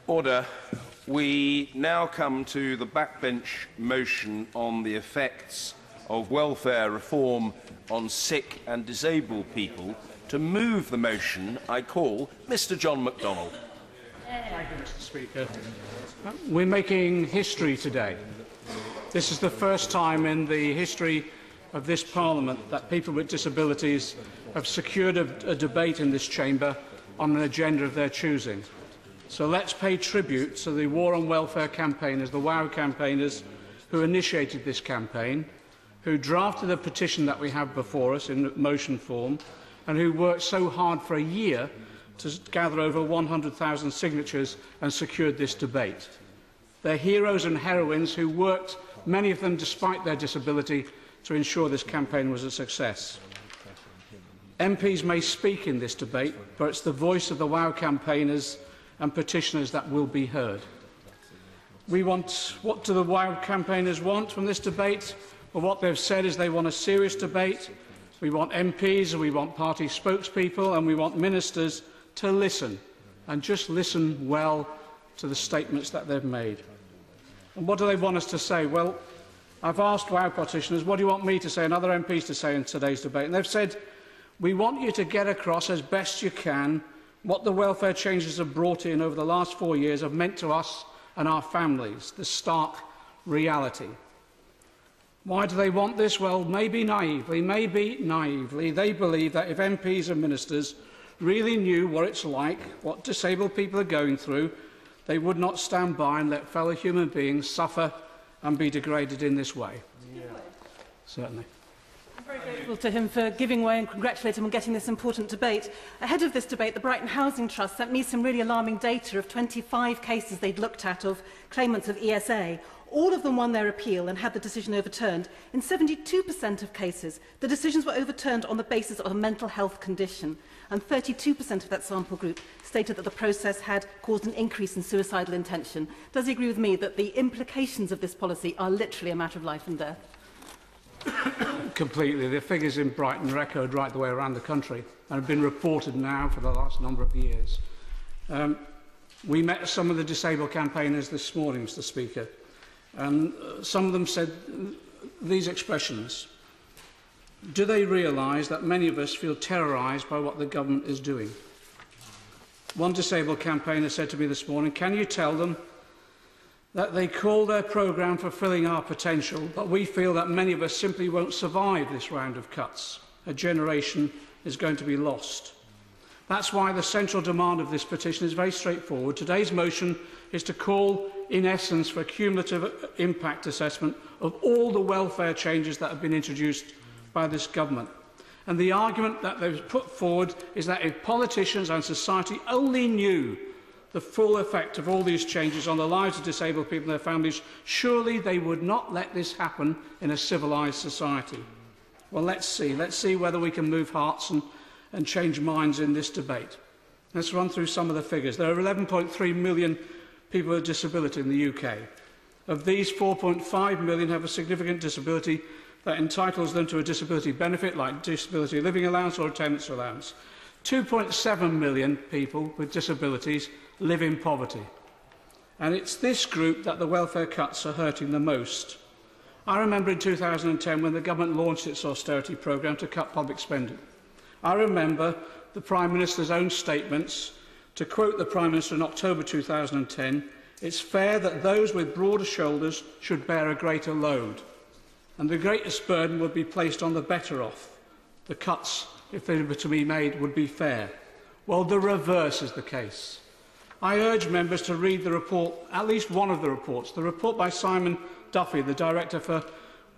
Order. We now come to the backbench motion on the effects of welfare reform on sick and disabled people. To move the motion, I call Mr. John McDonnell. Thank you, Mr. Speaker. We're making history today. This is the first time in the history of this Parliament that people with disabilities have secured a debate in this chamber on an agenda of their choosing. So let's pay tribute to the War on Welfare campaigners, the WOW campaigners, who initiated this campaign, who drafted a petition that we have before us in motion form, and who worked so hard for a year to gather over 100,000 signatures and secured this debate. They're heroes and heroines who worked, many of them despite their disability, to ensure this campaign was a success. MPs may speak in this debate, but it's the voice of the WOW campaigners and petitioners that will be heard. What do the WOW campaigners want from this debate? Well, what they've said is they want a serious debate. We want MPs, and we want party spokespeople, and we want ministers to listen, and just listen well to the statements that they've made. And what do they want us to say? Well, I've asked WOW petitioners, what do you want me to say and other MPs to say in today's debate? And they've said, we want you to get across as best you can what the welfare changes have brought in over the last 4 years have meant to us and our families, the stark reality. Why do they want this? Well, maybe naively, they believe that if MPs and ministers really knew what it's like, what disabled people are going through, they would not stand by and let fellow human beings suffer and be degraded in this way. Yeah. Certainly. I'm very grateful to him for giving way and congratulate him on getting this important debate. Ahead of this debate, the Brighton Housing Trust sent me some really alarming data of 25 cases they'd looked at of claimants of ESA. All of them won their appeal and had the decision overturned. In 72% of cases, the decisions were overturned on the basis of a mental health condition, and 32% of that sample group stated that the process had caused an increase in suicidal intention. Does he agree with me that the implications of this policy are literally a matter of life and death? Completely. The figures in Brighton are echoed right the way around the country and have been reported now for the last number of years. We met some of the disabled campaigners this morning, Mr. Speaker, and some of them said these expressions. Do they realise that many of us feel terrorised by what the government is doing? One disabled campaigner said to me this morning, can you tell them that they call their programme Fulfilling Our Potential, but we feel that many of us simply won't survive this round of cuts. A generation is going to be lost. That's why the central demand of this petition is very straightforward. Today's motion is to call, in essence, for a cumulative impact assessment of all the welfare changes that have been introduced by this government. And the argument that they've put forward is that if politicians and society only knew the full effect of all these changes on the lives of disabled people and their families, surely they would not let this happen in a civilised society. Well, let's see whether we can move hearts and change minds in this debate. Let's run through some of the figures. There are 11.3 million people with disability in the UK. Of these, 4.5 million have a significant disability that entitles them to a disability benefit like disability living allowance or attendance allowance. 2.7 million people with disabilities live in poverty. And it's this group that the welfare cuts are hurting the most. I remember in 2010 when the government launched its austerity programme to cut public spending. I remember the Prime Minister's own statements. To quote the Prime Minister in October 2010, it's fair that those with broader shoulders should bear a greater load, and the greatest burden would be placed on the better off. The cuts, if they were to be made, would be fair. Well, the reverse is the case. I urge members to read the report, at least one of the reports, the report by Simon Duffy, the Director for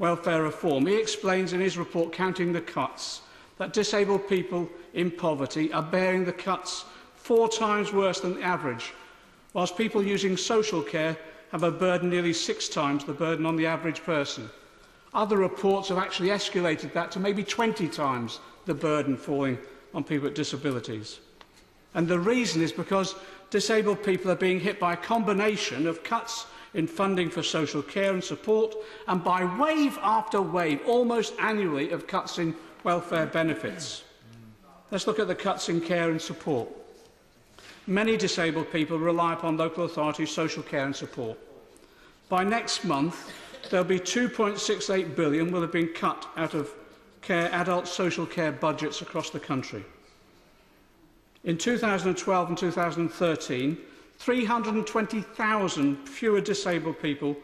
Welfare Reform. He explains in his report, Counting the Cuts, that disabled people in poverty are bearing the cuts 4 times worse than the average, whilst people using social care have a burden nearly 6 times the burden on the average person. Other reports have actually escalated that to maybe 20 times the burden falling on people with disabilities. And the reason is because disabled people are being hit by a combination of cuts in funding for social care and support, and by wave after wave, almost annually, of cuts in welfare benefits. Let's look at the cuts in care and support. many disabled people rely upon local authorities' social care and support. By next month, there will be £2.68 billion will have been cut out of adult social care budgets across the country. In 2012 and 2013, 320,000 fewer disabled people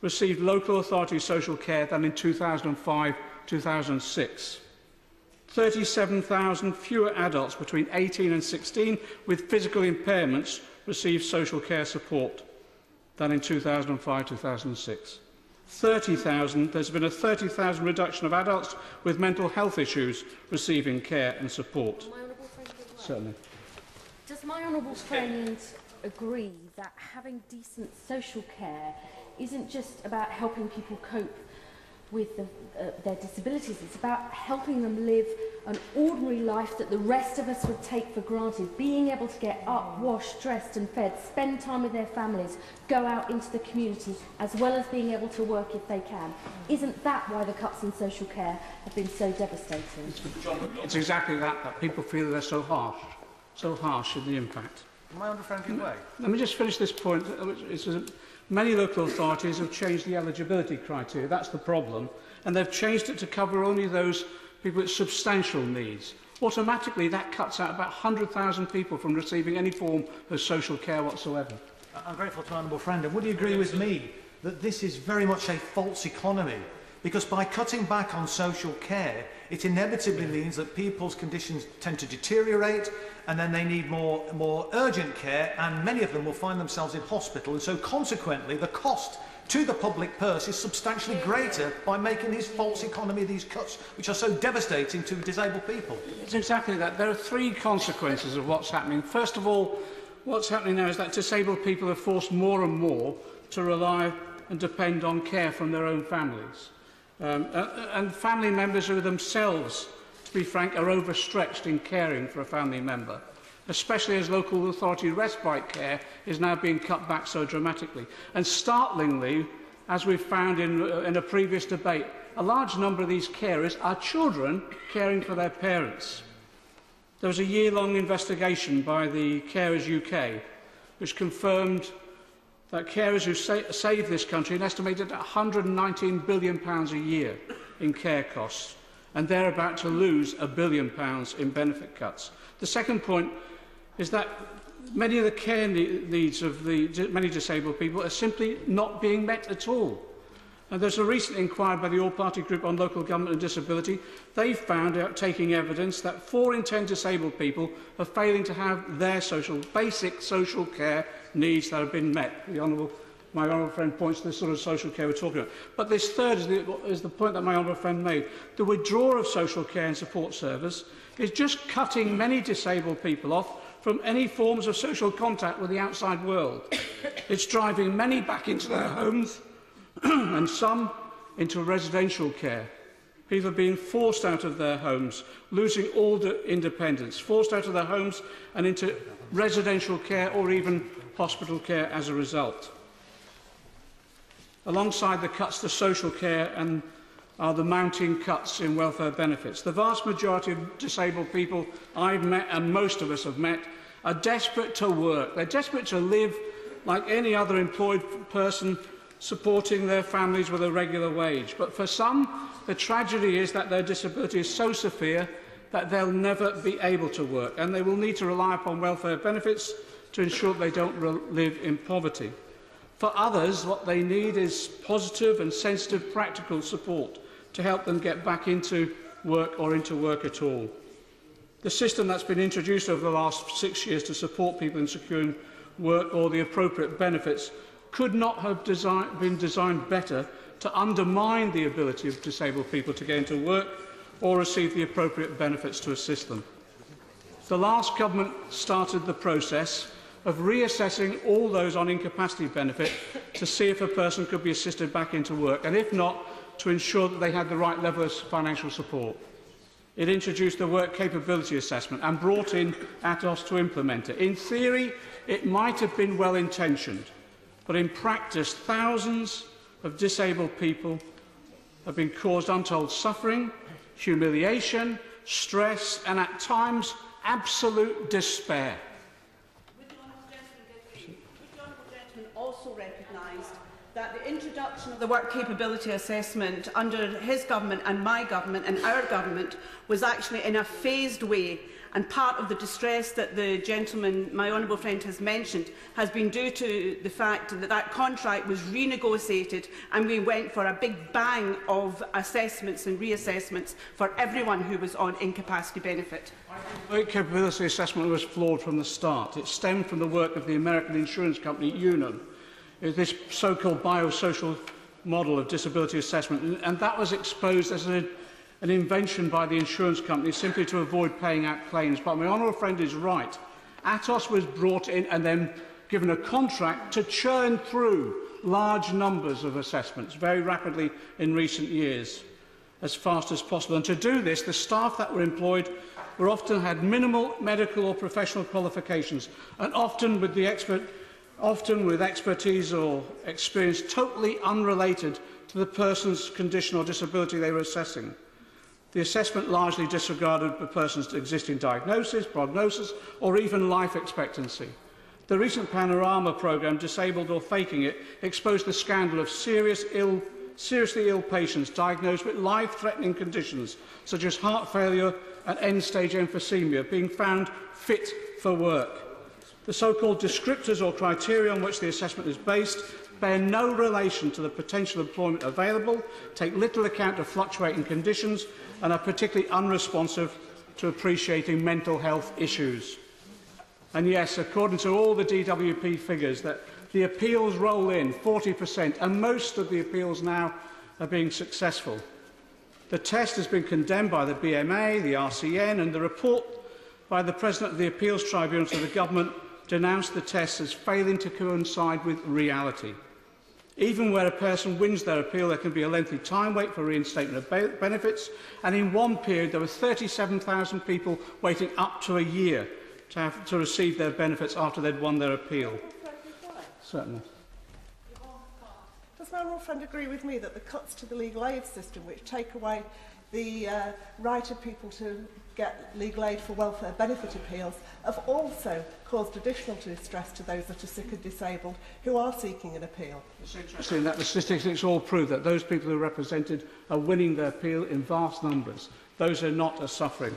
received local authority social care than in 2005-2006. 37,000 fewer adults between 18 and 16 with physical impairments received social care support than in 2005-2006. 30,000, there's been a 30,000 reduction of adults with mental health issues receiving care and support. Certainly. Does my honourable friend agree that having decent social care isn't just about helping people cope with their disabilities, it's about helping them live an ordinary life that the rest of us would take for granted, being able to get up, washed, dressed and fed, spend time with their families, go out into the community, as well as being able to work if they can. Isn't that why the cuts in social care have been so devastating? It's exactly that people feel they're so harsh in the impact. Am I on a good way? Let me just finish this point. Many local authorities have changed the eligibility criteria. That's the problem. And they've changed it to cover only those people with substantial needs. Automatically, that cuts out about 100,000 people from receiving any form of social care whatsoever. I'm grateful to my honourable friend. And would he agree with me that this is very much a false economy? Because by cutting back on social care, it inevitably means that people's conditions tend to deteriorate, and then they need more urgent care, and many of them will find themselves in hospital. And so consequently, the cost to the public purse is substantially greater by making this false economy, these cuts, which are so devastating to disabled people. It's exactly that. There are three consequences of what's happening. First of all, what's happening now is that disabled people are forced more and more to rely and depend on care from their own families. And family members who themselves, to be frank, are overstretched in caring for a family member, especially as local authority respite care is now being cut back so dramatically. And startlingly, as we've found in a previous debate, a large number of these carers are children caring for their parents. There was a year-long investigation by the Carers UK which confirmed that carers who save this country an estimated £119 billion a year in care costs, and they're about to lose £1 billion in benefit cuts. The second point is that many of the care needs of many disabled people are simply not being met at all. And there's a recent inquiry by the All-Party Group on Local Government and Disability. They found out, taking evidence, that 4 in 10 disabled people are failing to have their basic social care needs that have been met. My honourable friend points to the sort of social care we're talking about. But this third is the point that my honourable friend made. The withdrawal of social care and support service is just cutting many disabled people off from any forms of social contact with the outside world. It's driving many back into their homes and some into residential care. People are being forced out of their homes, losing all independence, forced out of their homes and into residential care or even hospital care as a result. Alongside the cuts to social care are the mounting cuts in welfare benefits. The vast majority of disabled people I've met, and most of us have met, are desperate to work. They're desperate to live like any other employed person, supporting their families with a regular wage. But for some, the tragedy is that their disability is so severe that they'll never be able to work, and they will need to rely upon welfare benefits to ensure they don't live in poverty. For others, what they need is positive and sensitive practical support to help them get back into work or into work at all. The system that's been introduced over the last 6 years to support people in securing work or the appropriate benefits could not have been designed better to undermine the ability of disabled people to get into work or receive the appropriate benefits to assist them. The last government started the process of reassessing all those on incapacity benefit to see if a person could be assisted back into work, and if not, to ensure that they had the right level of financial support. It introduced the work capability assessment and brought in ATOS to implement it. In theory, it might have been well-intentioned, but in practice, thousands of disabled people have been caused untold suffering, humiliation, stress, and at times, absolute despair. also recognised that the introduction of the work capability assessment under his government and my government and our government was actually in a phased way, and part of the distress that the gentleman, my honourable friend, has mentioned has been due to the fact that that contract was renegotiated and we went for a big bang of assessments and reassessments for everyone who was on incapacity benefit. The work capability assessment was flawed from the start. It stemmed from the work of the American insurance company Unum. It was this so-called biosocial model of disability assessment, and that was exposed as an invention by the insurance company simply to avoid paying out claims. But my honourable friend is right. Atos was brought in and then given a contract to churn through large numbers of assessments very rapidly in recent years, as fast as possible. And to do this, the staff that were employed were often had minimal medical or professional qualifications, and often with expertise or experience totally unrelated to the person's condition or disability they were assessing. The assessment largely disregarded the person's existing diagnosis, prognosis, or even life expectancy. The recent Panorama programme, Disabled or Faking It, exposed the scandal of seriously ill patients diagnosed with life-threatening conditions such as heart failure and end-stage emphysema being found fit for work. The so-called descriptors or criteria on which the assessment is based bear no relation to the potential employment available, take little account of fluctuating conditions, and are particularly unresponsive to appreciating mental health issues. And yes, according to all the DWP figures, that the appeals roll in 40%, and most of the appeals now are being successful. The test has been condemned by the BMA, the RCN, and the report by the President of the Appeals Tribunal to the Government denounced the test as failing to coincide with reality. Even where a person wins their appeal, there can be a lengthy time wait for reinstatement of benefits, and in one period there were 37,000 people waiting up to a year to receive their benefits after they'd won their appeal. Certainly. Does my honourable friend agree with me that the cuts to the legal aid system, which take away the right of people to get legal aid for welfare benefit appeals, have also caused additional distress to those that are sick and disabled who are seeking an appeal? It's interesting that the statistics all prove that those people who are represented are winning their appeal in vast numbers. Those who are not are suffering.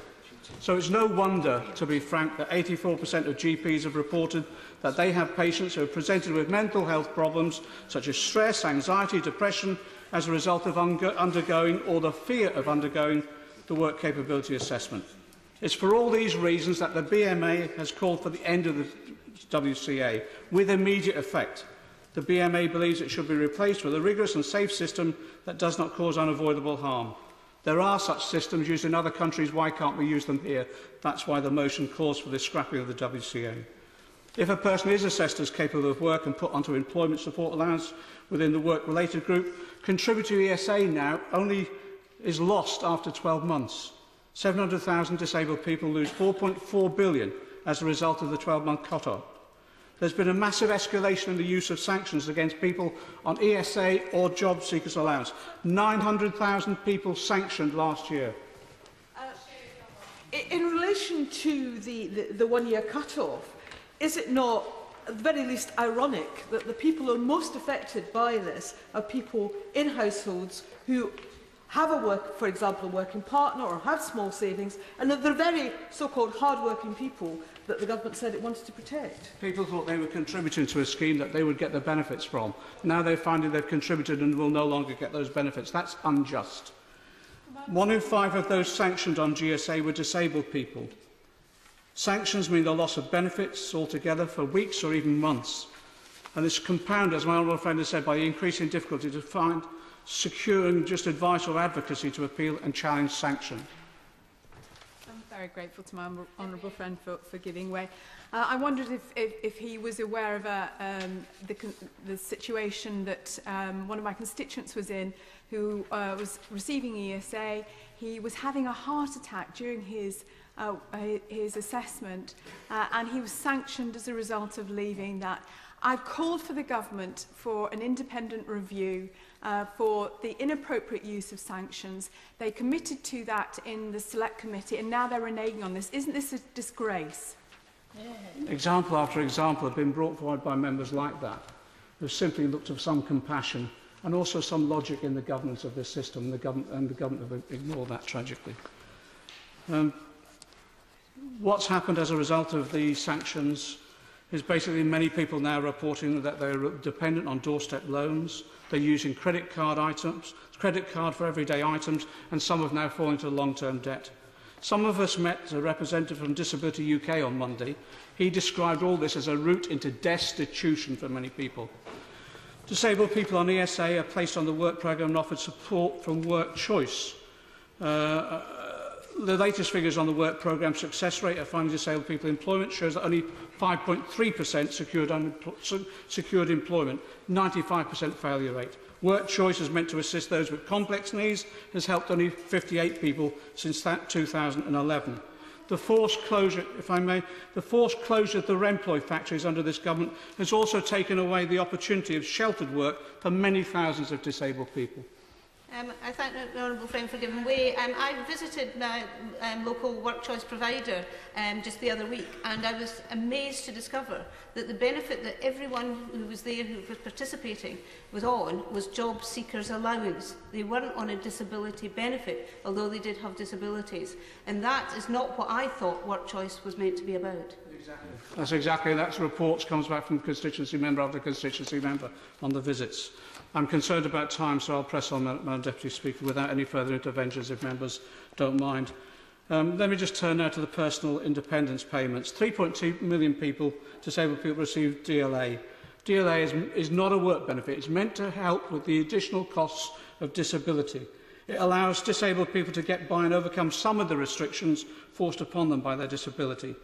So it's no wonder, to be frank, that 84% of GPs have reported that they have patients who are presented with mental health problems such as stress, anxiety, depression as a result of undergoing or the fear of undergoing the work capability assessment. It's for all these reasons that the BMA has called for the end of the WCA with immediate effect. The BMA believes it should be replaced with a rigorous and safe system that does not cause unavoidable harm. There are such systems used in other countries. Why can't we use them here? That's why the motion calls for the scrapping of the WCA. If a person is assessed as capable of work and put onto employment support allowance within the work-related group, contributory ESA now only is lost after 12 months. 700,000 disabled people lose $4.4 billion as a result of the 12-month cut-off. There's been a massive escalation in the use of sanctions against people on ESA or job seekers allowance. 900,000 people sanctioned last year. In relation to the one-year cut-off, is it not at the very least ironic that the people who are most affected by this are people in households who have a work, for example, a working partner or have small savings, and that they're very so-called hard-working people that the government said it wanted to protect? People thought they were contributing to a scheme that they would get the benefits from. Now they're finding they've contributed and will no longer get those benefits. That's unjust. 1 in 5 of those sanctioned on GSA were disabled people. Sanctions mean the loss of benefits altogether for weeks or even months. And it's compounded, as my honourable friend has said, by the increasing difficulty to find securing just advice or advocacy to appeal and challenge sanction. I'm very grateful to my honourable friend for giving way. I wondered if he was aware of the situation that one of my constituents was in, who was receiving ESA. He was having a heart attack during his assessment, and he was sanctioned as a result of leaving that. I've called for the government for an independent review for the inappropriate use of sanctions. They committed to that in the Select Committee, and now they're reneging on this. Isn't this a disgrace? Example after example have been brought forward by members like that. who simply looked for some compassion and also some logic in the governance of this system, the government have ignored that tragically. What's happened as a result of the sanctions is basically many people now reporting that they're dependent on doorstep loans, they're using credit card for everyday items, and some have now fallen into long-term debt. Some of us met a representative from Disability UK on Monday. He described all this as a route into destitution for many people. Disabled people on ESA are placed on the work programme and offered support from work choice. The latest figures on the work programme success rate of finding disabled people employment shows that only 5.3% secured employment, 95% failure rate. Work choice is meant to assist those with complex needs, has helped only 58 people since 2011. The forced closure, if I may, the forced closure of the Remploy factories under this government has also taken away the opportunity of sheltered work for many thousands of disabled people. I thank the Honourable Friend for giving way. I visited my local work choice provider just the other week, and I was amazed to discover that the benefit that everyone who was there who was participating was on was job seekers allowance. They weren't on a disability benefit, although they did have disabilities. And that is not what I thought work choice was meant to be about. That's reports comes back from constituency member after constituency member on the visits. I'm concerned about time, so I'll press on, Madam Deputy Speaker, without any further interventions, if members don't mind. Let me just turn now to the personal independence payments. 3.2 million people, disabled people, receive DLA. DLA is not a work benefit. It's meant to help with the additional costs of disability. It allows disabled people to get by and overcome some of the restrictions forced upon them by their disability.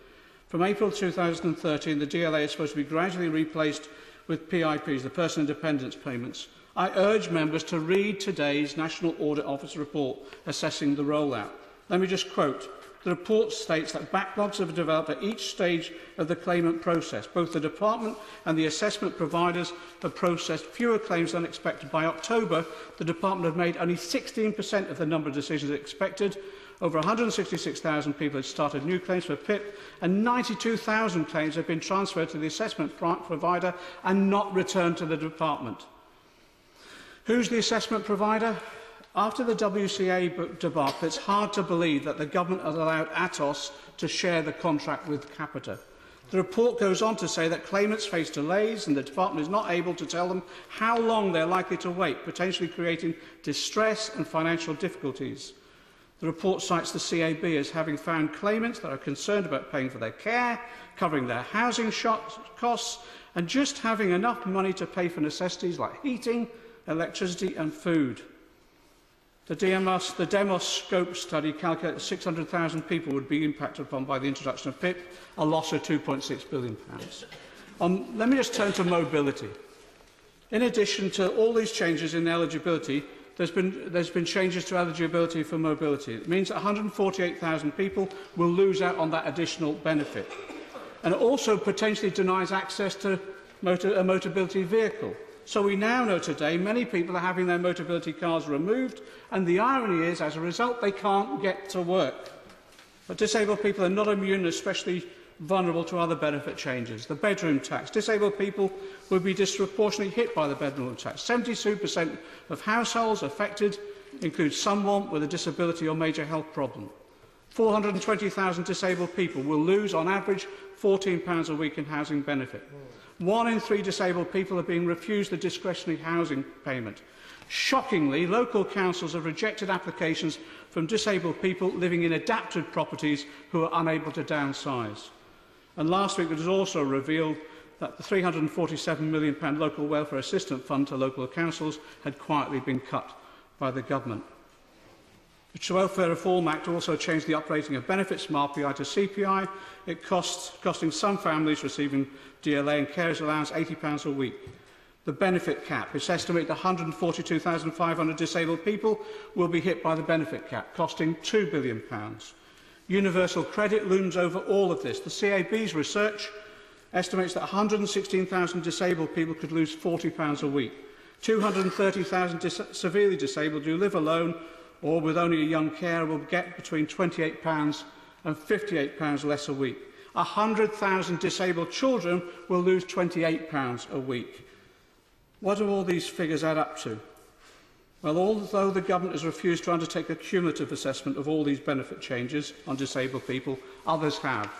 From April 2013, the DLA is supposed to be gradually replaced with PIPs, the personal independence payments. I urge members to read today's National Audit Office report assessing the rollout. Let me just quote. The report states that backlogs have developed at each stage of the claimant process. Both the department and the assessment providers have processed fewer claims than expected. By October, the department had made only 16% of the number of decisions expected. Over 166,000 people had started new claims for PIP, and 92,000 claims have been transferred to the assessment provider and not returned to the department. Who's the assessment provider? After the WCA debacle, it's hard to believe that the government has allowed Atos to share the contract with Capita. The report goes on to say that claimants face delays and the department is not able to tell them how long they're likely to wait, potentially creating distress and financial difficulties. The report cites the CAB as having found claimants that are concerned about paying for their care, covering their housing costs, and just having enough money to pay for necessities like heating, electricity and food. The Demos Scope study calculated that 600,000 people would be impacted upon by the introduction of PIP, a loss of £2.6 billion. Let me just turn to mobility. In addition to all these changes in eligibility, there's been changes to eligibility for mobility. It means that 148,000 people will lose out on that additional benefit. And it also potentially denies access to a mobility vehicle. So we now know today many people are having their mobility cars removed, and the irony is, as a result, they can't get to work. But disabled people are not immune, especially vulnerable to other benefit changes. The bedroom tax. Disabled people will be disproportionately hit by the bedroom tax. 72% of households affected include someone with a disability or major health problem. 420,000 disabled people will lose, on average, £14 a week in housing benefit. 1 in 3 disabled people are being refused the discretionary housing payment. Shockingly, local councils have rejected applications from disabled people living in adapted properties who are unable to downsize. And last week it was also revealed that the £347 million local welfare assistance fund to local councils had quietly been cut by the government. The Welfare Reform Act also changed the uprating of benefits from RPI to CPI. It costing some families receiving DLA and carers allowance £80 a week. The benefit cap. It's estimated 142,500 disabled people will be hit by the benefit cap, costing £2 billion. Universal credit looms over all of this. The CAB's research estimates that 116,000 disabled people could lose £40 a week. 230,000 severely disabled who live alone or with only a young carer will get between £28 and £58 less a week. 100,000 disabled children will lose £28 a week. What do all these figures add up to? Well, although the government has refused to undertake a cumulative assessment of all these benefit changes on disabled people, others have.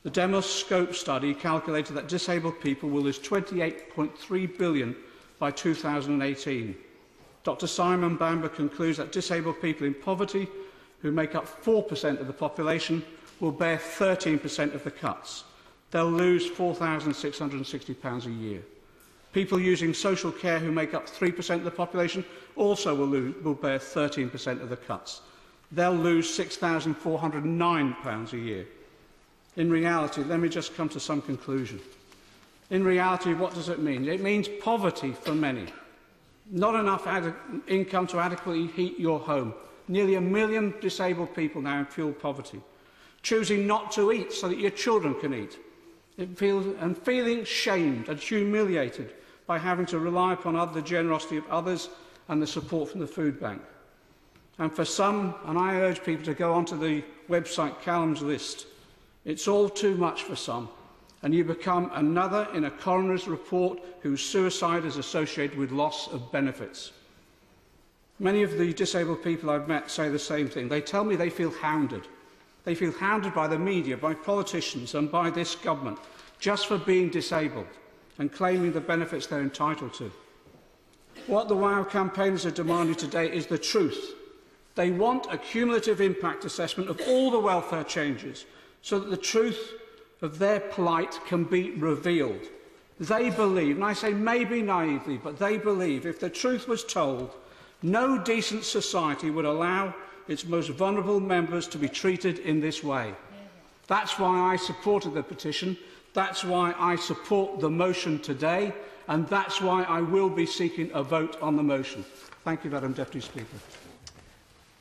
The Demos Scope study calculated that disabled people will lose $28.3 billion by 2018. Dr. Simon Bamber concludes that disabled people in poverty, who make up 4% of the population, will bear 13% of the cuts. They'll lose £4,660 a year. People using social care, who make up 3% of the population, also will bear 13% of the cuts. They'll lose £6,409 a year. In reality, let me just come to some conclusion. In reality, what does it mean? It means poverty for many. Not enough income to adequately heat your home. Nearly 1 million disabled people now in fuel poverty. Choosing not to eat so that your children can eat. Feeling shamed and humiliated by having to rely upon the generosity of others and the support from the food bank. And for some, and I urge people to go onto the website Callum's List, it's all too much for some, and you become another in a coroner's report whose suicide is associated with loss of benefits. Many of the disabled people I've met say the same thing. They tell me they feel hounded. They feel hounded by the media, by politicians and by this government, just for being disabled and claiming the benefits they're entitled to. What the WOW campaigners are demanding today is the truth. They want a cumulative impact assessment of all the welfare changes, so that the truth of their plight can be revealed. They believe, and I say maybe naively, but they believe if the truth was told, no decent society would allow its most vulnerable members to be treated in this way. That's why I supported the petition, that's why I support the motion today, and that's why I will be seeking a vote on the motion. Thank you, Madam Deputy Speaker.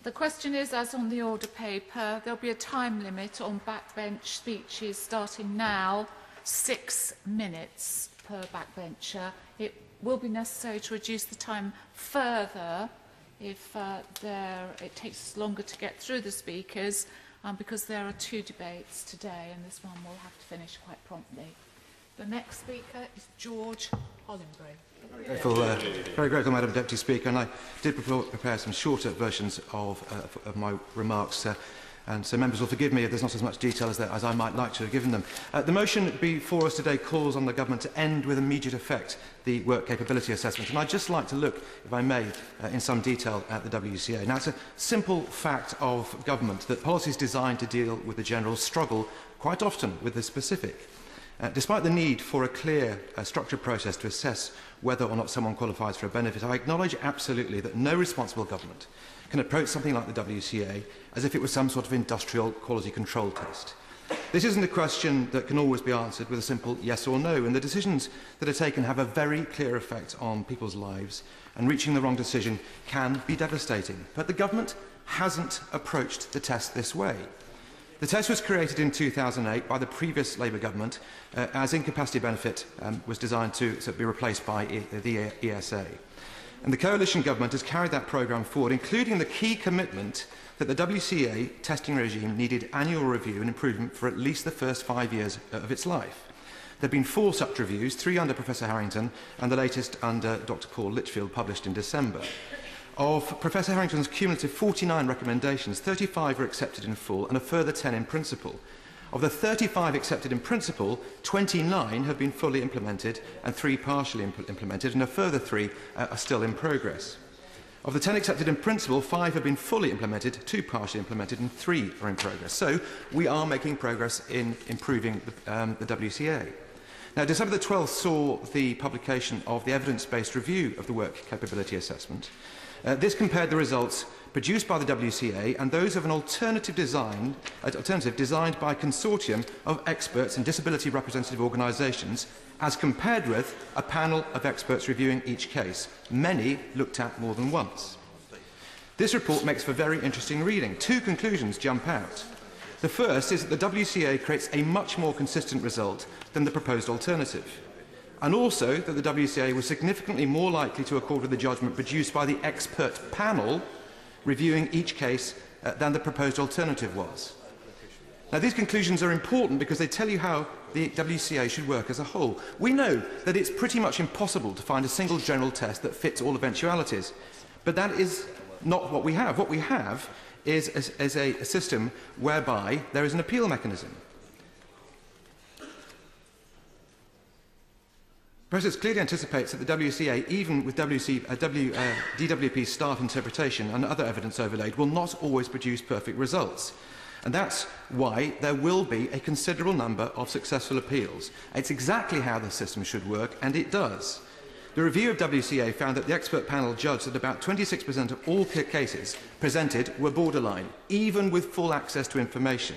The question is, as on the order paper, there'll be a time limit on backbench speeches starting now, 6 minutes per backbencher. It will be necessary to reduce the time further if it takes longer to get through the speakers, because there are 2 debates today, and this one will have to finish quite promptly. The next speaker is George Hollenbury. Very grateful, Madam Deputy Speaker, and I did prepare some shorter versions of my remarks, and so members will forgive me if there's not as much detail as I might like to have given them. The motion before us today calls on the government to end with immediate effect the work capability assessment, and I'd just like to look, if I may, in some detail at the WCA. Now, it's a simple fact of government that policies designed to deal with the general struggle quite often with the specific. Despite the need for a clear, structured process to assess whether or not someone qualifies for a benefit, I acknowledge absolutely that no responsible government can approach something like the WCA as if it was some sort of industrial quality control test. This isn't a question that can always be answered with a simple yes or no, and the decisions that are taken have a very clear effect on people's lives, and reaching the wrong decision can be devastating. But the government hasn't approached the test this way. The test was created in 2008 by the previous Labour government as incapacity benefit was designed to be replaced by the ESA. And the coalition government has carried that programme forward, including the key commitment that the WCA testing regime needed annual review and improvement for at least the first 5 years of its life. There have been 4 such reviews, 3 under Professor Harrington and the latest under Dr Paul Litchfield, published in December. Of Professor Harrington's cumulative 49 recommendations, 35 were accepted in full and a further 10 in principle. Of the 35 accepted in principle, 29 have been fully implemented and 3 partially implemented, and a further 3 are still in progress. Of the 10 accepted in principle, 5 have been fully implemented, 2 partially implemented, and 3 are in progress. So we are making progress in improving the WCA. Now, December the 12th saw the publication of the evidence-based review of the work capability assessment. This compared the results produced by the WCA and those of an alternative designed by a consortium of experts and disability representative organisations, as compared with a panel of experts reviewing each case, many looked at more than once. This report makes for very interesting reading. 2 conclusions jump out. The first is that the WCA creates a much more consistent result than the proposed alternative, and also that the WCA was significantly more likely to accord with the judgment produced by the expert panel reviewing each case than the proposed alternative was. Now, these conclusions are important because they tell you how the WCA should work as a whole. We know that it's pretty much impossible to find a single general test that fits all eventualities, but that is not what we have. What we have is a system whereby there is an appeal mechanism. The process clearly anticipates that the WCA, even with DWP's staff interpretation and other evidence overlaid, will not always produce perfect results. And that's why there will be a considerable number of successful appeals. It's exactly how the system should work, and it does. The review of WCA found that the expert panel judged that about 26% of all cases presented were borderline, even with full access to information.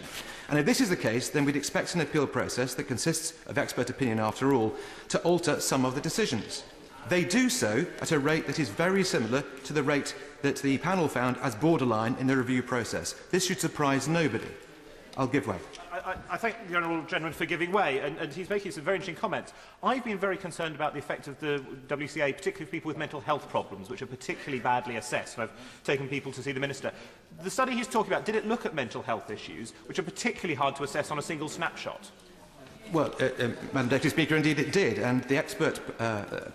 And if this is the case, then we'd expect an appeal process that consists of expert opinion after all to alter some of the decisions. They do so at a rate that is very similar to the rate that the panel found as borderline in the review process. This should surprise nobody. I'll give way. I thank the honourable gentleman for giving way, and he's making some very interesting comments. I've been very concerned about the effect of the WCA, particularly for people with mental health problems, which are particularly badly assessed. And I've taken people to see the Minister. The study he's talking about, did it look at mental health issues, which are particularly hard to assess on a single snapshot? Well, Madam Deputy Speaker, indeed it did, and the expert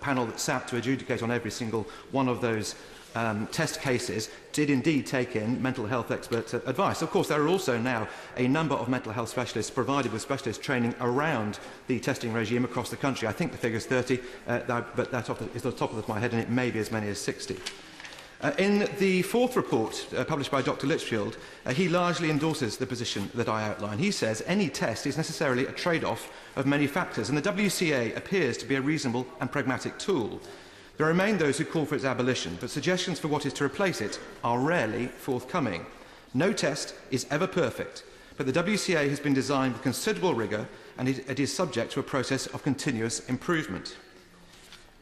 panel that sat to adjudicate on every single one of those test cases did indeed take in mental health expert advice. Of course, there are also now a number of mental health specialists provided with specialist training around the testing regime across the country. I think the figure is 30, but that is off the top of my head, and it may be as many as 60. In the fourth report published by Dr. Litchfield, he largely endorses the position that I outline. He says any test is necessarily a trade-off of many factors, and the WCA appears to be a reasonable and pragmatic tool. There remain those who call for its abolition, but suggestions for what is to replace it are rarely forthcoming. No test is ever perfect, but the WCA has been designed with considerable rigour, and it is subject to a process of continuous improvement.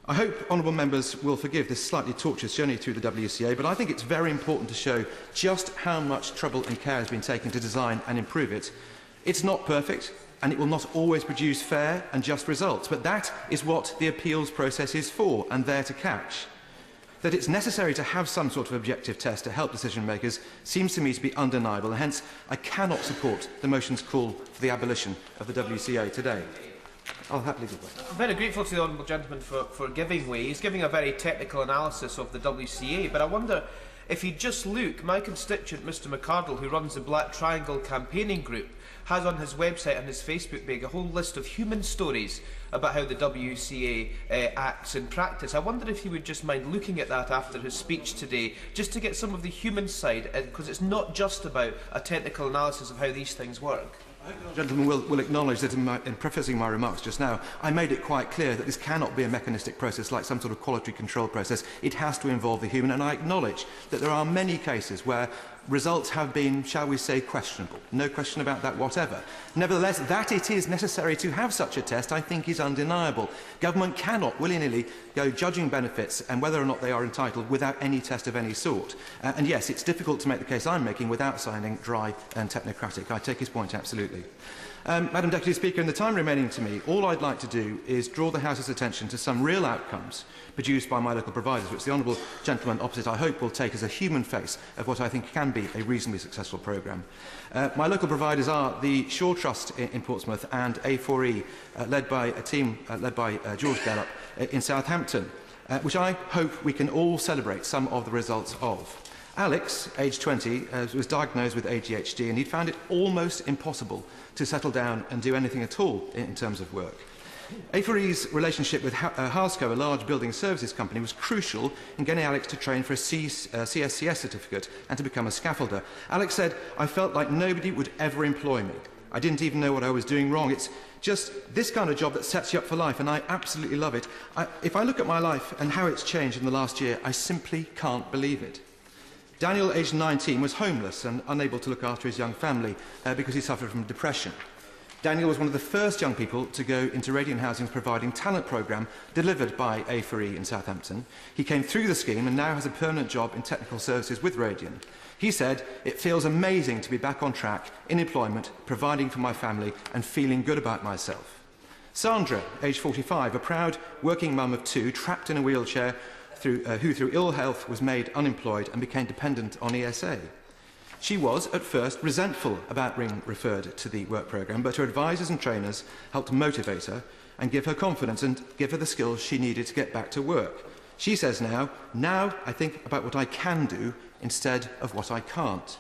I hope honourable members will forgive this slightly tortuous journey through the WCA, but I think it's very important to show just how much trouble and care has been taken to design and improve it. It's not perfect, and it will not always produce fair and just results, but that is what the appeals process is for, and there to catch. That it's necessary to have some sort of objective test to help decision makers seems to me to be undeniable, and hence I cannot support the motion's call for the abolition of the WCA today. I'll happily give way. I'm very grateful to the honourable gentleman for giving way. He's giving a very technical analysis of the WCA, but I wonder if you just look, my constituent Mr McArdle, who runs the Black Triangle campaigning group, has on his website and his Facebook page a whole list of human stories about how the WCA acts in practice. I wonder if he would just mind looking at that after his speech today, just to get some of the human side, because it's not just about a technical analysis of how these things work. I hope the gentleman will acknowledge that in prefacing my remarks just now, I made it quite clear that this cannot be a mechanistic process like some sort of quality control process. It has to involve the human, and I acknowledge that there are many cases where results have been, shall we say, questionable. No question about that whatever. Nevertheless, that it is necessary to have such a test, I think, is undeniable. Government cannot willy-nilly go judging benefits and whether or not they are entitled without any test of any sort. And yes, it's difficult to make the case I'm making without sounding dry and technocratic. I take his point absolutely. Madam Deputy Speaker, in the time remaining to me, all I'd like to do is draw the House's attention to some real outcomes produced by my local providers, which the honourable gentleman opposite, I hope, will take as a human face of what I think can be a reasonably successful programme. My local providers are the Shaw Trust in Portsmouth and A4E, led by a team led by George Gallup in Southampton, which I hope we can all celebrate some of the results of. Alex, aged 20, was diagnosed with ADHD, and he'd found it almost impossible to settle down and do anything at all in terms of work. A4E's relationship with Harsco, a large building services company, was crucial in getting Alex to train for a CSCS certificate and to become a scaffolder. Alex said, "I felt like nobody would ever employ me. I didn't even know what I was doing wrong. It's just this kind of job that sets you up for life, and I absolutely love it. If I look at my life and how it's changed in the last year, I simply can't believe it." Daniel, aged 19, was homeless and unable to look after his young family because he suffered from depression. Daniel was one of the first young people to go into Radiant Housing's Providing Talent programme delivered by A4E in Southampton. He came through the scheme and now has a permanent job in technical services with Radiant. He said, "It feels amazing to be back on track, in employment, providing for my family and feeling good about myself." Sandra, aged 45, a proud working mum of two, trapped in a wheelchair, who through ill health was made unemployed and became dependent on ESA. She was, at first, resentful about being referred to the work programme, but her advisors and trainers helped motivate her and give her confidence and give her the skills she needed to get back to work. She says now I think about what I can do instead of what I can't.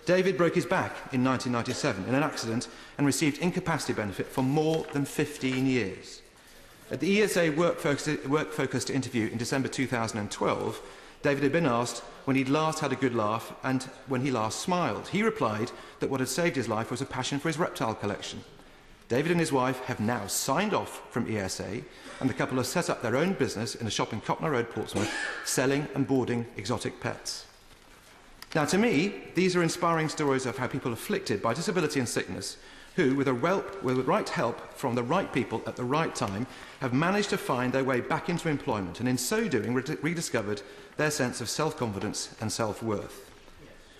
David broke his back in 1997 in an accident and received incapacity benefit for more than 15 years. At the ESA work-focused interview in December 2012, David had been asked when he'd last had a good laugh and when he last smiled. He replied that what had saved his life was a passion for his reptile collection. David and his wife have now signed off from ESA, and the couple have set up their own business in a shop in Copner Road, Portsmouth, selling and boarding exotic pets. Now, to me, these are inspiring stories of how people afflicted by disability and sickness who, with the right help from the right people at the right time, have managed to find their way back into employment and in so doing rediscovered their sense of self-confidence and self-worth.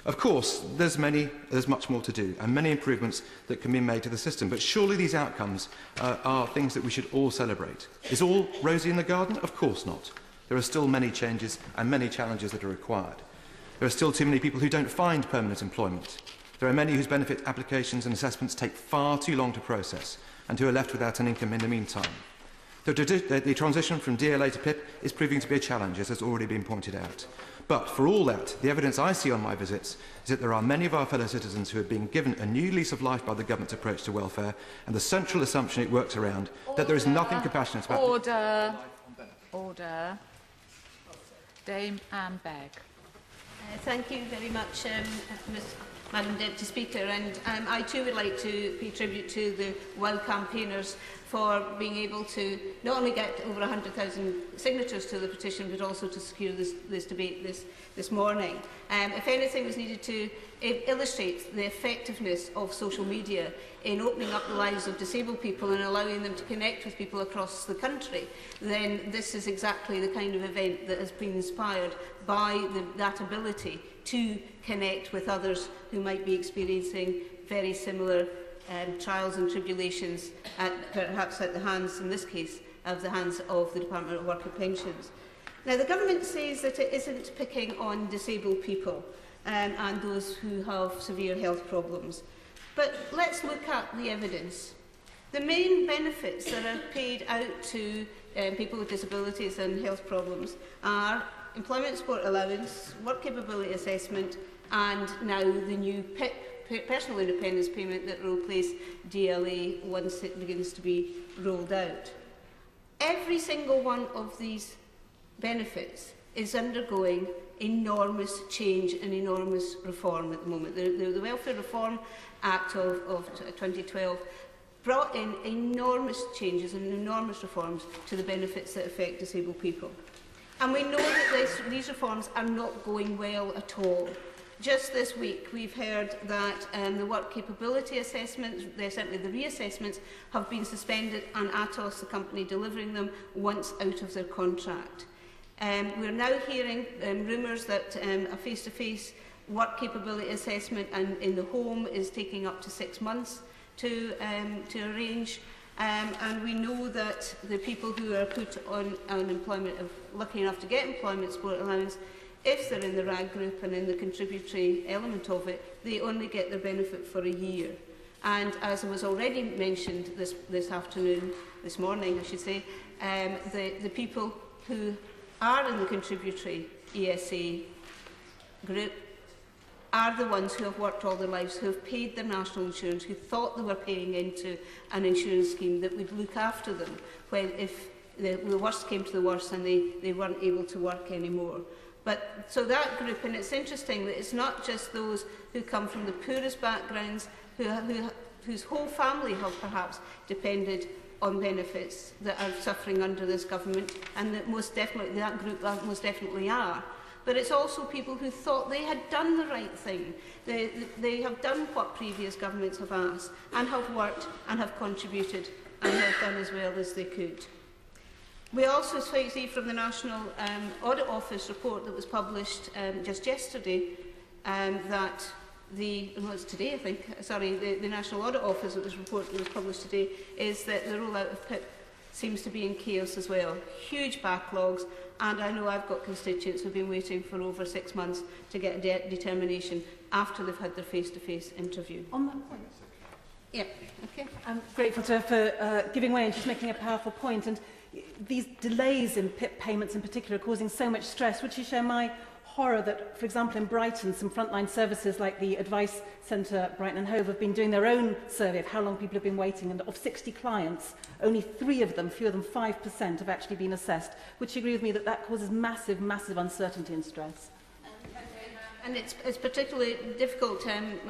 Of course, there's much more to do and many improvements that can be made to the system, but surely these outcomes are things that we should all celebrate. Is all rosy in the garden? Of course not. There are still many changes and many challenges that are required. There are still too many people who don't find permanent employment. There are many whose benefit applications and assessments take far too long to process and who are left without an income in the meantime. The transition from DLA to PIP is proving to be a challenge, as has already been pointed out. But for all that, the evidence I see on my visits is that there are many of our fellow citizens who are being given a new lease of life by the government's approach to welfare, and the central assumption it works around, that there is nothing compassionate about... Order. Dame Anne Begg. Thank you very much, Madam Deputy Speaker, and I too would like to pay tribute to the WOW campaigners for being able to not only get over 100,000 signatures to the petition, but also to secure this debate this morning. If anything was needed to illustrate the effectiveness of social media in opening up the lives of disabled people and allowing them to connect with people across the country, then this is exactly the kind of event that has been inspired by that ability to connect with others who might be experiencing very similar trials and tribulations, perhaps at the hands, in this case, of the hands of the Department of Work and Pensions. Now, the government says that it isn't picking on disabled people and those who have severe health problems. But let's look at the evidence. The main benefits that are paid out to people with disabilities and health problems are employment support allowance, work capability assessment, and now the new PIP, personal independence payment, that will replace DLA once it begins to be rolled out. Every single one of these benefits is undergoing enormous change and enormous reform at the moment. The Welfare Reform Act of 2012 brought in enormous changes and enormous reforms to the benefits that affect disabled people. And we know that these reforms are not going well at all. Just this week, we've heard that the work capability assessments, certainly the reassessments, have been suspended, and Atos, the company delivering them, wants out of their contract. We're now hearing rumours that a face-to-face work capability assessment in the home is taking up to 6 months to arrange. And we know that the people who are put on unemployment, lucky enough to get employment support allowance, if they're in the RAG group and in the contributory element of it, they only get their benefit for a year. And as was already mentioned this morning, I should say, the people who are in the contributory ESA group are the ones who have worked all their lives, who have paid their national insurance, who thought they were paying into an insurance scheme that would look after them if the worst came to the worst and they weren't able to work anymore. But so that group, and it's interesting that it's not just those who come from the poorest backgrounds, whose whole family have perhaps depended on benefits that are suffering under this government, and that that group most definitely are. But it's also people who thought they had done the right thing. They have done what previous governments have asked, and have worked and have contributed and have done as well as they could. We also see from the National Audit Office report that was published just yesterday that the National Audit Office report that was published today is that the rollout of PIP seems to be in chaos as well. Huge backlogs, and I know I've got constituents who have been waiting for over 6 months to get a determination after they've had their face-to-face interview. On that point? Yeah, okay. I'm grateful to her for giving way, and she's making a powerful point. And these delays in PIP payments in particular are causing so much stress. Would she share my horror that, for example, in Brighton, some frontline services like the Advice Centre Brighton and Hove have been doing their own survey of how long people have been waiting, and of 60 clients, only 3 of them, fewer than 5%, have actually been assessed. Would she agree with me that that causes massive, massive uncertainty and stress? And it's particularly difficult,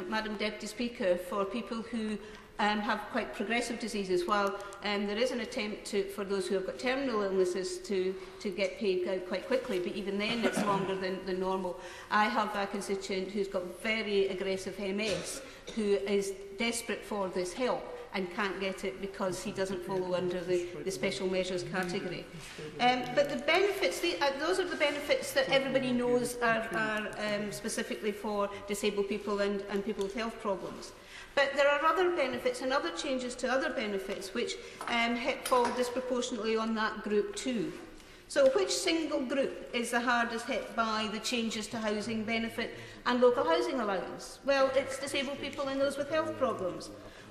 Madam Deputy Speaker, for people who have quite progressive diseases. While there is an attempt for those who have got terminal illnesses to get paid out quite quickly, but even then it's longer than normal. I have a constituent who's got very aggressive MS, who is desperate for this help and can't get it because he doesn't follow under the special measures category. But the benefits, those are the benefits that everybody knows are specifically for disabled people and people with health problems. But there are other benefits and other changes to other benefits which fall disproportionately on that group too. So which single group is the hardest hit by the changes to housing benefit and local housing allowance? Well, it's disabled people and those with health problems.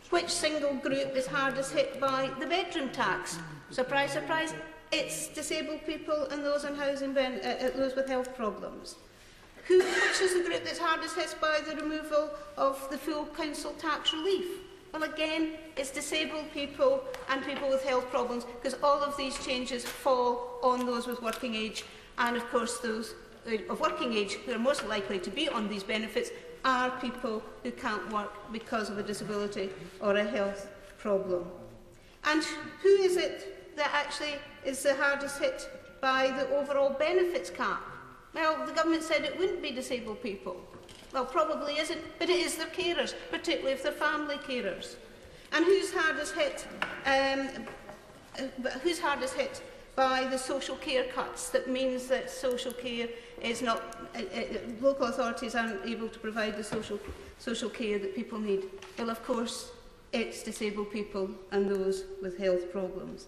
Which single group is hardest hit by the bedroom tax? Surprise, surprise, it's disabled people and those on housing those with health problems. Which is the group that's hardest hit by the removal of the full council tax relief? Well, again, it's disabled people and people with health problems, because all of these changes fall on those with working age, and of course those of working age who are most likely to be on these benefits are people who can't work because of a disability or a health problem. And who is it that actually is the hardest hit by the overall benefits cap? Well, the government said it wouldn't be disabled people. Well, probably isn't, but it is their carers, particularly if they're family carers. And who's hardest hit? Who's hardest hit by the social care cuts? That means that social care is not, local authorities aren't able to provide the social care that people need. Well, of course, it's disabled people and those with health problems.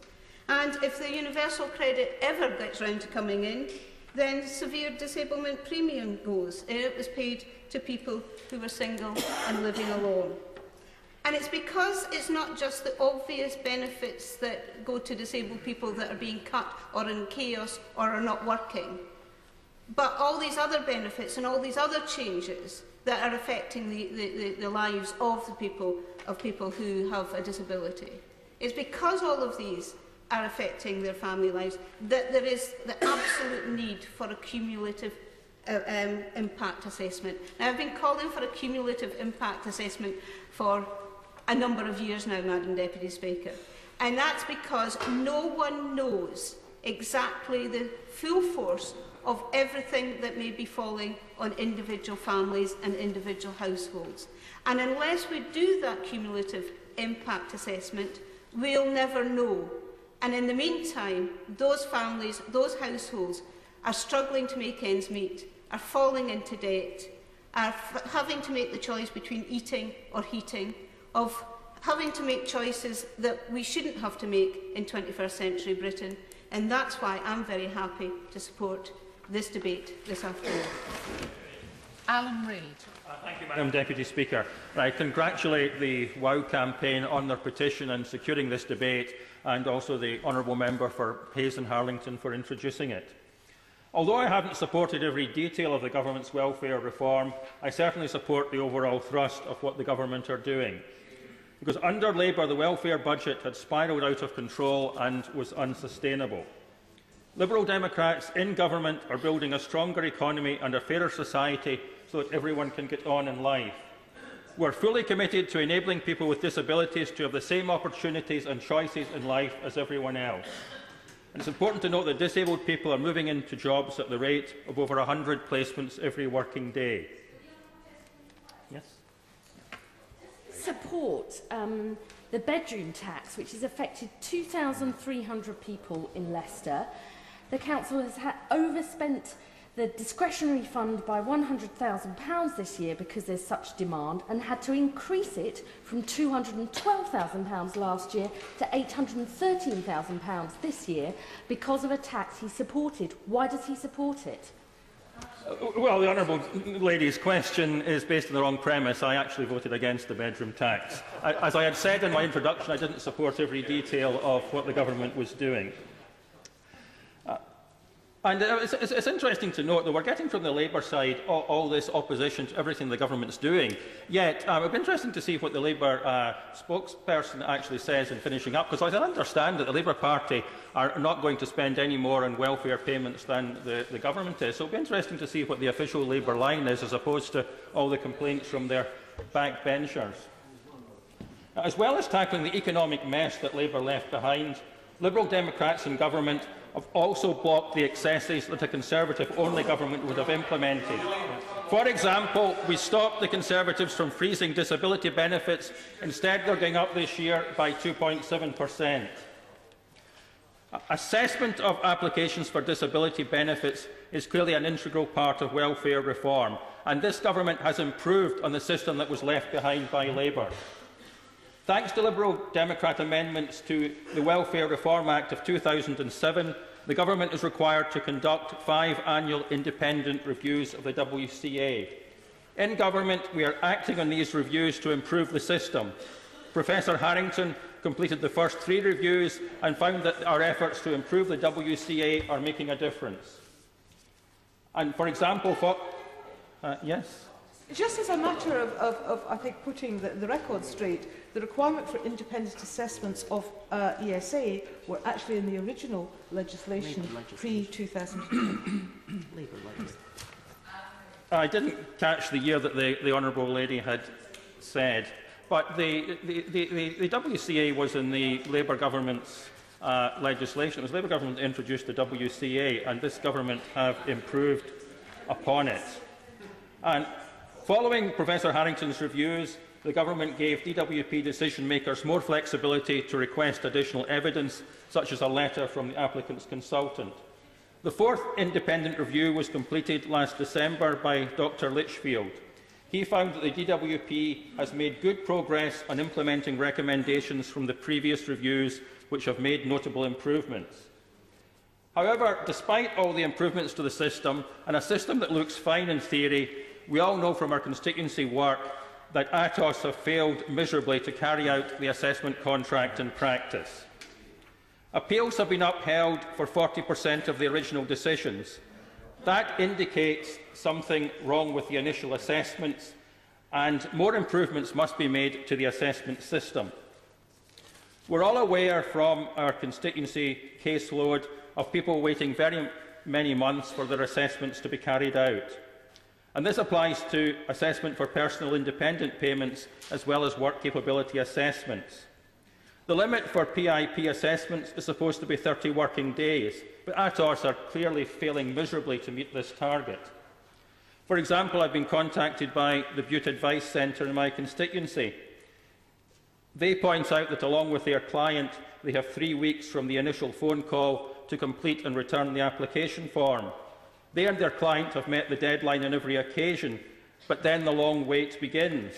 And if the universal credit ever gets round to coming in, then severe disablement premium goes. It was paid to people who were single and living alone. And it's because it's not just the obvious benefits that go to disabled people that are being cut or in chaos or are not working, but all these other benefits and all these other changes that are affecting the lives of people who have a disability. It's because all of these are affecting their family lives that there is the absolute need for a cumulative impact assessment. Now, I've been calling for a cumulative impact assessment for a number of years now, Madam Deputy Speaker, and that's because no one knows exactly the full force of everything that may be falling on individual families and individual households. And unless we do that cumulative impact assessment, we'll never know. And in the meantime, those families, those households are struggling to make ends meet, are falling into debt, are having to make the choice between eating or heating, of having to make choices that we shouldn't have to make in 21st century Britain. And that's why I'm very happy to support this debate this afternoon. Alan Reid. Thank you, Madam Deputy Speaker. I congratulate the WOW campaign on their petition and securing this debate, and also the honourable member for Hayes and Harlington for introducing it. Although I haven't supported every detail of the government's welfare reform, I certainly support the overall thrust of what the government are doing. Because under Labour, the welfare budget had spiralled out of control and was unsustainable. Liberal Democrats in government are building a stronger economy and a fairer society so that everyone can get on in life. We are fully committed to enabling people with disabilities to have the same opportunities and choices in life as everyone else. And it's important to note that disabled people are moving into jobs at the rate of over 100 placements every working day. Yes? Support the bedroom tax, which has affected 2,300 people in Leicester. The council has overspent the discretionary fund by £100,000 this year because there's such demand, and had to increase it from £212,000 last year to £813,000 this year because of a tax he supported. Why does he support it? Well, the honourable lady's question is based on the wrong premise. I actually voted against the bedroom tax. As I had said in my introduction, I didn't support every detail of what the government was doing. It's interesting to note that we're getting from the Labour side all this opposition to everything the government's doing. Yet, it would be interesting to see what the Labour spokesperson actually says in finishing up, because I understand that the Labour Party are not going to spend any more on welfare payments than the government is. So it will be interesting to see what the official Labour line is, as opposed to all the complaints from their backbenchers. As well as tackling the economic mess that Labour left behind, Liberal Democrats in government have also blocked the excesses that a Conservative-only government would have implemented. For example, we stopped the Conservatives from freezing disability benefits. Instead, they're going up this year by 2.7%. Assessment of applications for disability benefits is clearly an integral part of welfare reform, and this government has improved on the system that was left behind by Labour. Thanks to Liberal Democrat amendments to the Welfare Reform Act of 2007, the government is required to conduct 5 annual independent reviews of the WCA. In government, we are acting on these reviews to improve the system. Professor Harrington completed the first 3 reviews and found that our efforts to improve the WCA are making a difference. And, for example, yes? Just as a matter of I think, putting the record straight, the requirement for independent assessments of ESA were actually in the original legislation pre-2000. I didn't catch the year that the honourable lady had said, but the WCA was in the Labour government's legislation. It was the Labour government that introduced the WCA, and this government have improved upon it. And following Professor Harrington's reviews, the government gave DWP decision-makers more flexibility to request additional evidence, such as a letter from the applicant's consultant. The 4th independent review was completed last December by Dr Litchfield. He found that the DWP has made good progress on implementing recommendations from the previous reviews, which have made notable improvements. However, despite all the improvements to the system, and a system that looks fine in theory, we all know from our constituency work that ATOS have failed miserably to carry out the assessment contract in practice. Appeals have been upheld for 40% of the original decisions. That indicates something wrong with the initial assessments, and more improvements must be made to the assessment system. We're all aware from our constituency caseload of people waiting very many months for their assessments to be carried out. And this applies to assessment for personal independent payments as well as work capability assessments. The limit for PIP assessments is supposed to be 30 working days, but ATOS are clearly failing miserably to meet this target. For example, I've been contacted by the Butte Advice Centre in my constituency. They point out that along with their client, they have 3 weeks from the initial phone call to complete and return the application form. They and their client have met the deadline on every occasion, but then the long wait begins.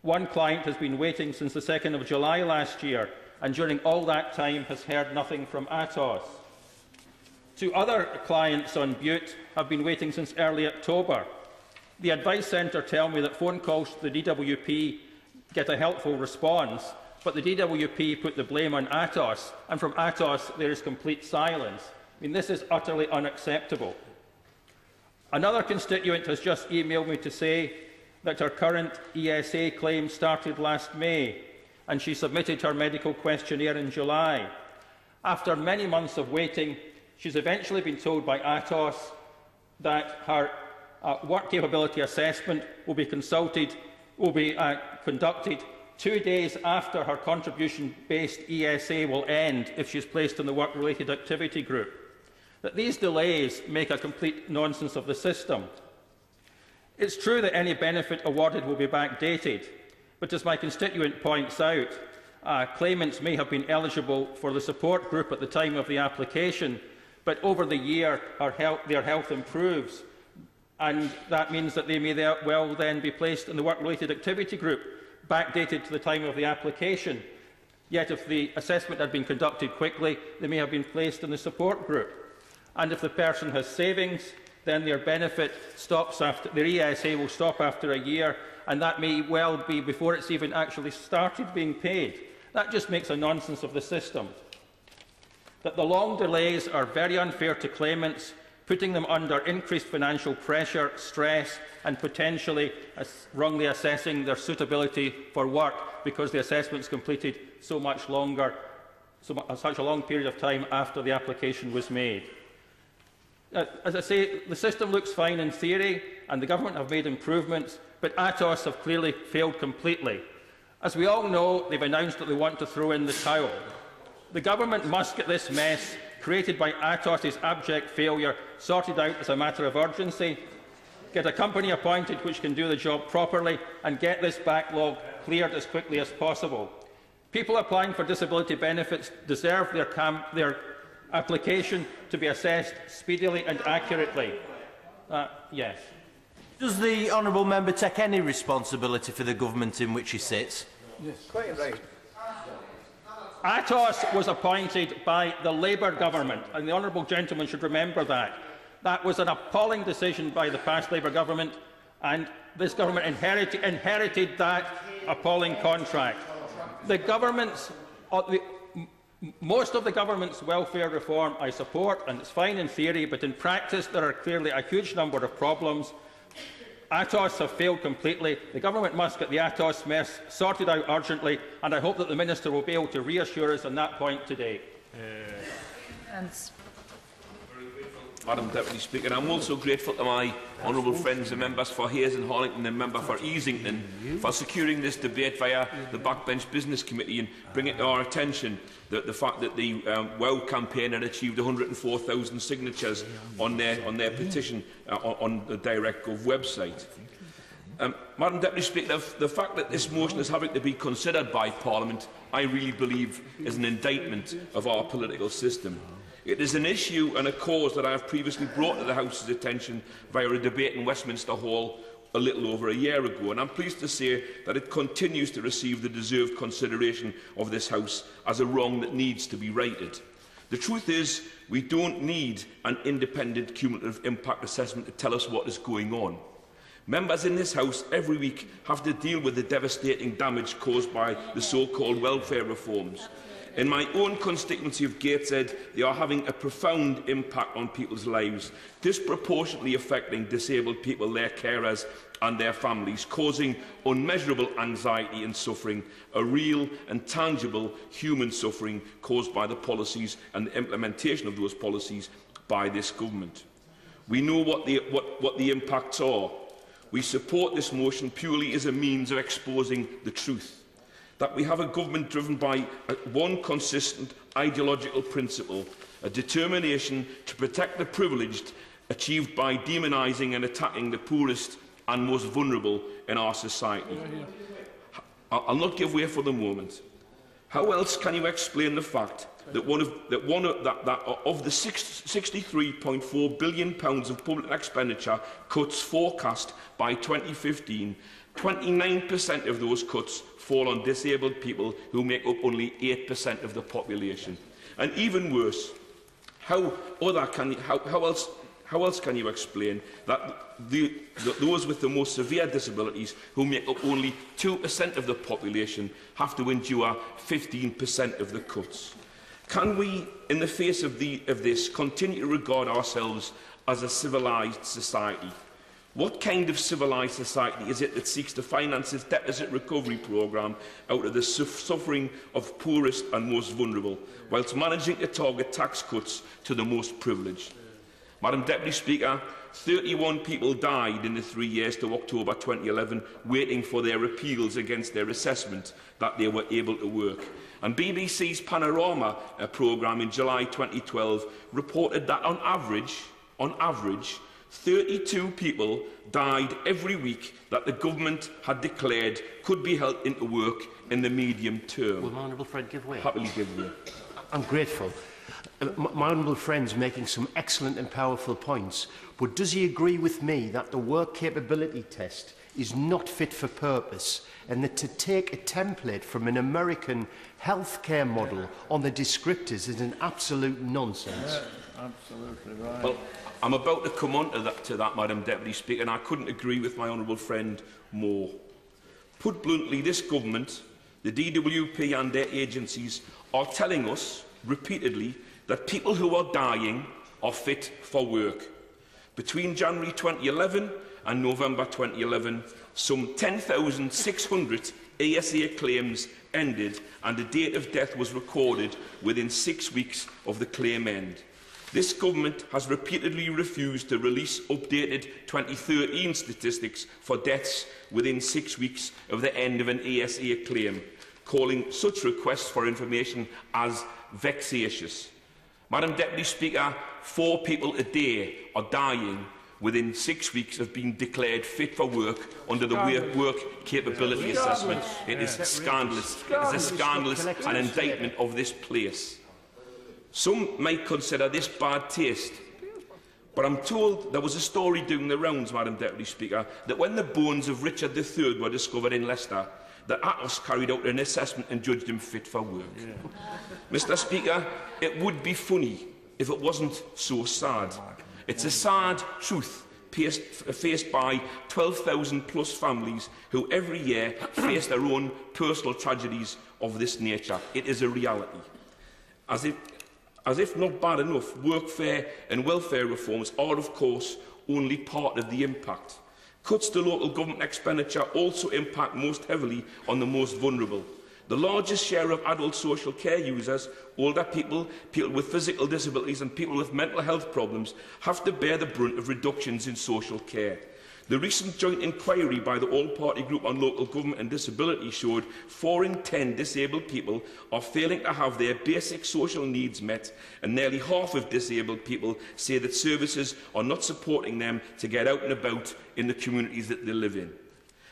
One client has been waiting since the 2nd of July last year, and during all that time has heard nothing from ATOS. 2 other clients on Butte have been waiting since early October. The Advice Centre tell me that phone calls to the DWP get a helpful response, but the DWP put the blame on ATOS, and from ATOS there is complete silence. I mean, this is utterly unacceptable. Another constituent has just emailed me to say that her current ESA claim started last May, and she submitted her medical questionnaire in July. After many months of waiting, she's eventually been told by ATOS that her work capability assessment will be conducted 2 days after her contribution-based ESA will end if she is placed in the work-related activity group. That these delays make a complete nonsense of the system. It's true that any benefit awarded will be backdated, but as my constituent points out, claimants may have been eligible for the support group at the time of the application, but over the year their health improves, and that means that they may well then be placed in the work-related activity group, backdated to the time of the application. Yet if the assessment had been conducted quickly, they may have been placed in the support group. And if the person has savings, then their benefit stops after their ESA will stop after a year, and that may well be before it's even actually started being paid. That just makes a nonsense of the system. That the long delays are very unfair to claimants, putting them under increased financial pressure, stress, and potentially wrongly assessing their suitability for work because the assessment is completed such a long period of time after the application was made. As I say, the system looks fine in theory, and the government have made improvements, but ATOS have clearly failed completely. As we all know, they've announced that they want to throw in the towel. The government must get this mess created by ATOS's abject failure sorted out as a matter of urgency, get a company appointed which can do the job properly, and get this backlog cleared as quickly as possible. People applying for disability benefits deserve their application to be assessed speedily and accurately. Yes. Does the honourable member take any responsibility for the government in which he sits? Yes. Quite right. ATOS was appointed by the Labour government, and the honourable gentleman should remember that. That was an appalling decision by the past Labour government, and this government inherited that appalling contract. Most of the government's welfare reform I support, and it's fine in theory, but in practice there are clearly a huge number of problems. ATOS have failed completely. The government must get the ATOS mess sorted out urgently, and I hope that the Minister will be able to reassure us on that point today. Madam Deputy Speaker, I'm also grateful to my honourable friends and members for Hayes and Harlington and member for Easington for securing this debate via the Backbench Business Committee and bringing to our attention the fact that the WOW campaign had achieved 104,000 signatures on their petition on the DirectGov website. Madam Deputy Speaker, the fact that this motion is having to be considered by Parliament, I really believe, is an indictment of our political system. It is an issue and a cause that I have previously brought to the House's attention via a debate in Westminster Hall a little over a year ago, and I am pleased to say that it continues to receive the deserved consideration of this House as a wrong that needs to be righted. The truth is, we don't need an independent cumulative impact assessment to tell us what is going on. Members in this House every week have to deal with the devastating damage caused by the so-called welfare reforms. In my own constituency of Gateshead, they are having a profound impact on people's lives, disproportionately affecting disabled people, their carers and their families, causing unmeasurable anxiety and suffering, a real and tangible human suffering caused by the policies and the implementation of those policies by this government. We know what the impacts are. We support this motion purely as a means of exposing the truth. That we have a government driven by one consistent ideological principle, a determination to protect the privileged, achieved by demonising and attacking the poorest and most vulnerable in our society. I'll not give way for the moment. How else can you explain the fact that of the £63.4 billion of public expenditure cuts forecast by 2015, 29% of those cuts fall on disabled people who make up only 8% of the population? And even worse, how else can you explain that those with the most severe disabilities, who make up only 2% of the population, have to endure 15% of the cuts? Can we, in the face of this, continue to regard ourselves as a civilised society? What kind of civilised society is it that seeks to finance its deficit recovery programme out of the suffering of poorest and most vulnerable, whilst managing to target tax cuts to the most privileged? Madam Deputy Speaker, 31 people died in the 3 years to October 2011 waiting for their appeals against their assessment that they were able to work. And BBC's Panorama programme in July 2012 reported that on average, 32 people died every week that the government had declared could be held into work in the medium term. Will my honourable friend give way? Happily give way. I'm grateful. My honourable friend's making some excellent and powerful points, but does he agree with me that the work capability test is not fit for purpose, and that to take a template from an American healthcare model on the descriptors is an absolute nonsense? Absolutely right. Well, I'm about to come on to that, Madam Deputy Speaker, and I couldn't agree with my honourable friend more. Put bluntly, this government, the DWP and their agencies are telling us repeatedly that people who are dying are fit for work. Between January 2011 and November 2011, some 10,600 ASA claims ended and the date of death was recorded within 6 weeks of the claim end. This government has repeatedly refused to release updated 2013 statistics for deaths within 6 weeks of the end of an ASA claim, calling such requests for information as vexatious. Madam Deputy Speaker, 4 people a day are dying within 6 weeks of being declared fit for work under the work capability assessment. It is scandalous. It is a scandalous and indictment of this place. Some might consider this bad taste, but I'm told there was a story doing the rounds, Madam Deputy Speaker, that when the bones of Richard III were discovered in Leicester, that Atos carried out an assessment and judged him fit for work. Mr. Speaker, it would be funny if it wasn't so sad. It's a sad truth faced by 12,000 plus families who every year face their own personal tragedies of this nature. It is a reality. As if not bad enough, workfare and welfare reforms are, of course, only part of the impact. Cuts to local government expenditure also impact most heavily on the most vulnerable. The largest share of adult social care users, older people, people with physical disabilities and people with mental health problems, have to bear the brunt of reductions in social care. The recent joint inquiry by the All-Party Group on Local Government and Disability showed 4 in 10 disabled people are failing to have their basic social needs met, and nearly half of disabled people say that services are not supporting them to get out and about in the communities that they live in.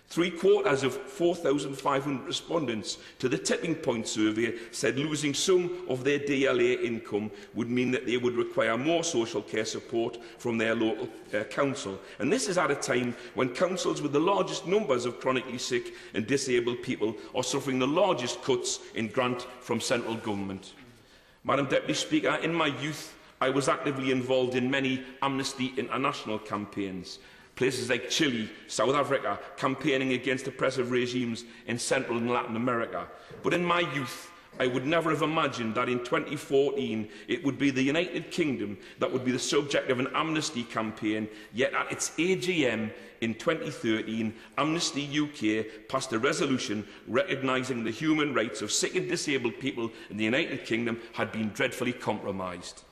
3/4 of 4,500 respondents to the Tipping Point survey said losing some of their DLA income would mean that they would require more social care support from their local council. And this is at a time when councils with the largest numbers of chronically sick and disabled people are suffering the largest cuts in grant from central government. Madam Deputy Speaker, in my youth, I was actively involved in many Amnesty International campaigns. Places like Chile, South Africa, campaigning against oppressive regimes in Central and Latin America. But in my youth, I would never have imagined that in 2014 it would be the United Kingdom that would be the subject of an amnesty campaign, yet at its AGM in 2013, Amnesty UK passed a resolution recognising the human rights of sick and disabled people in the United Kingdom had been dreadfully compromised.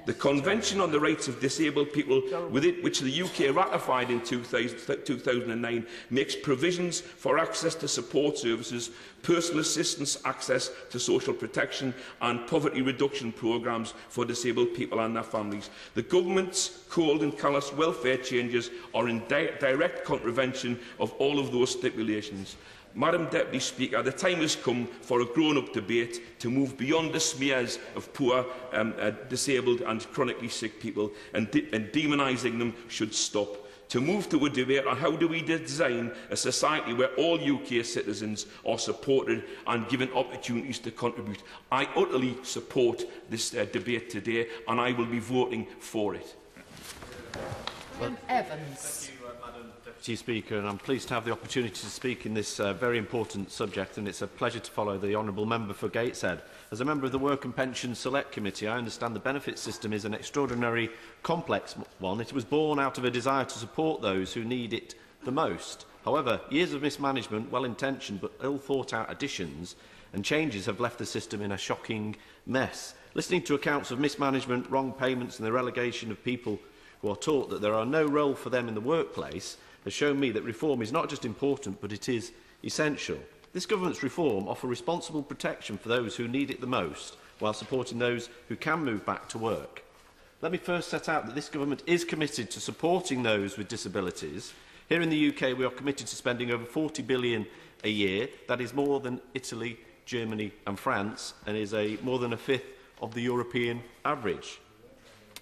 The Convention on the Rights of Disabled People, which the UK ratified in 2009, makes provisions for access to support services, personal assistance access to social protection and poverty reduction programmes for disabled people and their families. The government's cold and callous welfare changes are in direct contravention of all of those stipulations. Madam Deputy Speaker, the time has come for a grown-up debate to move beyond the smears of poor, disabled and chronically sick people, and demonising them should stop. To move to a debate on how do we design a society where all UK citizens are supported and given opportunities to contribute. I utterly support this debate today, and I will be voting for it. Evans. Deputy Speaker, and I'm pleased to have the opportunity to speak in this very important subject, and it's a pleasure to follow the Honourable Member for Gateshead. As a member of the Work and Pensions Select Committee, I understand the benefit system is an extraordinarily complex one. It was born out of a desire to support those who need it the most. However, years of mismanagement, well-intentioned but ill-thought-out additions and changes have left the system in a shocking mess. Listening to accounts of mismanagement, wrong payments and the relegation of people who are taught that there are no role for them in the workplace has shown me that reform is not just important, but it is essential. This government's reform offers responsible protection for those who need it the most, while supporting those who can move back to work. Let me first set out that this government is committed to supporting those with disabilities. Here in the UK, we are committed to spending over £40 billion a year. That is more than Italy, Germany and France, and is more than a fifth of the European average.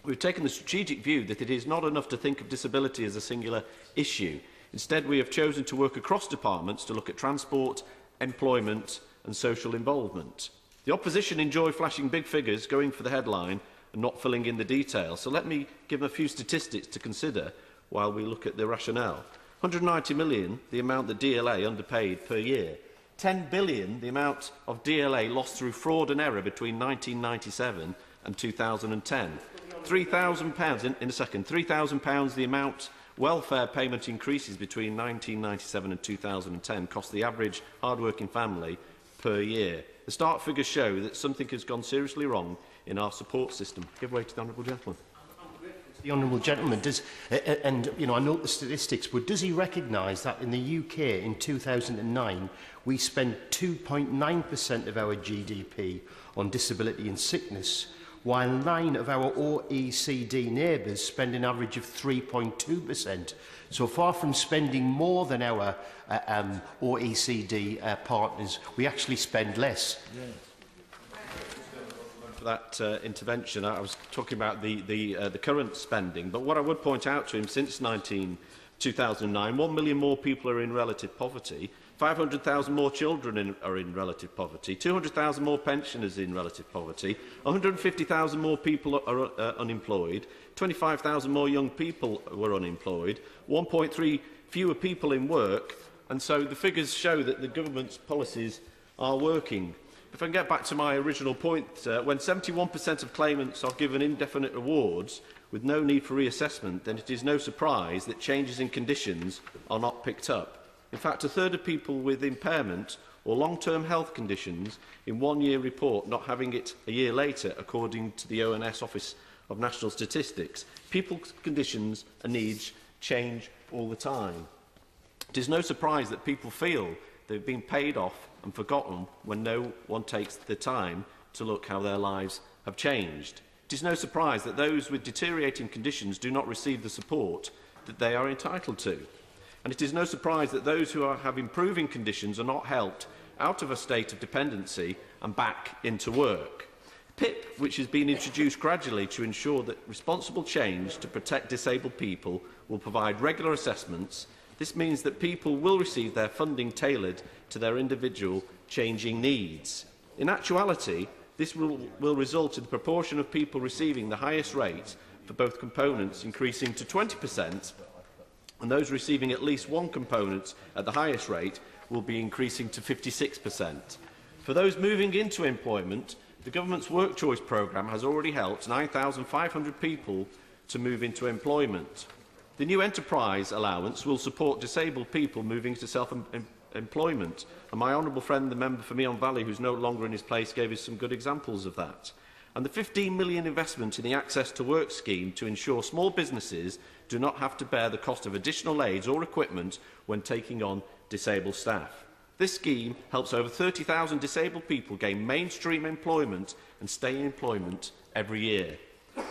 We've taken the strategic view that it is not enough to think of disability as a singular issue. Instead, we have chosen to work across departments to look at transport, employment and social involvement. The opposition enjoy flashing big figures, going for the headline, and not filling in the details. So let me give them a few statistics to consider while we look at the rationale. 190 million, the amount that DLA underpaid per year. 10 billion, the amount of DLA lost through fraud and error between 1997 and 2010. £3,000 in a second. £3,000, the amount welfare payment increases between 1997 and 2010 cost the average hard-working family per year. The start figures show that something has gone seriously wrong in our support system. Give way to the honourable gentleman. The honourable gentleman does, and I note the statistics, but does he recognise that in the UK in 2009 we spent 2.9% of our GDP on disability and sickness, while 9 of our OECD neighbours spend an average of 3.2%. So far from spending more than our OECD partners, we actually spend less. Yeah. For that intervention, I was talking about the current spending, but what I would point out to him, since 2009, 1 million more people are in relative poverty, 500,000 more children are in relative poverty, 200,000 more pensioners in relative poverty, 150,000 more people are unemployed, 25,000 more young people were unemployed, 1.3 fewer people in work, and so the figures show that the government's policies are working. If I can get back to my original point, when 71% of claimants are given indefinite awards with no need for reassessment, then it is no surprise that changes in conditions are not picked up. In fact, a third of people with impairment or long-term health conditions in 1-year report not having it a year later, according to the ONS Office of National Statistics. People's conditions and needs change all the time. It is no surprise that people feel they've been paid off and forgotten when no one takes the time to look how their lives have changed. It is no surprise that those with deteriorating conditions do not receive the support that they are entitled to. And it is no surprise that those who have improving conditions are not helped out of a state of dependency and back into work. PIP, which has been introduced gradually to ensure that responsible change to protect disabled people, will provide regular assessments. This means that people will receive their funding tailored to their individual changing needs. In actuality, this will result in the proportion of people receiving the highest rate for both components increasing to 20%, and those receiving at least one component at the highest rate will be increasing to 56%. For those moving into employment, the government's Work Choice programme has already helped 9,500 people to move into employment. The new enterprise allowance will support disabled people moving to self-employment, and my honourable friend, the member for Meon Valley, who's no longer in his place, gave us some good examples of that. And the £15 million investment in the Access to Work scheme to ensure small businesses do not have to bear the cost of additional aids or equipment when taking on disabled staff. This scheme helps over 30,000 disabled people gain mainstream employment and stay in employment every year.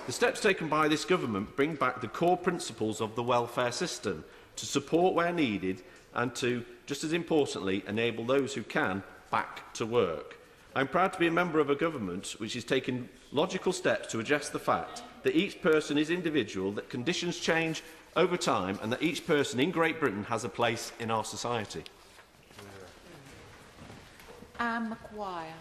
The steps taken by this government bring back the core principles of the welfare system to support where needed and to, just as importantly, enable those who can back to work. I am proud to be a member of a government which is taking logical steps to address the fact that each person is individual, that conditions change over time, and that each person in Great Britain has a place in our society. Anne Maguire.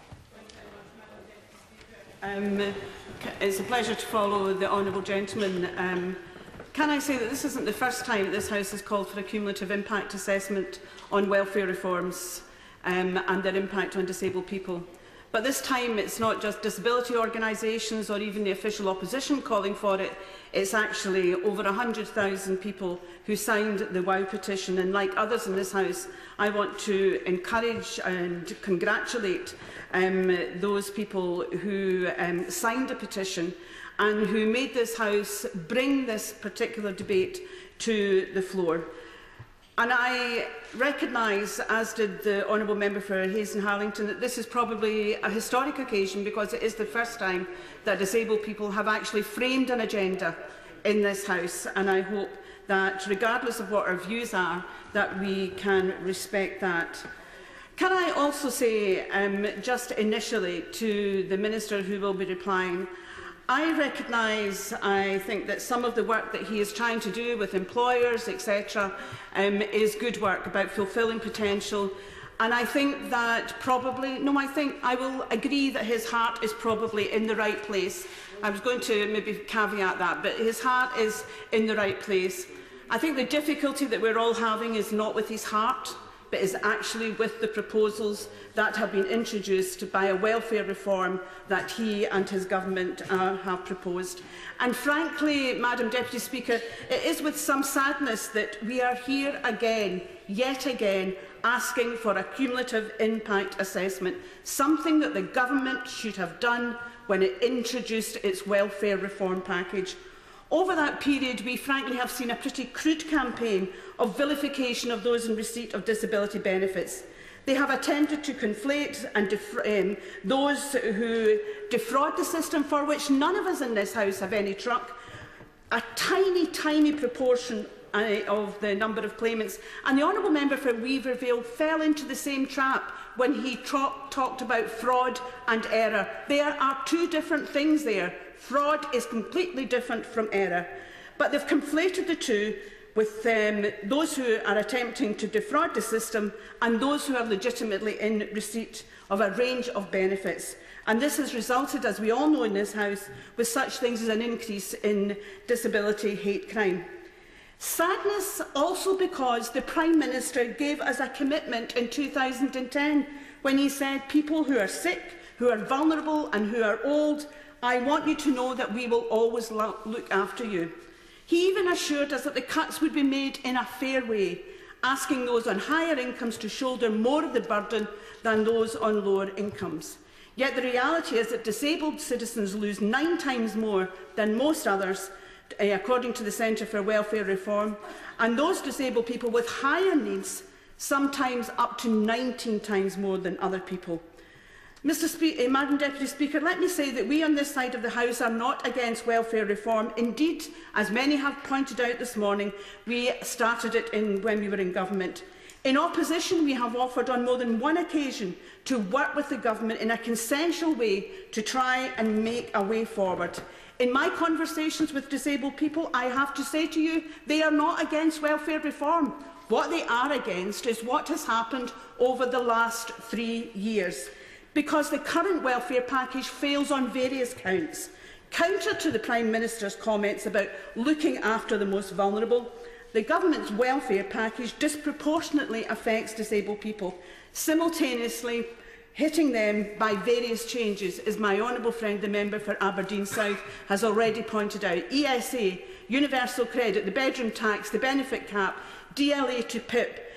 It's a pleasure to follow the honourable gentleman. Can I say that this isn't the first time that this House has called for a cumulative impact assessment on welfare reforms and their impact on disabled people? But this time it's not just disability organisations or even the official opposition calling for it, it's actually over 100,000 people who signed the WOW petition, and like others in this House, I want to encourage and congratulate those people who signed a petition and who made this House bring this particular debate to the floor. And I recognise, as did the Honourable Member for Hayes and Harlington, that this is probably a historic occasion because it is the first time that disabled people have actually framed an agenda in this House, and I hope that, regardless of what our views are, that we can respect that. Can I also say, just initially, to the Minister who will be replying, I recognise, I think, that some of the work that he is trying to do with employers, etc., is good work about fulfilling potential. And I think that probably, I will agree that his heart is probably in the right place. I was going to maybe caveat that, but his heart is in the right place. I think the difficulty that we're all having is not with his heart, but is actually with the proposals that have been introduced by a welfare reform that he and his government have proposed. And frankly, Madam Deputy Speaker, it is with some sadness that we are here again, yet again, asking for a cumulative impact assessment, something that the government should have done when it introduced its welfare reform package. Over that period, we frankly have seen a pretty crude campaign of vilification of those in receipt of disability benefits. They have attempted to conflate and those who defraud the system, for which none of us in this House have any truck, a tiny, tiny proportion of the number of claimants. And the Honourable Member for Weavervale fell into the same trap when he talked about fraud and error. There are two different things there. Fraud is completely different from error. But they've conflated the two with those who are attempting to defraud the system and those who are legitimately in receipt of a range of benefits. And this has resulted, as we all know in this House, with such things as an increase in disability hate crime. Sadness also because the Prime Minister gave us a commitment in 2010 when he said, people who are sick, who are vulnerable and who are old, I want you to know that we will always look after you. He even assured us that the cuts would be made in a fair way, asking those on higher incomes to shoulder more of the burden than those on lower incomes. Yet the reality is that disabled citizens lose 9 times more than most others, according to the Centre for Welfare Reform, and those disabled people with higher needs sometimes up to 19 times more than other people. Madam Deputy Speaker, let me say that we on this side of the House are not against welfare reform. Indeed, as many have pointed out this morning, we started it when we were in government. In opposition, we have offered on more than one occasion to work with the government in a consensual way to try and make a way forward. In my conversations with disabled people, I have to say to you, they are not against welfare reform. What they are against is what has happened over the last 3 years. Because the current welfare package fails on various counts. Counter to the Prime Minister's comments about looking after the most vulnerable, the government's welfare package disproportionately affects disabled people, simultaneously hitting them by various changes, as my honourable friend, the member for Aberdeen South, has already pointed out. ESA, universal credit, the bedroom tax, the benefit cap, DLA to PIP,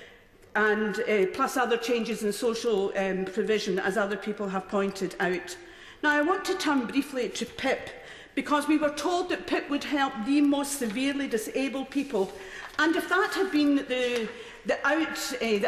and plus other changes in social provision, as other people have pointed out. Now, I want to turn briefly to PIP, because we were told that PIP would help the most severely disabled people. And if that had been the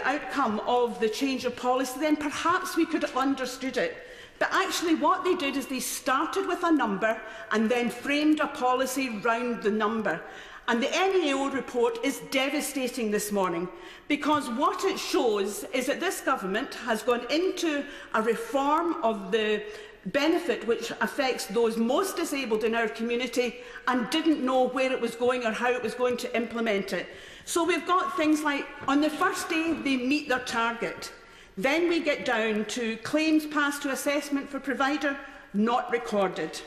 outcome of the change of policy, then perhaps we could have understood it. But actually what they did is they started with a number and then framed a policy round the number. And the NAO report is devastating this morning, because what it shows is that this government has gone into a reform of the benefit which affects those most disabled in our community and didn't know where it was going or how it was going to implement it. So we've got things like, on the first day they meet their target. Then we get down to claims passed to assessment for provider, not recorded.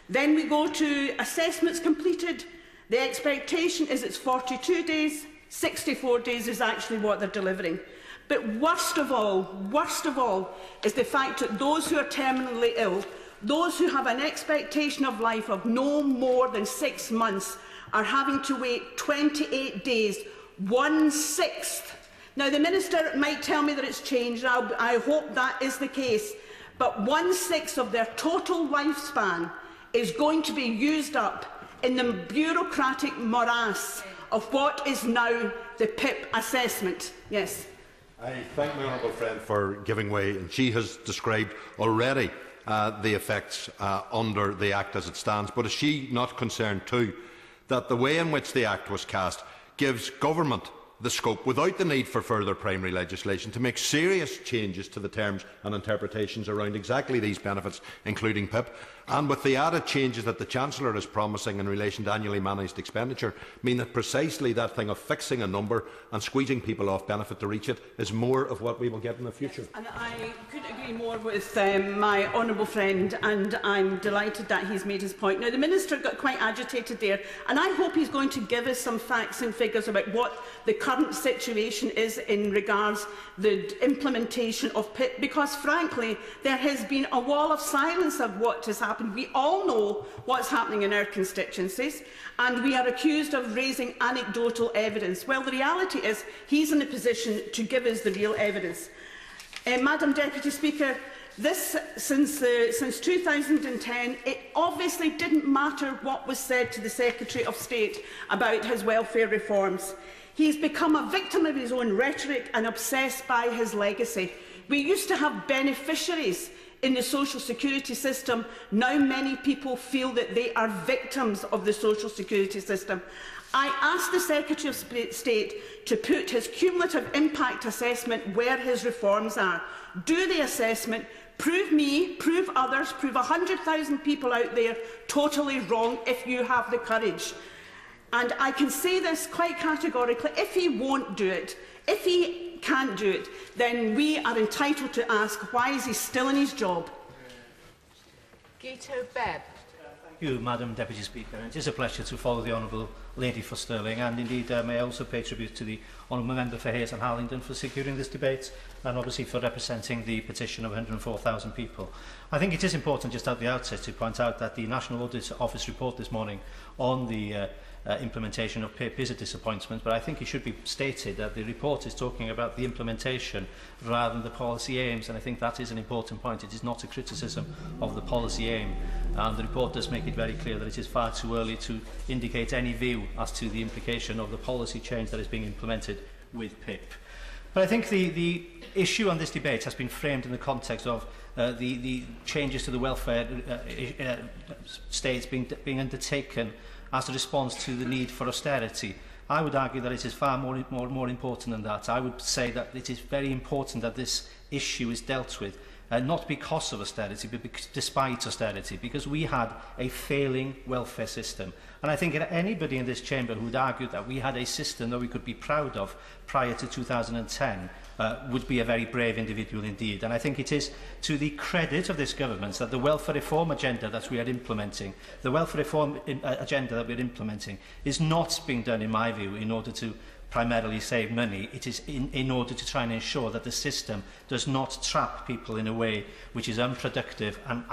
Then we go to assessments completed. The expectation is it's 42 days, 64 days is actually what they're delivering. But worst of all is the fact that those who are terminally ill, those who have an expectation of life of no more than 6 months, are having to wait 28 days, 1/6. Now, the Minister might tell me that it's changed, and I hope that is the case, but 1/6 of their total lifespan is going to be used up in the bureaucratic morass of what is now the PIP assessment. Yes. I thank my honourable friend for giving way, and she has described already the effects under the Act as it stands. But is she not concerned too that the way in which the Act was cast gives government the scope, without the need for further primary legislation, to make serious changes to the terms and interpretations around exactly these benefits, including PIP? and with the added changes that the Chancellor is promising in relation to annually managed expenditure, mean that precisely that thing of fixing a number and squeezing people off benefit to reach it is more of what we will get in the future. And I couldn't agree more with my honourable friend, and I'm delighted that he's made his point. Now, the Minister got quite agitated there, and I hope he's going to give us some facts and figures about what the current situation is in regards to the implementation of PIP, because frankly there has been a wall of silence of what has happened. We all know what's happening in our constituencies, and we are accused of raising anecdotal evidence. Well, the reality is he's in a position to give us the real evidence. Madam Deputy Speaker, since 2010, it obviously didn't matter what was said to the Secretary of State about his welfare reforms. He's become a victim of his own rhetoric and obsessed by his legacy. We used to have beneficiaries in the social security system. Now many people feel that they are victims of the social security system. I asked the Secretary of State to put his cumulative impact assessment where his reforms are. Do the assessment, prove me, prove others, prove 100,000 people out there totally wrong if you have the courage. And I can say this quite categorically: if he won't do it, if he can't do it, then we are entitled to ask, why is he still in his job? Guto Bebb. Thank you, Madam Deputy Speaker. It is a pleasure to follow the Honourable Lady for Stirling, and indeed may I also pay tribute to the Honourable Member for Hayes and Harlington for securing this debate, and obviously for representing the petition of 104,000 people. I think it is important just at the outset to point out that the National Audit Office report this morning on the implementation of PIP is a disappointment, but I think it should be stated that the report is talking about the implementation rather than the policy aims, and I think that is an important point. It is not a criticism of the policy aim, and the report does make it very clear that it is far too early to indicate any view as to the implication of the policy change that is being implemented with PIP. But I think the issue on this debate has been framed in the context of the changes to the welfare states being undertaken as a response to the need for austerity. I would argue that it is far more important than that. I would say that it is very important that this issue is dealt with, not because of austerity, but despite austerity, because we had a failing welfare system. And I think anybody in this chamber who would argue that we had a system that we could be proud of prior to 2010 would be a very brave individual indeed. And I think it is to the credit of this government that the welfare reform agenda that we are implementing, is not being done, in my view, in order to primarily save money. It is in order to try and ensure that the system does not trap people in a way which is unproductive and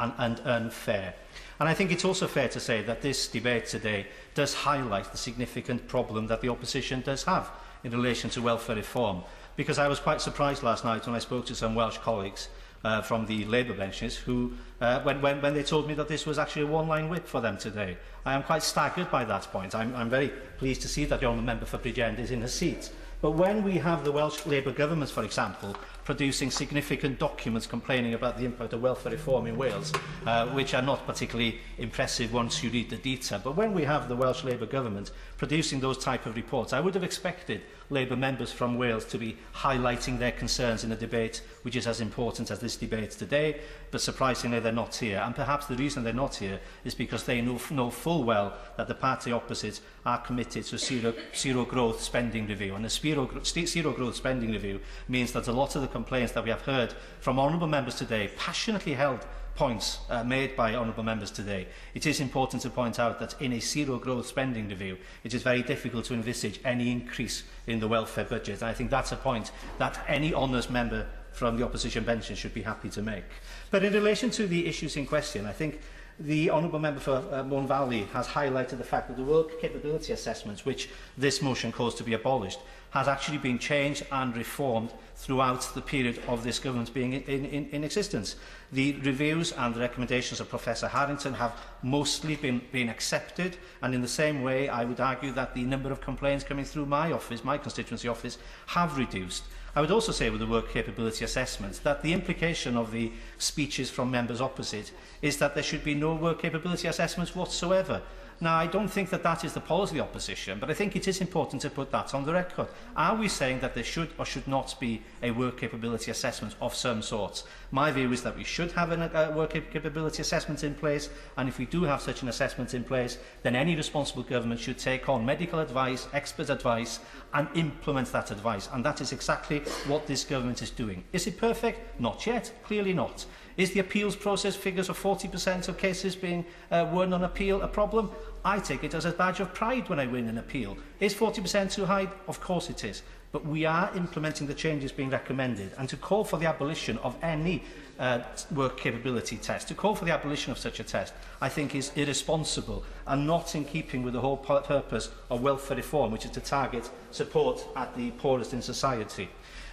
unfair. And I think it's also fair to say that this debate today does highlight the significant problem that the opposition does have in relation to welfare reform. Because I was quite surprised last night when I spoke to some Welsh colleagues from the Labour benches who, when they told me that this was actually a one-line whip for them today. I am quite staggered by that point. I'm very pleased to see that the Honourable Member for Bridgend is in her seat. But when we have the Welsh Labour government, for example, producing significant documents complaining about the impact of welfare reform in Wales, which are not particularly impressive once you read the detail. But when we have the Welsh Labour government producing those type of reports, I would have expected Labour members from Wales to be highlighting their concerns in a debate which is as important as this debate today, but surprisingly they're not here. And perhaps the reason they're not here is because they know full well that the party opposite are committed to zero growth spending review. And the zero growth spending review means that a lot of the complaints that we have heard from honourable members today, passionately held points made by honourable members today, it is important to point out that in a zero growth spending review it is very difficult to envisage any increase in the welfare budget. And I think that's a point that any honest member from the opposition benches should be happy to make. But in relation to the issues in question, I think the Honourable Member for Mourne Valley has highlighted the fact that the work capability assessments, which this motion calls to be abolished, has actually been changed and reformed throughout the period of this government being in existence. The reviews and the recommendations of Professor Harrington have mostly been accepted, and in the same way I would argue that the number of complaints coming through my office, my constituency office, have reduced. I would also say with the work capability assessments that the implication of the speeches from members opposite is that there should be no work capability assessments whatsoever. Now, I don't think that that is the policy of the opposition, but I think it is important to put that on the record. Are we saying that there should or should not be a work capability assessment of some sort? My view is that we should have a work capability assessment in place, and if we do have such an assessment in place, then any responsible government should take on medical advice, expert advice, and implement that advice. And that is exactly what this government is doing. Is it perfect? Not yet. Clearly not. Is the appeals process figures of 40% of cases being won on appeal a problem? I take it as a badge of pride when I win an appeal. Is 40% too high? Of course it is. But we are implementing the changes being recommended. And to call for the abolition of any work capability test, to call for the abolition of such a test, I think is irresponsible and not in keeping with the whole purpose of welfare reform, which is to target support at the poorest in society.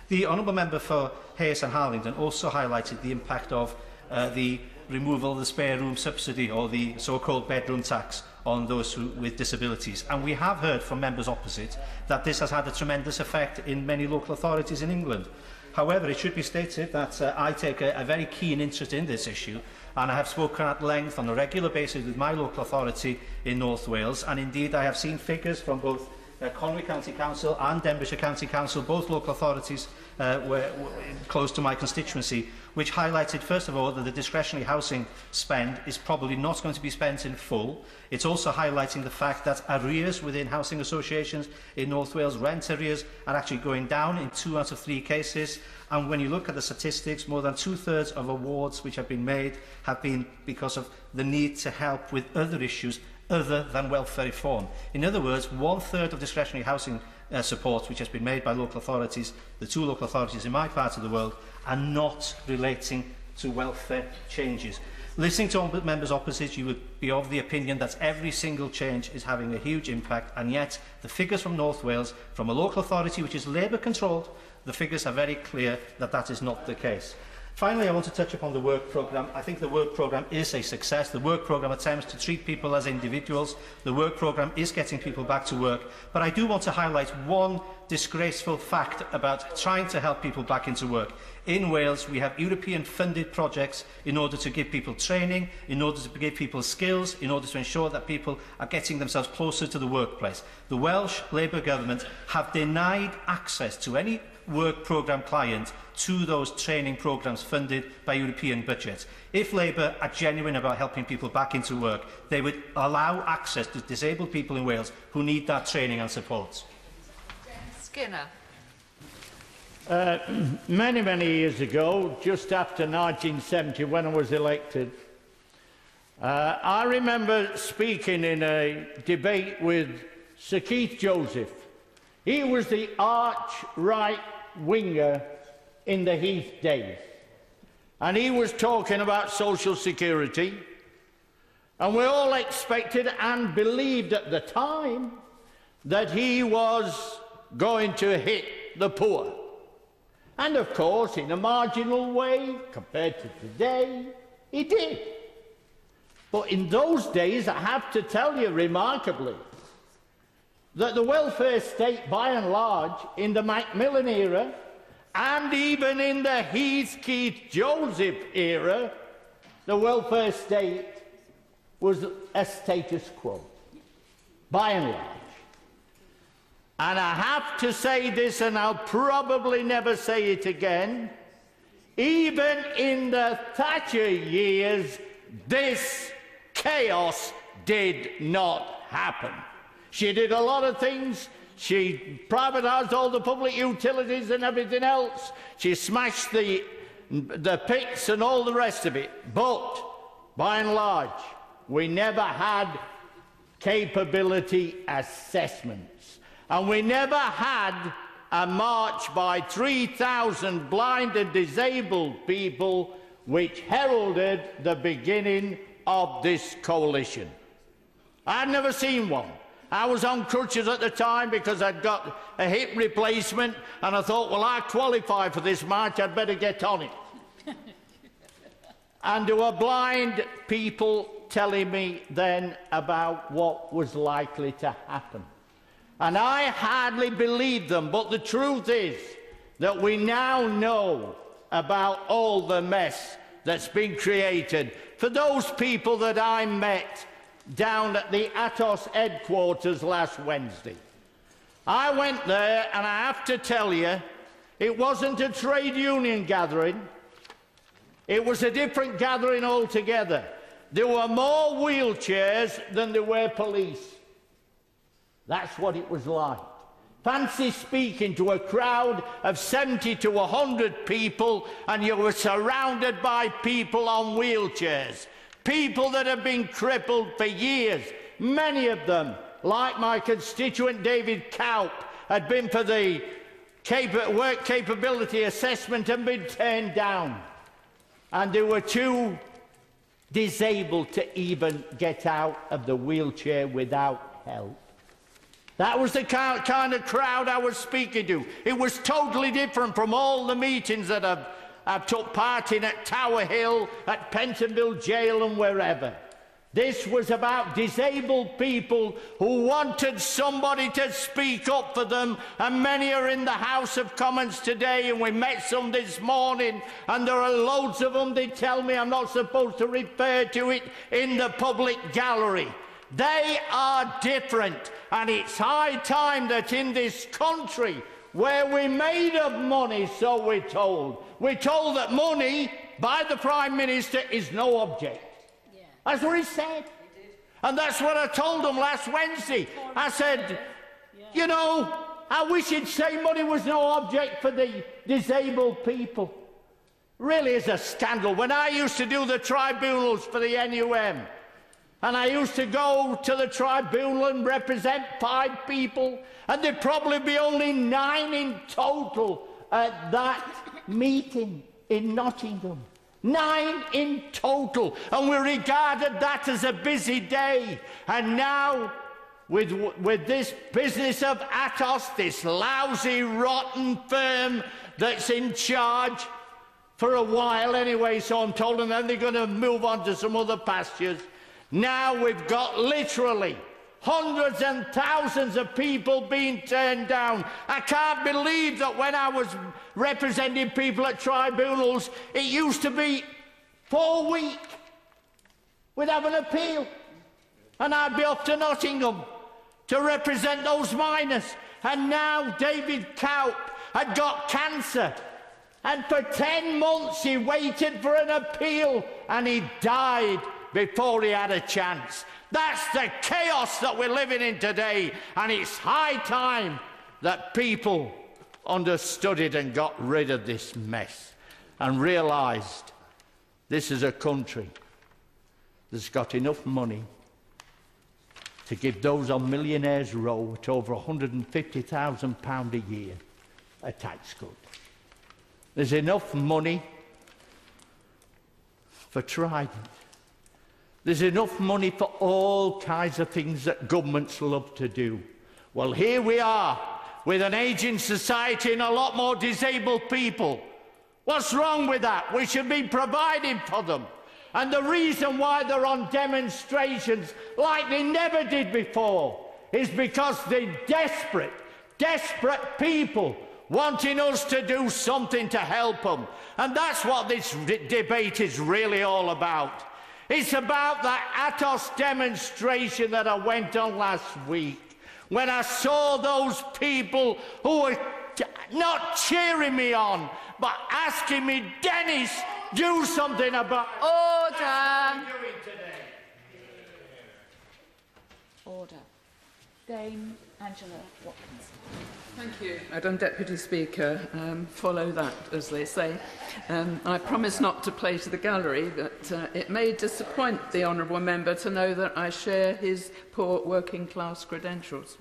The Honourable Member for Hayes and Harlington also highlighted the impact of the removal of the spare room subsidy, or the so-called bedroom tax, on those with disabilities. And we have heard from members opposite that this has had a tremendous effect in many local authorities in England. However, it should be stated that I take a very keen interest in this issue, and I have spoken at length on a regular basis with my local authority in North Wales, and indeed I have seen figures from both Conwy County Council and Denbighshire County Council, both local authorities were close to my constituency, which highlighted, first of all, that the discretionary housing spend is probably not going to be spent in full. It's also highlighting the fact that arrears within housing associations in North Wales, rent arrears, are actually going down in 2 out of 3 cases. And when you look at the statistics, more than 2/3 of awards which have been made have been because of the need to help with other issues other than welfare reform. In other words, 1/3 of discretionary housing support which has been made by local authorities, the 2 local authorities in my part of the world, are not relating to welfare changes. Listening to members opposite, you would be of the opinion that every single change is having a huge impact, and yet the figures from North Wales, from a local authority which is Labour controlled, the figures are very clear that that is not the case. Finally, I want to touch upon the work programme. I think the work programme is a success. The work programme attempts to treat people as individuals. The work programme is getting people back to work. But I do want to highlight one disgraceful fact about trying to help people back into work. In Wales, we have European-funded projects in order to give people training, in order to give people skills, in order to ensure that people are getting themselves closer to the workplace. The Welsh Labour government have denied access to any work programme client to those training programmes funded by European budgets. If Labour are genuine about helping people back into work, they would allow access to disabled people in Wales who need that training and support. Skinner. Many years ago, just after 1970, when I was elected, I remember speaking in a debate with Sir Keith Joseph. He was the arch-right winger in the Heath days, and he was talking about social security, and we all expected and believed at the time that he was going to hit the poor. And of course, in a marginal way, compared to today, he did. But in those days, I have to tell you remarkably, that the welfare state, by and large, in the Macmillan era, and even in the Heath-Keith-Joseph era, the welfare state was a status quo, by and large. And I have to say this, and I'll probably never say it again, even in the Thatcher years, this chaos did not happen. She did a lot of things. She privatised all the public utilities and everything else. She smashed the pits and all the rest of it. But, by and large, we never had capability assessments. And we never had a march by 3,000 blind and disabled people which heralded the beginning of this coalition. I'd never seen one. I was on crutches at the time because I'd got a hip replacement, and I thought, well, I qualify for this march, I'd better get on it. And there were blind people telling me then about what was likely to happen. And I hardly believed them, but the truth is that we now know about all the mess that's been created. For those people that I met down at the Atos headquarters last Wednesday. I went there, and I have to tell you, it wasn't a trade union gathering. It was a different gathering altogether. There were more wheelchairs than there were police. That's what it was like. Fancy speaking to a crowd of 70 to 100 people, and you were surrounded by people on wheelchairs. People that have been crippled for years. Many of them, like my constituent David Cowp, had been for the work capability assessment and been turned down. And they were too disabled to even get out of the wheelchair without help. That was the kind of crowd I was speaking to. It was totally different from all the meetings that I've took part in at Tower Hill, at Pentonville Jail and wherever. This was about disabled people who wanted somebody to speak up for them, and many are in the House of Commons today, and we met some this morning, and there are loads of them. They tell me I'm not supposed to refer to it in the public gallery. They are different, and it's high time that in this country, where we're made of money, so we're told that money by the Prime Minister is no object. Yeah. That's what he said. And that's what I told him last Wednesday. I said, you know, I wish he'd say money was no object for the disabled people. Really is a scandal. When I used to do the tribunals for the NUM, and I used to go to the tribunal and represent 5 people, and there'd probably be only 9 in total at that meeting in Nottingham. 9 in total, and we regarded that as a busy day. And now, with this business of Atos, this lousy, rotten firm that's in charge for a while anyway, so I'm told, and then they're going to move on to some other pastures. Now we've got literally hundreds and thousands of people being turned down. I can't believe that when I was representing people at tribunals, it used to be 4 weeks. We'd have an appeal, and I'd be off to Nottingham to represent those miners. And now David Cowp had got cancer, and for 10 months he waited for an appeal, and he died before he had a chance. That's the chaos that we're living in today, and it's high time that people understood it and got rid of this mess and realised this is a country that's got enough money to give those on Millionaires Row at over £150,000 a year a tax cut. There's enough money for Trident. There's enough money for all kinds of things that governments love to do. Well, here we are with an ageing society and a lot more disabled people. What's wrong with that? We should be providing for them. And the reason why they're on demonstrations like they never did before is because they're desperate people wanting us to do something to help them. And that's what this debate is really all about. It's about that Atos demonstration that I went on last week, when I saw those people who were not cheering me on, but asking me, Dennis, do something about it. Order. Order. Dame Angela Watkins. Thank you, Madam Deputy Speaker. Follow that, as they say. I promise not to play to the gallery, but it may disappoint the honourable member to know that I share his poor working-class credentials.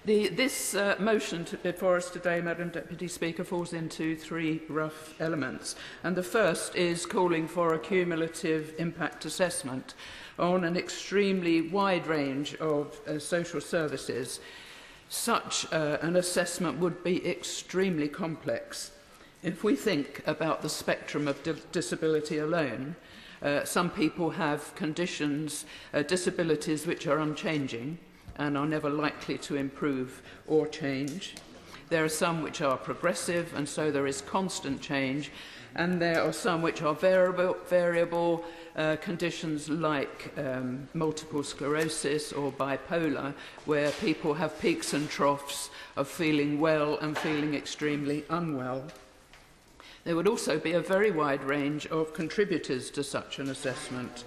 This motion before us today, Madam Deputy Speaker, falls into 3 rough elements. And the first is calling for a cumulative impact assessment on an extremely wide range of social services. Such an assessment would be extremely complex. If we think about the spectrum of disability alone, some people have conditions, disabilities which are unchanging and are never likely to improve or change. There are some which are progressive, and so there is constant change, and there are some which are variable conditions like multiple sclerosis or bipolar, where people have peaks and troughs of feeling well and feeling extremely unwell. There would also be a very wide range of contributors to such an assessment.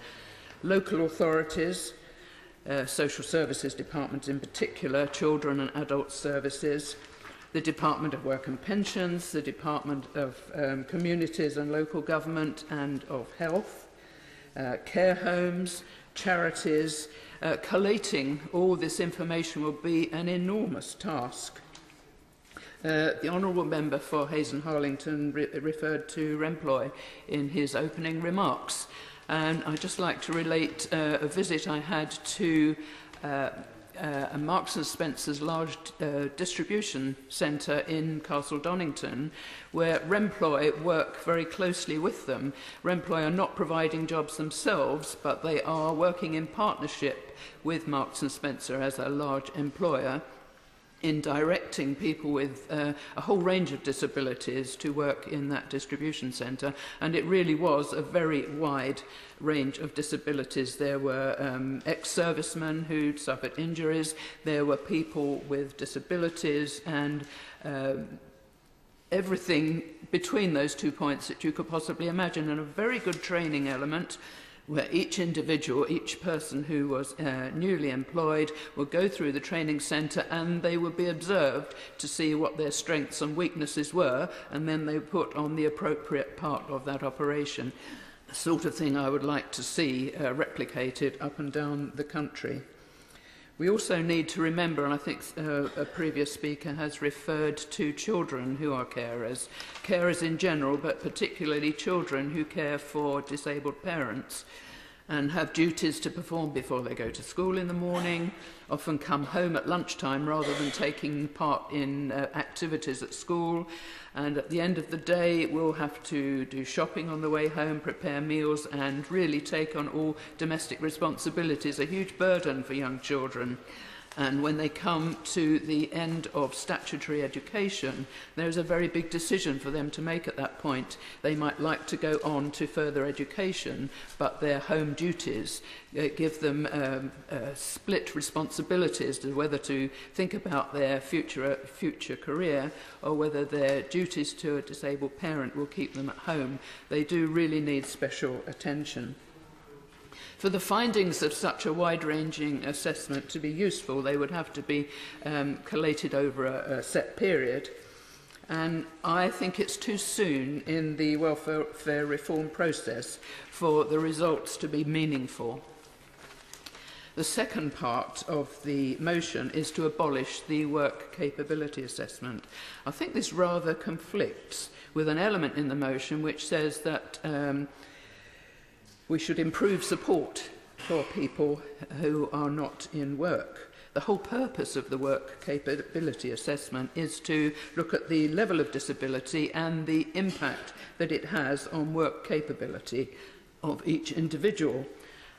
Local authorities, social services departments in particular, children and adult services, the Department of Work and Pensions, the Department of Communities and Local Government and of Health, care homes, charities. Collating all this information will be an enormous task. The Honourable Member for Hayes and Harlington referred to Remploy in his opening remarks, and I'd just like to relate a visit I had to a Marks and Spencer's large distribution centre in Castle Donington, where Remploy work very closely with them. Remploy are not providing jobs themselves, but they are working in partnership with Marks and Spencer as a large employer in directing people with a whole range of disabilities to work in that distribution centre. And it really was a very wide range of disabilities. There were ex-servicemen who'd suffered injuries, there were people with disabilities, and everything between those 2 points that you could possibly imagine, and a very good training element where each individual, each person who was newly employed will go through the training centre, and they would be observed to see what their strengths and weaknesses were, and then they put on the appropriate part of that operation. The sort of thing I would like to see replicated up and down the country. We also need to remember, and I think a previous speaker has referred to children who are carers, carers in general, but particularly children who care for disabled parents and have duties to perform before they go to school in the morning, often come home at lunchtime rather than taking part in activities at school, and at the end of the day will have to do shopping on the way home, prepare meals, and really take on all domestic responsibilities, a huge burden for young children. And when they come to the end of statutory education, there's a very big decision for them to make at that point. They might like to go on to further education, but their home duties give them split responsibilities to whether to think about their future career or whether their duties to a disabled parent will keep them at home. They do really need special attention. For the findings of such a wide-ranging assessment to be useful, they would have to be collated over a set period. And I think it's too soon in the welfare reform process for the results to be meaningful. The second part of the motion is to abolish the work capability assessment. I think this rather conflicts with an element in the motion which says that we should improve support for people who are not in work. The whole purpose of the work capability assessment is to look at the level of disability and the impact that it has on work capability of each individual,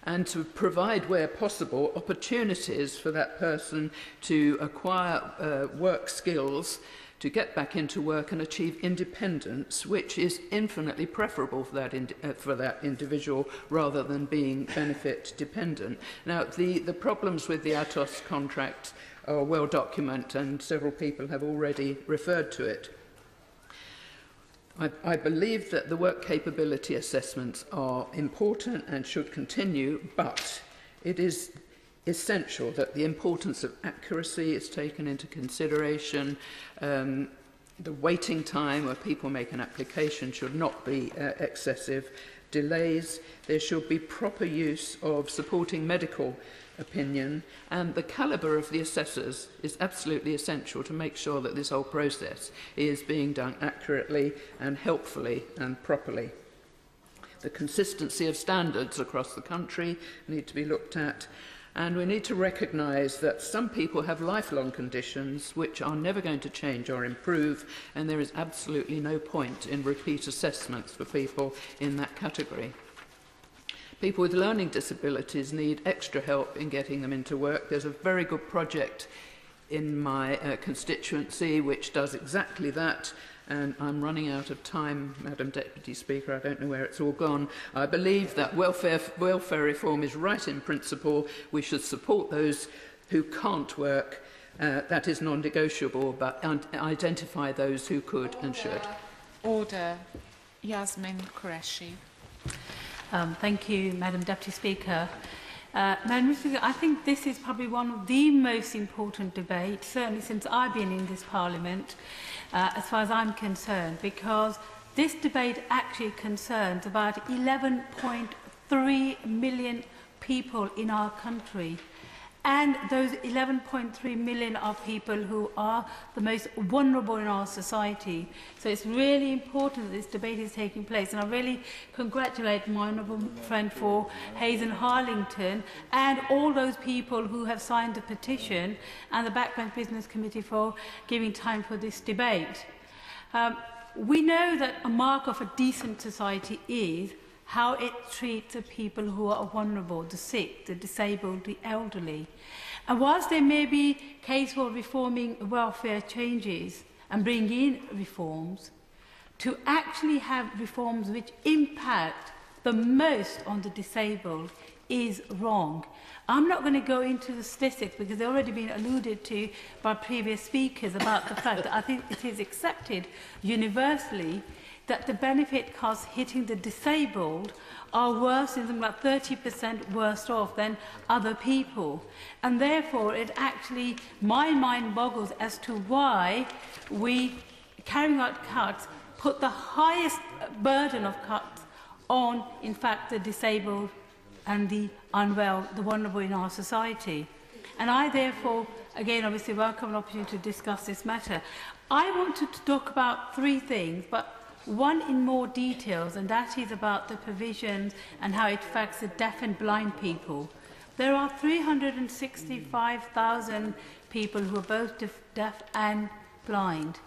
and to provide, where possible, opportunities for that person to acquire work skills, to get back into work and achieve independence, which is infinitely preferable for that individual rather than being benefit dependent. Now, the problems with the Atos contract are well documented, and several people have already referred to it. I believe that the work capability assessments are important and should continue, but it is essential that the importance of accuracy is taken into consideration. The waiting time where people make an application should not be excessive. Delays, there should be proper use of supporting medical opinion, and the calibre of the assessors is absolutely essential to make sure that this whole process is being done accurately and helpfully and properly. The consistency of standards across the country need to be looked at, and we need to recognise that some people have lifelong conditions which are never going to change or improve, and there is absolutely no point in repeat assessments for people in that category. People with learning disabilities need extra help in getting them into work. There's a very good project in my constituency which does exactly that. And I'm running out of time, Madam Deputy Speaker. I don't know where it's all gone. I believe that welfare reform is right in principle. We should support those who can't work. That is non-negotiable, but identify those who could and should. Order. Yasmin Qureshi. Thank you, Madam Deputy Speaker. Madam Speaker, I think this is probably one of the most important debates, certainly since I've been in this Parliament, as far as I'm concerned, because this debate actually concerns about 11.3 million people in our country. And those 11.3 million are people who are the most vulnerable in our society. So it's really important that this debate is taking place. And I really congratulate my honourable friend for Hazen Harlington and all those people who have signed the petition and the Backbench Business Committee for giving time for this debate. We know that a mark of a decent society is how it treats the people who are vulnerable, the sick, the disabled, the elderly. And whilst there may be case for reforming welfare changes and bring in reforms, to actually have reforms which impact the most on the disabled is wrong. I'm not going to go into the statistics because they've already been alluded to by previous speakers about the fact that I think it is accepted universally that the benefit costs hitting the disabled are worse, something like 30% worse off than other people. And therefore, it actually, my mind boggles as to why we, carrying out cuts, put the highest burden of cuts on, in fact, the disabled and the unwell, the vulnerable in our society. And I, therefore, again, obviously welcome an opportunity to discuss this matter. I wanted to talk about three things, but one in more details, and that is about the provisions and how it affects the deaf and blind people. There are 365,000 people who are both deaf and blind.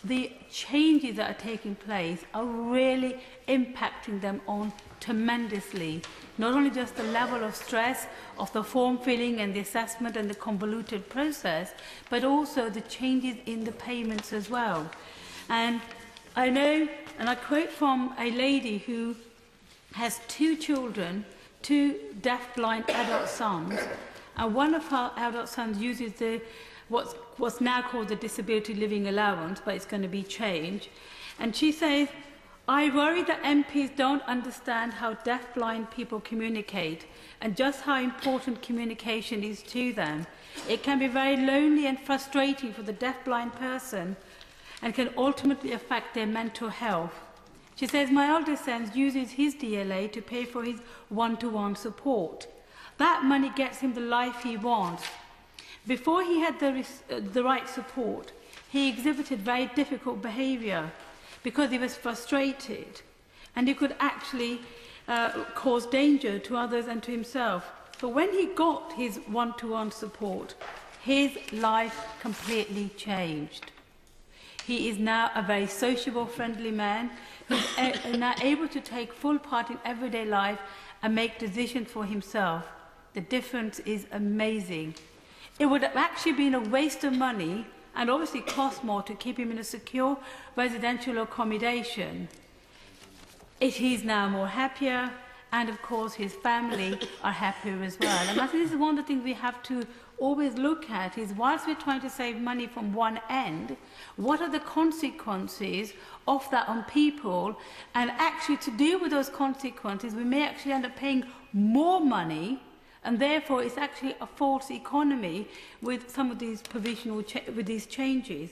The changes that are taking place are really impacting them on tremendously. Not only just the level of stress of the form filling and the assessment and the convoluted process, but also the changes in the payments as well. And I know, and I quote from a lady who has two children, two deaf-blind adult sons, and one of her adult sons uses what's now called the Disability Living Allowance, but it's going to be changed. And she says, I worry that MPs don't understand how deaf-blind people communicate and just how important communication is to them. It can be very lonely and frustrating for the deaf-blind person and can ultimately affect their mental health. She says, my eldest son uses his DLA to pay for his one-to-one support. That money gets him the life he wants. Before he had the right support, he exhibited very difficult behaviour because he was frustrated and he could actually cause danger to others and to himself. But when he got his one-to-one support, his life completely changed. He is now a very sociable, friendly man who is now able to take full part in everyday life and make decisions for himself. The difference is amazing. It would have actually been a waste of money and obviously cost more to keep him in a secure residential accommodation. He's now more happier, and of course his family are happier as well. And I think this is one of the things we have to always look at is, whilst we're trying to save money from one end, what are the consequences of that on people? And actually, to deal with those consequences, we may actually end up paying more money, and therefore it's actually a false economy with some of these provisional with these changes.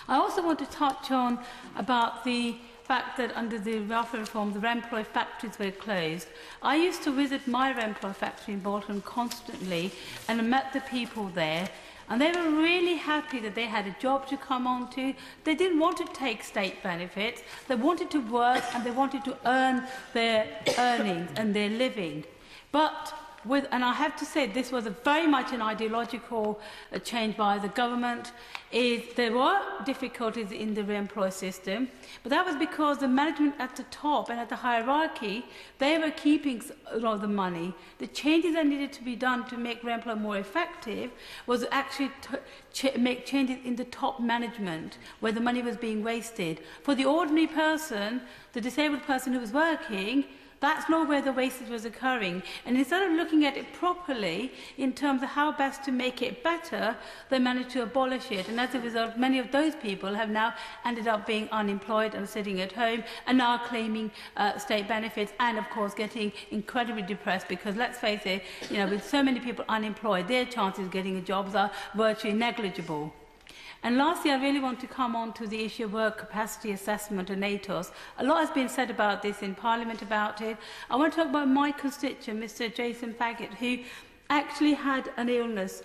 I also want to touch on about the fact that under the welfare reform, the Remploy factories were closed. I used to visit my Remploy factory in Bolton constantly and met the people there, and they were really happy that they had a job to come on to. They didn't want to take state benefits. They wanted to work and they wanted to earn their earnings and their living. But and I have to say this was very much an ideological change by the government, there were difficulties in the re-employ system, but that was because the management at the top and at the hierarchy, they were keeping a lot of the money. The changes that needed to be done to make re-employ more effective was actually to make changes in the top management where the money was being wasted. For the ordinary person, the disabled person who was working, that's not where the wastage was occurring. And instead of looking at it properly in terms of how best to make it better, they managed to abolish it. And as a result, many of those people have now ended up being unemployed and sitting at home and are claiming state benefits and, of course, getting incredibly depressed because, let's face it, you know, with so many people unemployed, their chances of getting jobs are virtually negligible. And lastly, I really want to come on to the issue of work capacity assessment and ATOS. A lot has been said about this in Parliament about it. I want to talk about my constituent, Mr. Jason Faggett, who actually had an illness.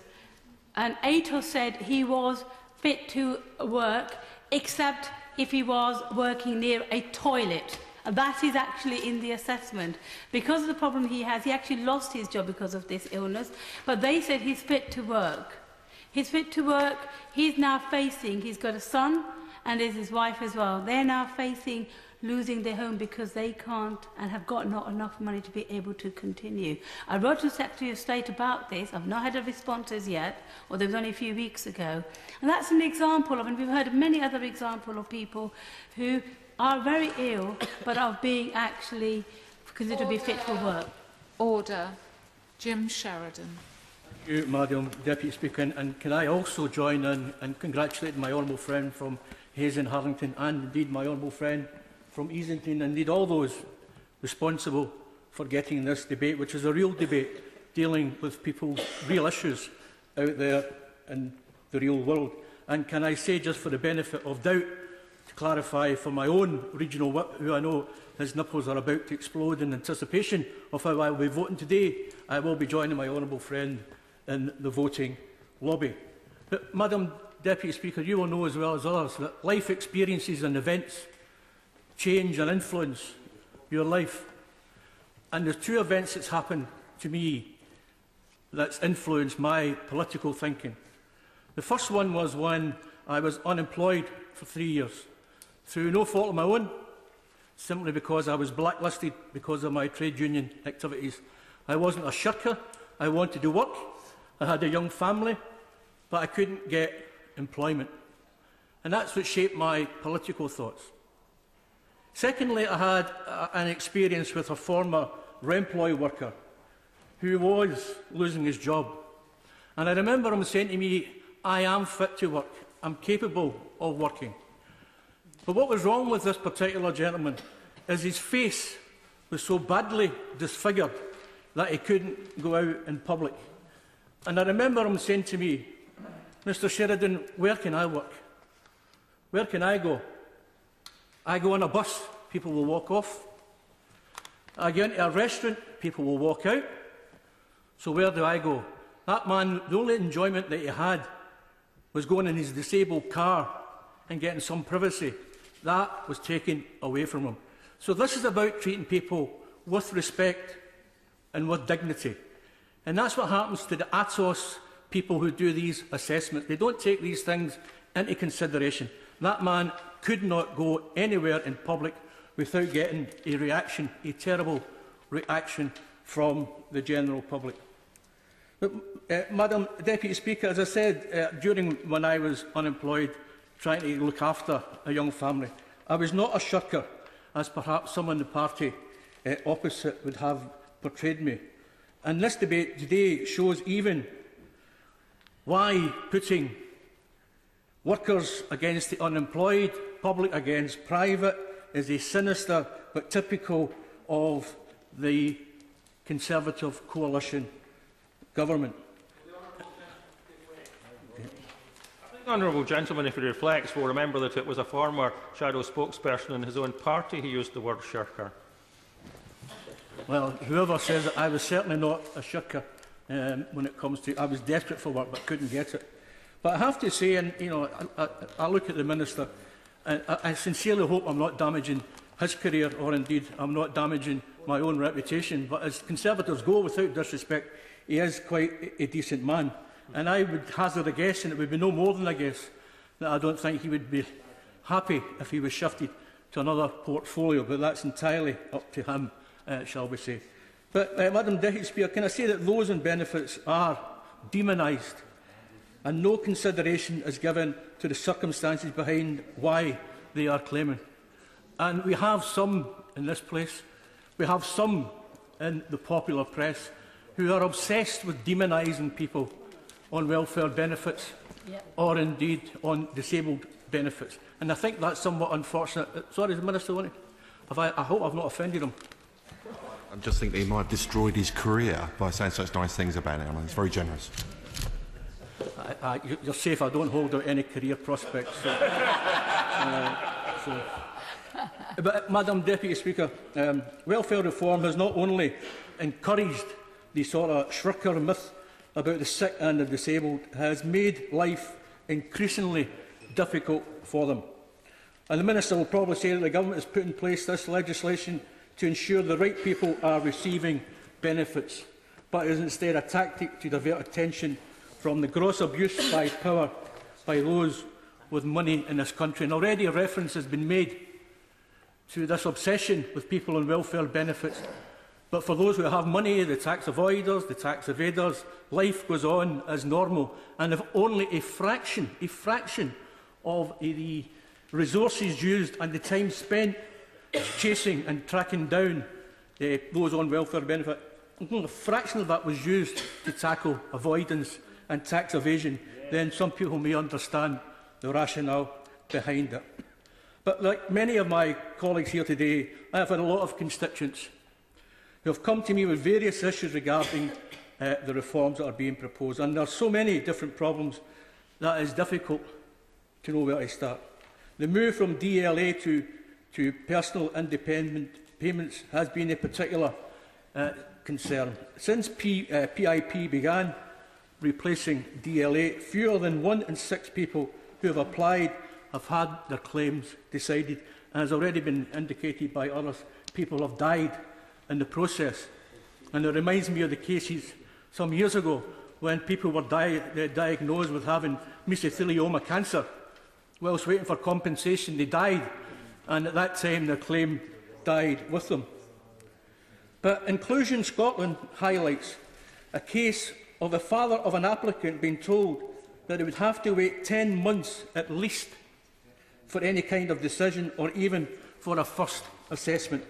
And ATOS said he was fit to work, except if he was working near a toilet. And that is actually in the assessment. Because of the problem he has, he actually lost his job because of this illness. But they said he's fit to work. He's fit to work. He's now facing, he's got a son and there's his wife as well. They're now facing losing their home because they can't and have got not enough money to be able to continue. I wrote to the Secretary of State about this. I've not had a response as yet, or there was only a few weeks ago. And that's an example of, and we've heard of many other examples of people who are very ill but are being actually considered to be fit for work. Order. Jim Sheridan. Thank you, Madam Deputy Speaker, and can I also join in and congratulate my honourable friend from Hayes and Harlington and indeed my honourable friend from Easington and indeed all those responsible for getting this debate, which is a real debate dealing with people's real issues out there in the real world. And can I say, just for the benefit of doubt, to clarify for my own regional whip, who I know his nipples are about to explode in anticipation of how I will be voting today, I will be joining my honourable friend in the voting lobby. But, Madam Deputy Speaker, you will know as well as others that life experiences and events change and influence your life. And there's two events that's happened to me that's influenced my political thinking. The first one was when I was unemployed for 3 years, through no fault of my own, simply because I was blacklisted because of my trade union activities. I wasn't a shirker. I wanted to work. I had a young family, but I couldn't get employment. And that's what shaped my political thoughts. Secondly, I had an experience with a former re-employ worker who was losing his job. And I remember him saying to me, I am fit to work. I'm capable of working. But what was wrong with this particular gentleman is his face was so badly disfigured that he couldn't go out in public. And I remember him saying to me, Mr. Sheridan, where can I work? Where can I go? I go on a bus, people will walk off. I go into a restaurant, people will walk out. So where do I go? That man, the only enjoyment that he had was going in his disabled car and getting some privacy. That was taken away from him. So this is about treating people with respect and with dignity. And that's what happens to the ATOS people who do these assessments. They don't take these things into consideration. That man could not go anywhere in public without getting a reaction, a terrible reaction from the general public. But, Madam Deputy Speaker, as I said, during when I was unemployed, trying to look after a young family, I was not a shirker, as perhaps some in the party opposite would have portrayed me. And this debate today shows even why putting workers against the unemployed, public against private, is a sinister but typical of the Conservative coalition government. The honourable gentleman, if he reflects, will remember that it was a former shadow spokesperson in his own party who used the word shirker. Well, whoever says it, I was certainly not a shirker when it comes to. I was desperate for work but couldn't get it. But I have to say, and you know, I look at the Minister, and I sincerely hope I'm not damaging his career, or indeed I'm not damaging my own reputation, but as Conservatives go, without disrespect, he is quite a decent man. And I would hazard a guess, and it would be no more than a guess, that I don't think he would be happy if he was shifted to another portfolio, but that's entirely up to him, shall we say. But, Madam Deputy Speaker, can I say that those on benefits are demonised and no consideration is given to the circumstances behind why they are claiming. And we have some in this place, we have some in the popular press who are obsessed with demonising people on welfare benefits or indeed on disabled benefits. And I think that's somewhat unfortunate. Sorry, the Minister, I hope I've not offended him. I just think that he might have destroyed his career by saying such nice things about it. I mean, it's very generous. You're safe. I don't hold out any career prospects. But, Madam Deputy Speaker, welfare reform has not only encouraged the sort of shriker myth about the sick and the disabled, has made life increasingly difficult for them. And the Minister will probably say that the Government has put in place this legislation to ensure the right people are receiving benefits, but is instead a tactic to divert attention from the gross abuse by power by those with money in this country. And already a reference has been made to this obsession with people on welfare benefits. But for those who have money, the tax avoiders, the tax evaders, life goes on as normal. And if only a fraction of the resources used and the time spent chasing and tracking down those on welfare benefit, a fraction of that was used to tackle avoidance and tax evasion, then some people may understand the rationale behind it. But like many of my colleagues here today, I have had a lot of constituents who have come to me with various issues regarding the reforms that are being proposed. And there are so many different problems that it is difficult to know where to start. The move from DLA to personal independent payments has been a particular concern. Since PIP began replacing DLA, fewer than 1 in 6 people who have applied have had their claims decided. And as already been indicated by others, people have died in the process. And it reminds me of the cases some years ago when people were diagnosed with having mesothelioma cancer. Whilst waiting for compensation, they died, and at that time their claim died with them. But Inclusion Scotland highlights a case of the father of an applicant being told that he would have to wait 10 months at least for any kind of decision or even for a first assessment.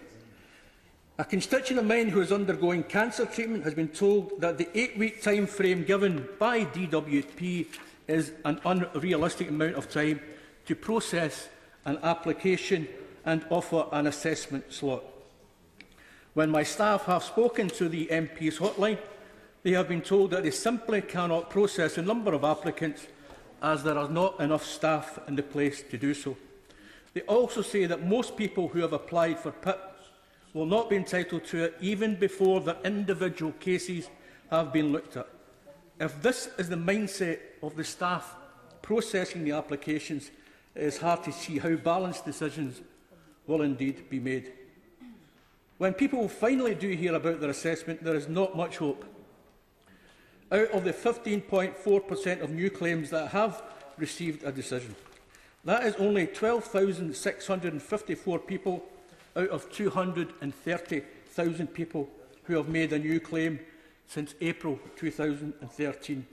A constituent of mine who is undergoing cancer treatment has been told that the 8-week time frame given by DWP is an unrealistic amount of time to process an application and offer an assessment slot. When my staff have spoken to the MP's hotline, they have been told that they simply cannot process a number of applicants as there are not enough staff in the place to do so. They also say that most people who have applied for PIP will not be entitled to it even before their individual cases have been looked at. If this is the mindset of the staff processing the applications, it is hard to see how balanced decisions will indeed be made. When people finally do hear about their assessment, there is not much hope. Out of the 15.4% of new claims that have received a decision, that is only 12,654 people out of 230,000 people who have made a new claim since April 2013.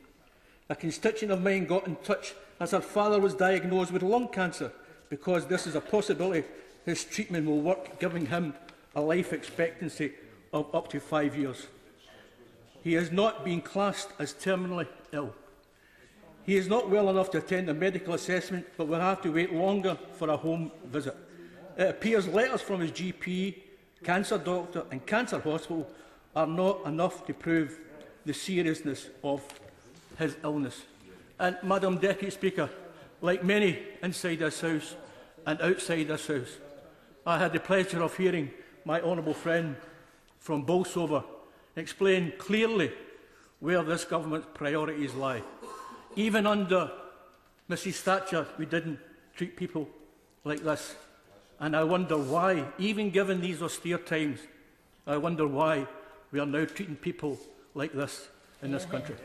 A constituent of mine got in touch as her father was diagnosed with lung cancer because this is a possibility his treatment will work, giving him a life expectancy of up to 5 years. He is not being classed as terminally ill. He is not well enough to attend a medical assessment, but will have to wait longer for a home visit. It appears letters from his GP, cancer doctor and cancer hospital are not enough to prove the seriousness of his illness. And, Madam Deputy Speaker, like many inside this House and outside this House, I had the pleasure of hearing my honourable friend from Bolsover explain clearly where this government's priorities lie. Even under Mrs Thatcher, we didn't treat people like this. And I wonder why, even given these austere times, I wonder why we are now treating people like this in this country.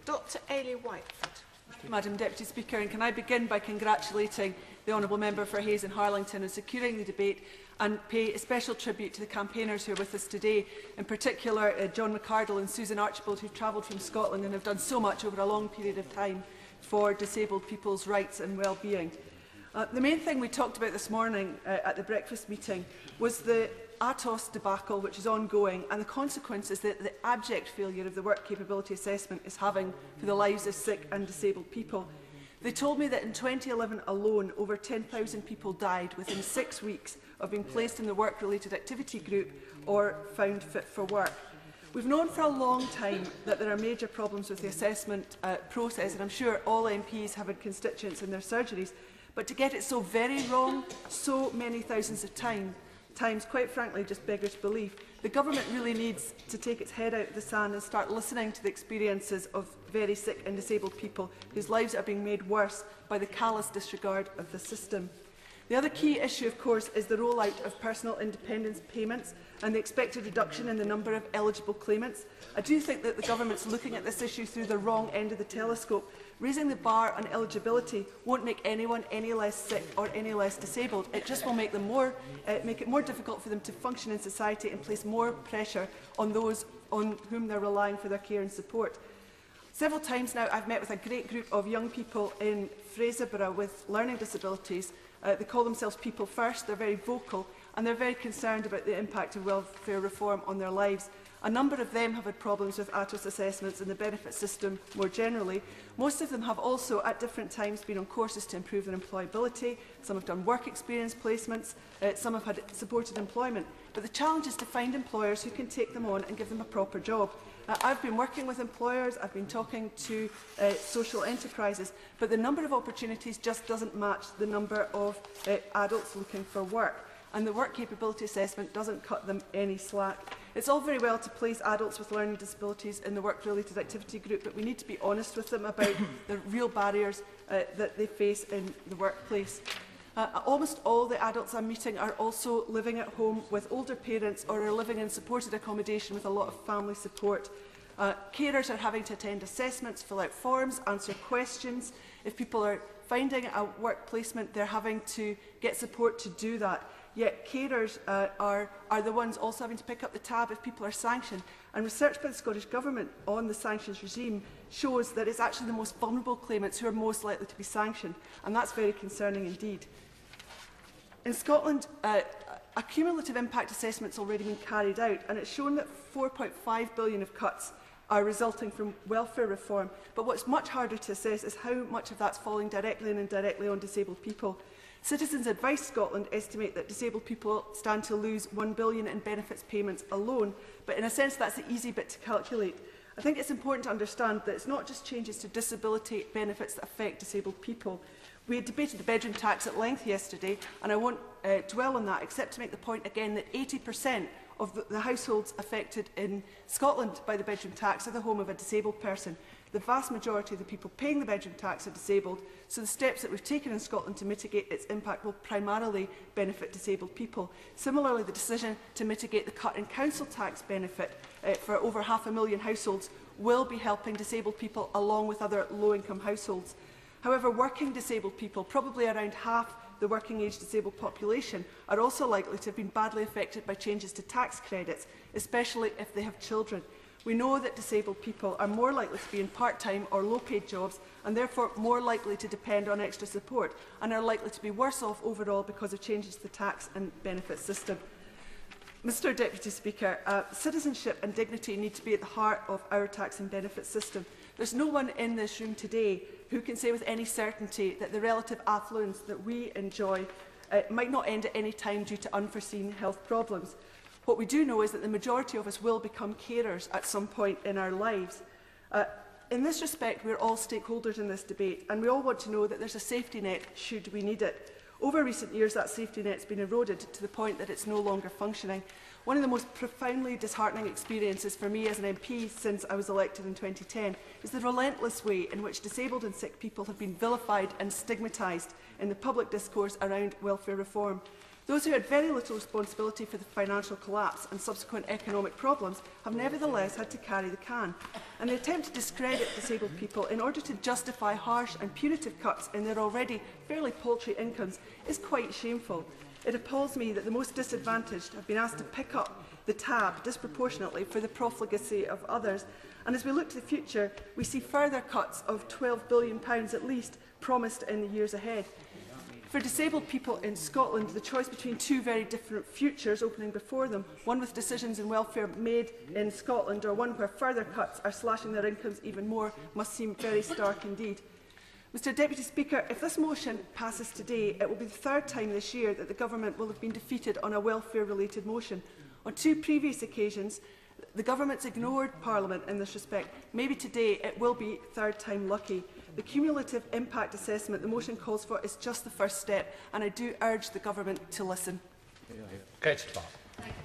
Dr Ailey Whiteford. Madam Deputy Speaker, and can I begin by congratulating the Honourable Member for Hayes and Harlington on securing the debate and pay a special tribute to the campaigners who are with us today, in particular John McDonnell and Susan Archibald, who have travelled from Scotland and have done so much over a long period of time for disabled people's rights and well-being. The main thing we talked about this morning at the breakfast meeting was the Atos debacle, which is ongoing, and the consequences that the abject failure of the work capability assessment is having for the lives of sick and disabled people. They told me that in 2011 alone, over 10,000 people died within 6 weeks of being placed in the work-related activity group or found fit for work. We've known for a long time that there are major problems with the assessment process, and I'm sure all MPs have had constituents in their surgeries, but to get it so very wrong so many thousands of times, quite frankly, just beggars belief. The government really needs to take its head out of the sand and start listening to the experiences of very sick and disabled people whose lives are being made worse by the callous disregard of the system. The other key issue, of course, is the rollout of personal independence payments and the expected reduction in the number of eligible claimants. I do think that the government's looking at this issue through the wrong end of the telescope. Raising the bar on eligibility won't make anyone any less sick or any less disabled. It just will make it more difficult for them to function in society and place more pressure on those on whom they're relying for their care and support. Several times now I've met with a great group of young people in Fraserburgh with learning disabilities. They call themselves People First, they're very vocal, and they're very concerned about the impact of welfare reform on their lives. A number of them have had problems with ATOS assessments and the benefit system more generally. Most of them have also, at different times, been on courses to improve their employability. Some have done work experience placements, some have had supported employment. But the challenge is to find employers who can take them on and give them a proper job. I've been working with employers, I've been talking to social enterprises, but the number of opportunities just doesn't match the number of adults looking for work. And the work capability assessment doesn't cut them any slack. It's all very well to place adults with learning disabilities in the work-related activity group, but we need to be honest with them about the real barriers that they face in the workplace. Almost all the adults I'm meeting are also living at home with older parents or are living in supported accommodation with a lot of family support. Carers are having to attend assessments, fill out forms, answer questions. If people are finding a work placement, they're having to get support to do that. Yet carers are the ones also having to pick up the tab if people are sanctioned. And research by the Scottish Government on the sanctions regime shows that it's actually the most vulnerable claimants who are most likely to be sanctioned. And that's very concerning indeed. In Scotland, a cumulative impact assessment has already been carried out, and it's shown that 4.5 billion of cuts are resulting from welfare reform. But what's much harder to assess is how much of that's falling directly and indirectly on disabled people. Citizens Advice Scotland estimate that disabled people stand to lose £1 billion in benefits payments alone, but in a sense that's the easy bit to calculate. I think it's important to understand that it's not just changes to disability benefits that affect disabled people. We had debated the bedroom tax at length yesterday, and I won't dwell on that, except to make the point again that 80% of the households affected in Scotland by the bedroom tax are the home of a disabled person. The vast majority of the people paying the bedroom tax are disabled, so the steps that we've taken in Scotland to mitigate its impact will primarily benefit disabled people. Similarly, the decision to mitigate the cut in council tax benefit for over 500,000 households will be helping disabled people along with other low-income households. However, working disabled people, probably around half the working age disabled population, are also likely to have been badly affected by changes to tax credits, especially if they have children. We know that disabled people are more likely to be in part-time or low-paid jobs and therefore more likely to depend on extra support and are likely to be worse off overall because of changes to the tax and benefit system. Mr Deputy Speaker, citizenship and dignity need to be at the heart of our tax and benefit system. There's no one in this room today who can say with any certainty that the relative affluence that we enjoy might not end at any time due to unforeseen health problems. What we do know is that the majority of us will become carers at some point in our lives. In this respect, we're all stakeholders in this debate, and we all want to know that there's a safety net should we need it. Over recent years, that safety net's been eroded to the point that it's no longer functioning. One of the most profoundly disheartening experiences for me as an MP since I was elected in 2010 is the relentless way in which disabled and sick people have been vilified and stigmatised in the public discourse around welfare reform. Those who had very little responsibility for the financial collapse and subsequent economic problems have nevertheless had to carry the can, and the attempt to discredit disabled people in order to justify harsh and punitive cuts in their already fairly paltry incomes is quite shameful. It appalls me that the most disadvantaged have been asked to pick up the tab disproportionately for the profligacy of others, and as we look to the future, we see further cuts of £12 billion at least promised in the years ahead. For disabled people in Scotland, the choice between two very different futures opening before them, one with decisions in welfare made in Scotland or one where further cuts are slashing their incomes even more, must seem very stark indeed. Mr Deputy Speaker, if this motion passes today, it will be the third time this year that the Government will have been defeated on a welfare-related motion. On two previous occasions, the Government's ignored Parliament in this respect. Maybe today it will be third time lucky. The cumulative impact assessment the motion calls for is just the first step, and I do urge the Government to listen. Thank you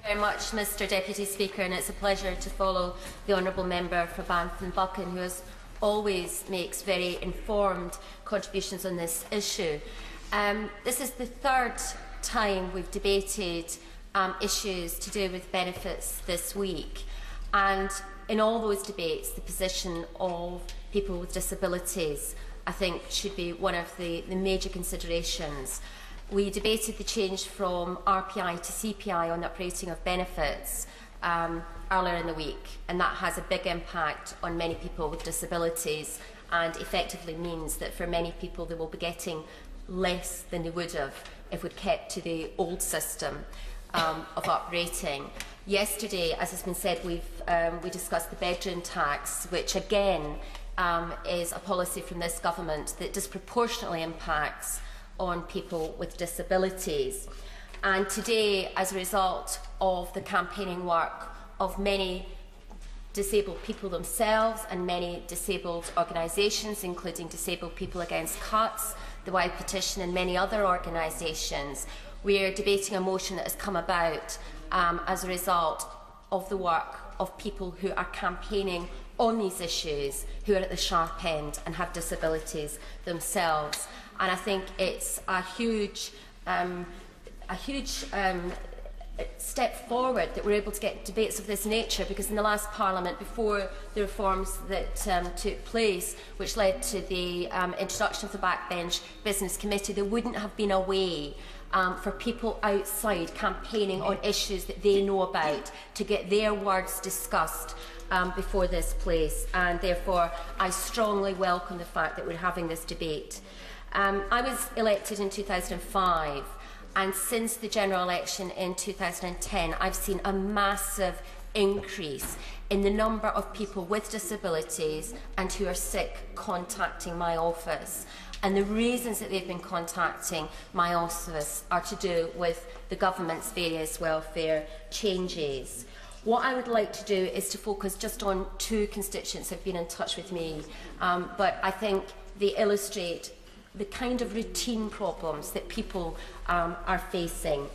very much, Mr Deputy Speaker, and it's a pleasure to follow the Honourable Member for Banff and Buchan, who always makes very informed contributions on this issue. This is the third time we've debated issues to do with benefits this week, and in all those debates the position of people with disabilities, I think, should be one of the major considerations. We debated the change from RPI to CPI on the uprating of benefits earlier in the week, and that has a big impact on many people with disabilities and effectively means that for many people they will be getting less than they would have if we'd kept to the old system of uprating. Yesterday, as has been said, we discussed the bedroom tax, which again is a policy from this government that disproportionately impacts on people with disabilities. And today, as a result of the campaigning work of many disabled people themselves and many disabled organisations, including Disabled People Against Cuts, the WoWPetition and many other organisations, we are debating a motion that has come about as a result of the work of people who are campaigning on these issues, who are at the sharp end and have disabilities themselves. And I think it's a huge step forward that we're able to get debates of this nature, because in the last Parliament, before the reforms that took place, which led to the introduction of the Backbench Business Committee, there wouldn't have been a way for people outside campaigning on issues that they know about to get their words discussed before this place, and therefore I strongly welcome the fact that we're having this debate. I was elected in 2005, and since the general election in 2010 I've seen a massive increase in the number of people with disabilities and who are sick contacting my office. And the reasons that they've been contacting my office are to do with the government's various welfare changes. What I would like to do is to focus just on two constituents who have been in touch with me, but I think they illustrate the kind of routine problems that people are facing.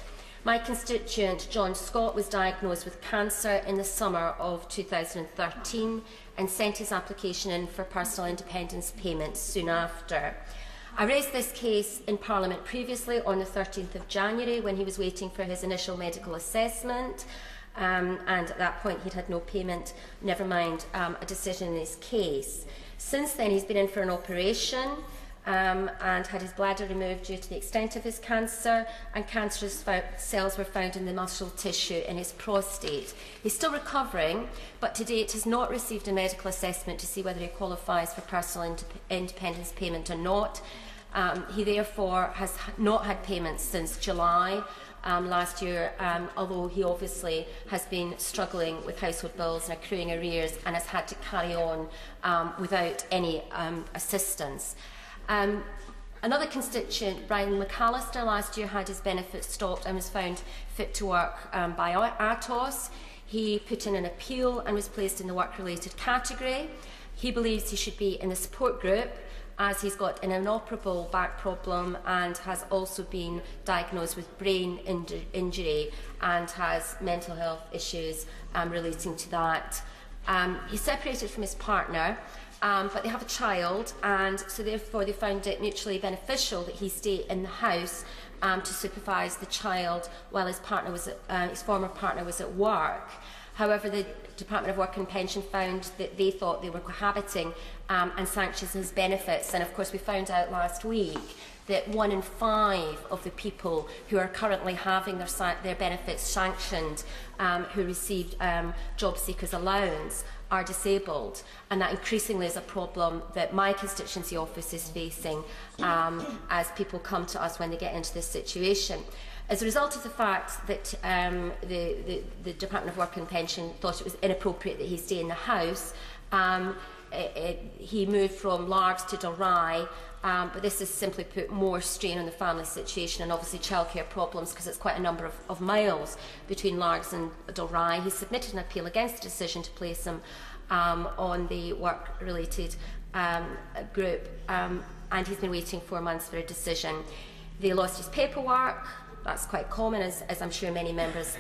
My constituent, John Scott, was diagnosed with cancer in the summer of 2013 and sent his application in for personal independence payments soon after. I raised this case in Parliament previously on the 13th of January when he was waiting for his initial medical assessment, and at that point he'd had no payment, never mind a decision in his case. Since then he's been in for an operation and had his bladder removed due to the extent of his cancer, and cancerous cells were found in the muscle tissue in his prostate. He's still recovering, but to date has not received a medical assessment to see whether he qualifies for personal independence payment or not. He therefore has not had payments since July last year, although he obviously has been struggling with household bills and accruing arrears and has had to carry on without any assistance. Another constituent, Brian McAllister, last year had his benefits stopped and was found fit to work by ATOS. He put in an appeal and was placed in the work-related category. He believes he should be in the support group as he's got an inoperable back problem and has also been diagnosed with brain injury and has mental health issues relating to that. He's separated from his partner but they have a child, and so therefore they found it mutually beneficial that he stay in the house to supervise the child while his former partner was at work. However, the Department of Work and Pension found that they thought they were cohabiting and sanctioned his benefits. And of course, we found out last week that 1 in 5 of the people who are currently having their benefits sanctioned, who received job seekers allowance, are disabled, and that increasingly is a problem that my constituency office is facing as people come to us when they get into this situation. As a result of the fact that the Department of Work and Pension thought it was inappropriate that he stay in the house, he moved from Largs to Dalry, but this has simply put more strain on the family situation and obviously childcare problems because it's quite a number of miles between Largs and Dalry. He submitted an appeal against the decision to place him on the work-related group, and he's been waiting 4 months for a decision. They lost his paperwork. That's quite common, as I'm sure many members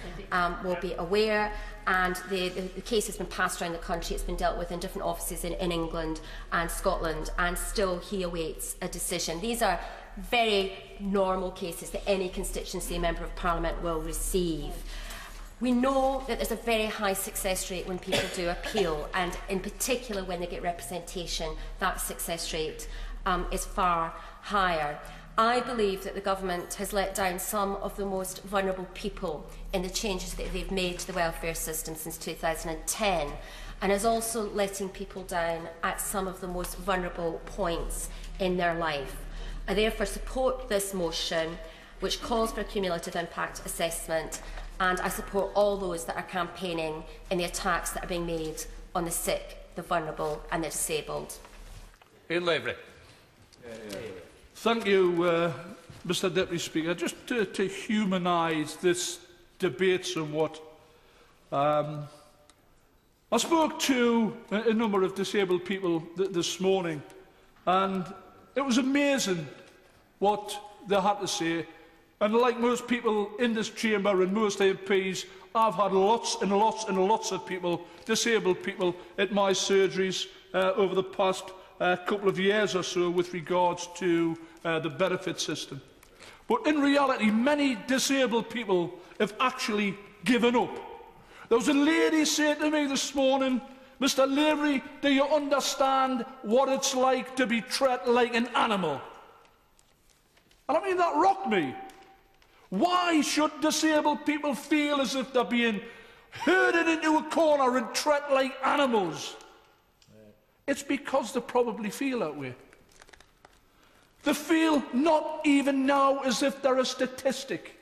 will be aware. And the case has been passed around the country. It's been dealt with in different offices in England and Scotland, and still he awaits a decision. These are very normal cases that any constituency member of Parliament will receive. We know that there's a very high success rate when people do appeal, and in particular when they get representation, that success rate is far higher. I believe that the government has let down some of the most vulnerable people in the changes that they've made to the welfare system since 2010, and is also letting people down at some of the most vulnerable points in their life. I therefore support this motion, which calls for a cumulative impact assessment, and I support all those that are campaigning in the attacks that are being made on the sick, the vulnerable and the disabled. Ian Lavery. Thank you, Mr Deputy Speaker. Just to humanise this debate somewhat, I spoke to a number of disabled people this morning, and it was amazing what they had to say. And like most people in this chamber and most MPs, I've had lots and lots and lots of people, disabled people, at my surgeries over the past couple of years or so with regards to the benefit system. But in reality, many disabled people have actually given up. There was a lady saying to me this morning, "Mr Lavery, do you understand what it's like to be treated like an animal?" And I mean, that rocked me. Why should disabled people feel as if they're being herded into a corner and treated like animals? It's because they probably feel that way. They feel not even now as if they're a statistic.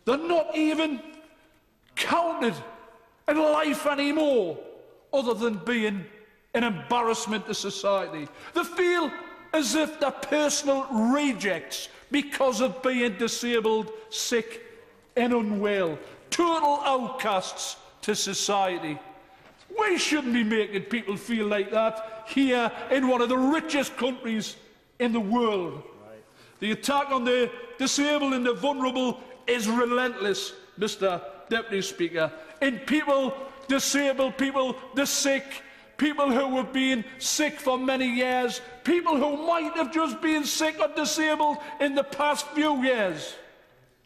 They're not even counted in life anymore, other than being an embarrassment to society. They feel as if they're personal rejects because of being disabled, sick and unwell. Total outcasts to society. We shouldn't be making people feel like that here in one of the richest countries in the world. Right. The attack on the disabled and the vulnerable is relentless, Mr Deputy Speaker. In people, disabled people, the sick, people who have been sick for many years, people who might have just been sick or disabled in the past few years,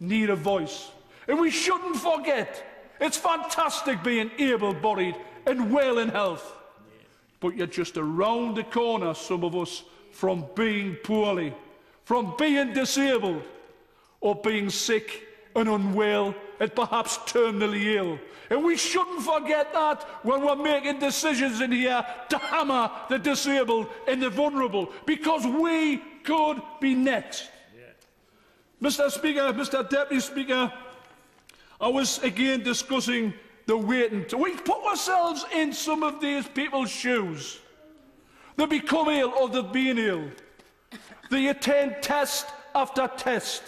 need a voice. And we shouldn't forget, it's fantastic being able-bodied and well in health. But you're just around the corner, some of us, from being poorly, from being disabled, or being sick and unwell and perhaps terminally ill. And we shouldn't forget that when we're making decisions in here to hammer the disabled and the vulnerable, because we could be next. Yeah. Mr Speaker, Mr Deputy Speaker, I was again discussing the waiting. We put ourselves in some of these people's shoes. They become ill or they've been ill. They attend test after test.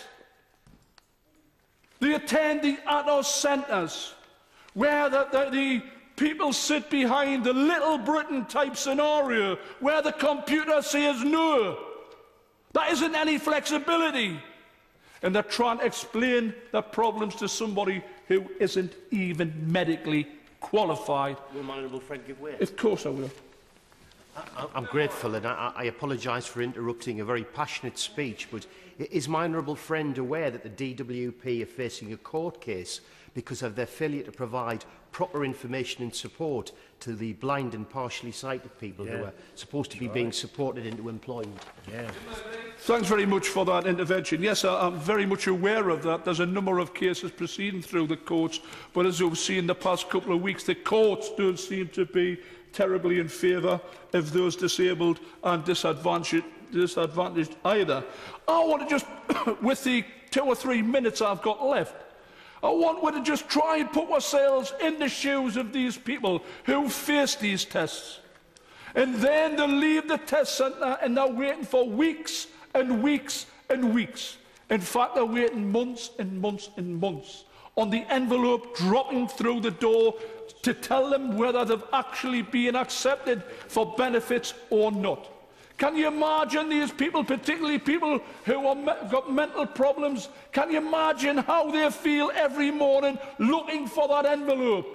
They attend the ATOS centres, where the people sit behind the Little Britain type scenario, where the computer says no. There isn't any flexibility. And they're trying to explain their problems to somebody who isn't even medically qualified. Will my honourable friend give way? Of course I will. I'm grateful, and I apologise for interrupting a very passionate speech, but is my honourable friend aware that the DWP are facing a court case because of their failure to provide proper information and support to the blind and partially sighted people who are supposed to be being supported into employment? Thanks very much for that intervention. Yes, I'm very much aware of that. There's a number of cases proceeding through the courts, but as we've seen the past couple of weeks, the courts don't seem to be terribly in favour of those disabled and disadvantaged either. I want to just, with the 2 or 3 minutes I've got left, I want to just try and put ourselves in the shoes of these people who face these tests. And then they leave the test centre and they're waiting for weeks and weeks and weeks. In fact, they're waiting months and months and months on the envelope dropping through the door to tell them whether they've actually been accepted for benefits or not. Can you imagine these people, particularly people who have got mental problems, can you imagine how they feel every morning looking for that envelope?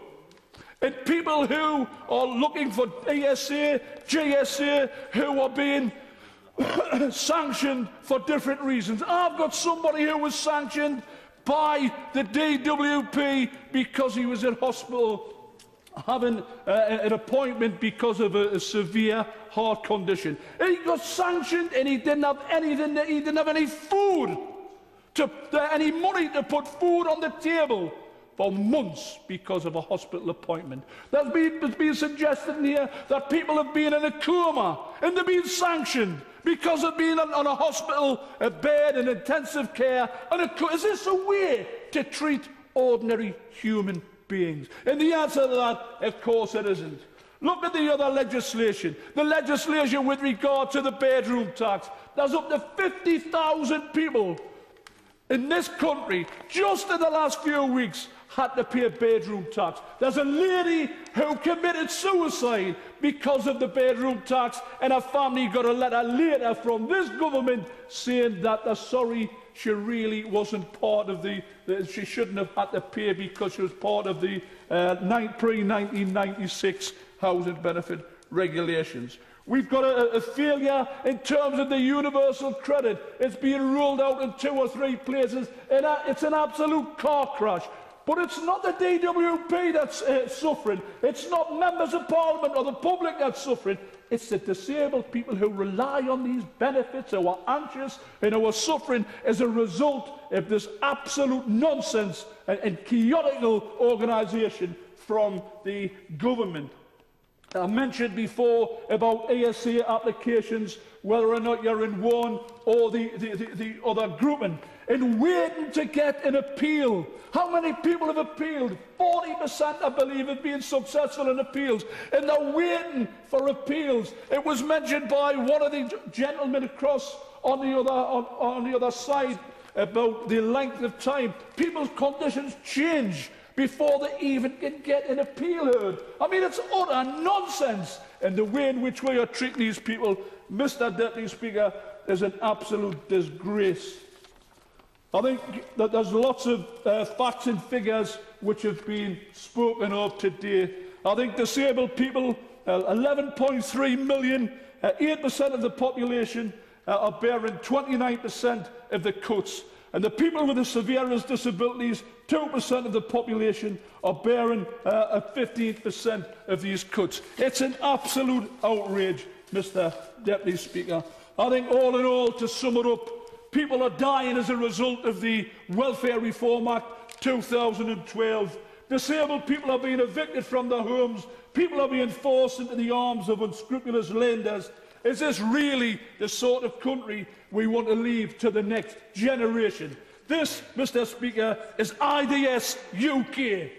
And people who are looking for ESA, GSA, who are being sanctioned for different reasons. I've got somebody who was sanctioned by the DWP because he was in hospital having an appointment because of a severe heart condition. He got sanctioned and he didn't have anything, he didn't have any food, any money to put food on the table for months because of a hospital appointment. There's been suggested here that people have been in a coma and they've been sanctioned because of being on a hospital bed in intensive care. Is this a way to treat ordinary human beings? And the answer to that, of course, it isn't. Look at the other legislation. The legislation with regard to the bedroom tax. There's up to 50,000 people in this country, just in the last few weeks, had to pay a bedroom tax. There's a lady who committed suicide because of the bedroom tax, and her family got a letter later from this government saying that they're sorry, she really wasn't part of she shouldn't have had to pay because she was part of the pre-1996 housing benefit regulations. We've got a failure in terms of the universal credit. It's being rolled out in 2 or 3 places, and it's an absolute car crash. But it's not the DWP that's suffering. It's not members of Parliament or the public that's suffering. It's the disabled people who rely on these benefits, who are anxious and who are suffering as a result of this absolute nonsense and chaotic organisation from the government. I mentioned before about ESA applications, whether or not you're in one or the other grouping, and waiting to get an appeal. How many people have appealed? 40%, I believe, have been successful in appeals, and they're waiting for appeals. It was mentioned by one of the gentlemen across on the other side about the length of time. People's conditions change before they even can get an appeal heard. I mean, it's utter nonsense. And the way in which we are treating these people, Mr. Deputy Speaker, is an absolute disgrace. I think that there's lots of facts and figures which have been spoken of today. I think disabled people, 11.3 million, 8% of the population are bearing 29% of the cuts. And the people with the severest disabilities, 2% of the population, are bearing 15% of these cuts. It's an absolute outrage, Mr. Deputy Speaker. I think all in all, to sum it up, people are dying as a result of the Welfare Reform Act 2012. Disabled people are being evicted from their homes. People are being forced into the arms of unscrupulous lenders. Is this really the sort of country we want to leave to the next generation? This, Mr. Speaker, is IDS UK. Thank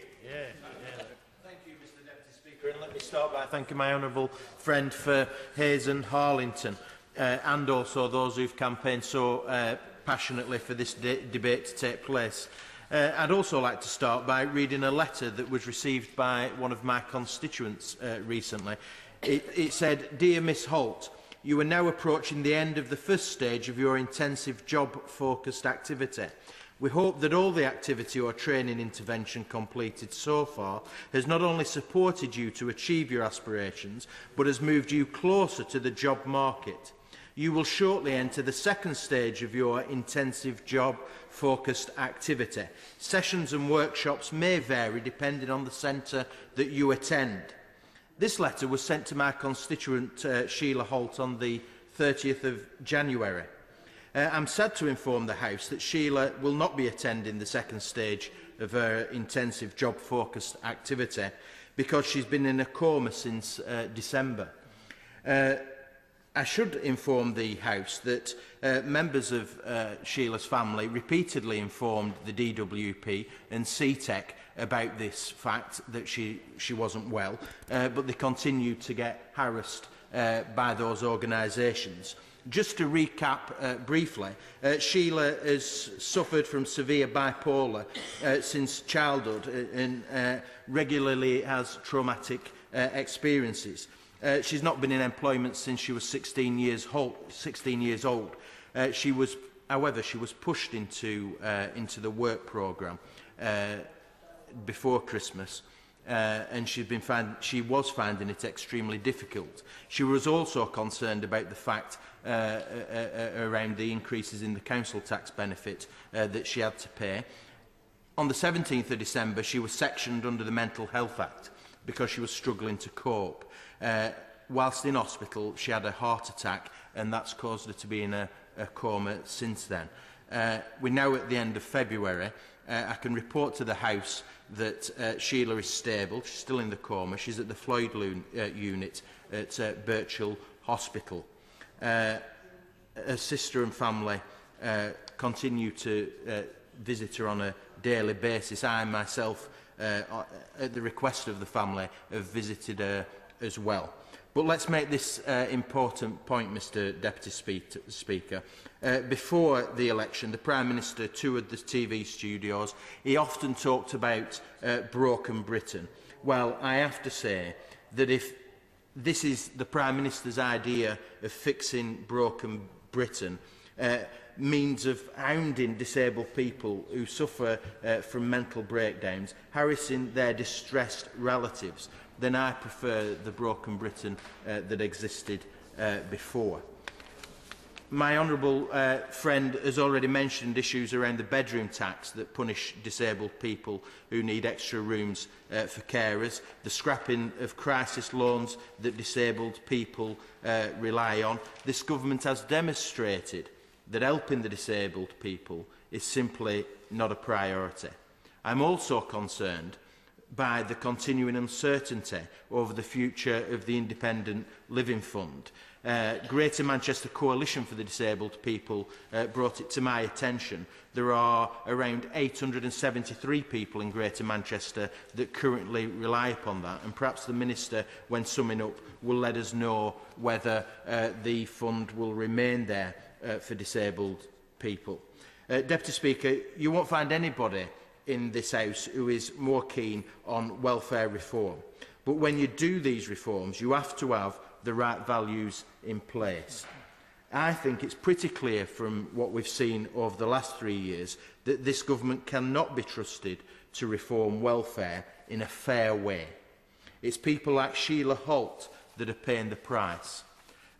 you, Mr. Deputy Speaker. And let me start by thanking my honourable friend for Hayes and Harlington, and also those who've campaigned so passionately for this debate to take place. I'd also like to start by reading a letter that was received by one of my constituents recently. It said, "Dear Miss Holt, you are now approaching the end of the first stage of your intensive job-focused activity. We hope that all the activity or training intervention completed so far has not only supported you to achieve your aspirations, but has moved you closer to the job market. You will shortly enter the second stage of your intensive job-focused activity. Sessions and workshops may vary depending on the centre that you attend. This letter was sent to my constituent Sheila Holt on the 30th of January. I'm sad to inform the House that Sheila will not be attending the second stage of her intensive job-focused activity because she's been in a coma since December. I should inform the House that members of Sheila's family repeatedly informed the DWP and CTEC about this fact that she wasn't well, but they continued to get harassed by those organisations. Just to recap briefly, Sheila has suffered from severe bipolar since childhood and regularly has traumatic experiences. She's not been in employment since she was 16 years old. However, she was pushed into the work programme before Christmas, and she was finding it extremely difficult. She was also concerned about the fact around the increases in the council tax benefit that she had to pay. On the 17th of December, she was sectioned under the Mental Health Act because she was struggling to cope. Whilst in hospital, she had a heart attack, and that's caused her to be in a coma since then. We're now at the end of February. I can report to the House that Sheila is stable. She's still in the coma. She's at the Floyd unit at Birchall Hospital. Her sister and family continue to visit her on a daily basis. I myself, at the request of the family, have visited her as well. But let's make this important point, Mr Deputy Speaker. Before the election, the Prime Minister toured the TV studios. He often talked about broken Britain. Well, I have to say that if this is the Prime Minister's idea of fixing broken Britain, means of hounding disabled people who suffer from mental breakdowns, harassing their distressed relatives, then I prefer the broken Britain that existed before. My honourable friend has already mentioned issues around the bedroom tax that punish disabled people who need extra rooms for carers, the scrapping of crisis loans that disabled people rely on. This government has demonstrated that helping the disabled people is simply not a priority. I'm also concerned by the continuing uncertainty over the future of the Independent Living Fund. Greater Manchester Coalition for the Disabled People brought it to my attention. There are around 873 people in Greater Manchester that currently rely upon that, and perhaps the Minister, when summing up, will let us know whether the fund will remain there for disabled people. Deputy Speaker, you won't find anybody in this House who is more keen on welfare reform. But when you do these reforms, you have to have the right values in place. I think it's pretty clear from what we've seen over the last 3 years that this government cannot be trusted to reform welfare in a fair way. It's people like Sheila Holt that are paying the price.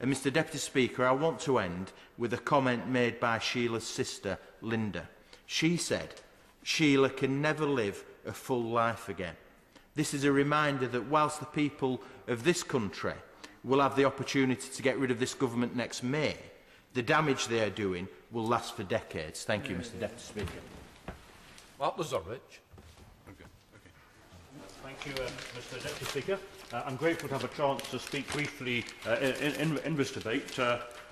And Mr Deputy Speaker, I want to end with a comment made by Sheila's sister, Linda. She said, Sheila can never live a full life again. This is a reminder that whilst the people of this country will have the opportunity to get rid of this government next May, the damage they are doing will last for decades. Thank you, Mr Deputy Speaker. Mark Lazarich. Thank you, Mr Deputy Speaker. I'm grateful to have a chance to speak briefly in this debate,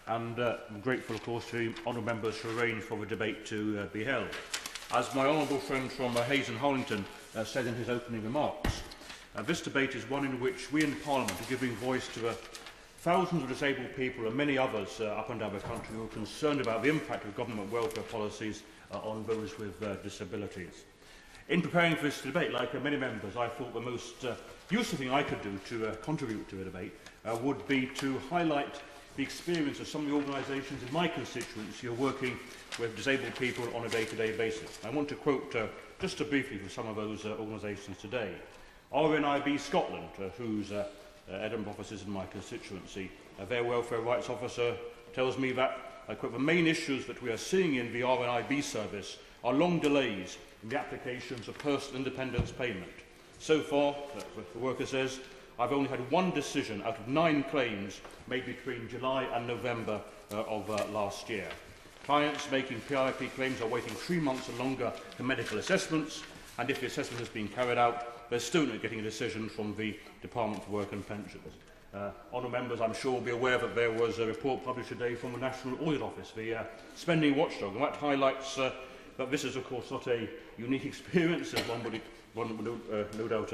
and I'm grateful, of course, to honourable members for arranging for the debate to be held. As my honourable friend from Hayes and Harlington said in his opening remarks, this debate is one in which we in Parliament are giving voice to thousands of disabled people and many others up and down the country who are concerned about the impact of government welfare policies on those with disabilities. In preparing for this debate, like many members, I thought the most useful thing I could do to contribute to the debate would be to highlight the experience of some of the organisations in my constituency who are working with disabled people on a day-to-day basis. I want to quote just briefly from some of those organisations today. RNIB Scotland, whose Edinburgh office is in my constituency, their welfare rights officer tells me that, I quote, the main issues that we are seeing in the RNIB service are long delays in the applications of personal independence payment. So far, the worker says, I've only had one decision out of 9 claims made between July and November of last year. Clients making PIP claims are waiting 3 months or longer for medical assessments, and if the assessment has been carried out, they're still not getting a decision from the Department for Work and Pensions. Honourable members, I'm sure, will be aware that there was a report published today from the National Audit Office, the spending watchdog, and that highlights that this is, of course, not a unique experience, as one would no doubt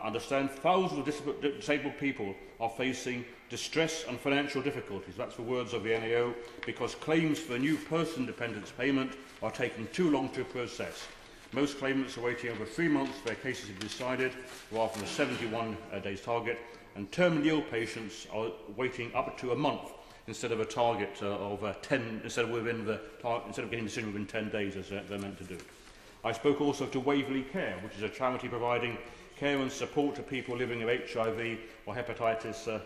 understand. Thousands of disabled people are facing distress and financial difficulties. That's the words of the NAO, because claims for a new person dependence payment are taking too long to process. Most claimants are waiting over 3 months for their cases to be decided, rather than a 71 days target, and terminally ill patients are waiting up to a month instead of a target of 10, instead of getting a decision within 10 days as they're meant to do. I spoke also to Waverley Care, which is a charity providing care and support to people living with HIV or hepatitis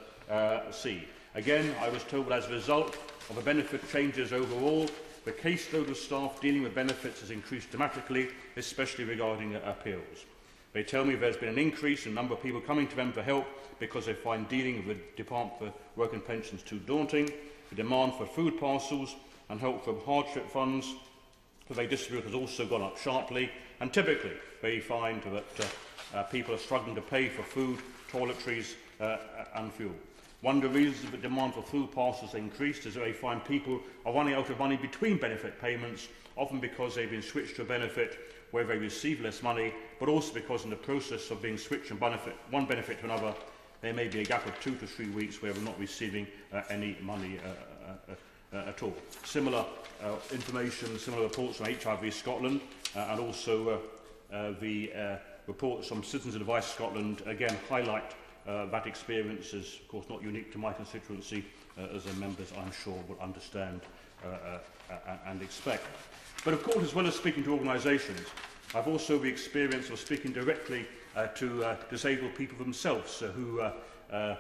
C. Again, I was told that as a result of the benefit changes overall, the caseload of staff dealing with benefits has increased dramatically, especially regarding appeals. They tell me there's been an increase in the number of people coming to them for help because they find dealing with the Department for Work and Pensions too daunting. The demand for food parcels and help from hardship funds that they distribute has also gone up sharply, and typically they find that people are struggling to pay for food, toiletries and fuel. One of the reasons the demand for food parcels has increased is that they find people are running out of money between benefit payments, often because they've been switched to a benefit where they receive less money, but also because in the process of being switched from one benefit to another, there may be a gap of 2 to 3 weeks where they're not receiving any money at all. Similar information, similar reports from HIV Scotland and also the reports from Citizens Advice Scotland again highlight that experience is, of course, not unique to my constituency, as the members, I'm sure, will understand and expect. But, of course, as well as speaking to organisations, I've also the experience of speaking directly to disabled people themselves who are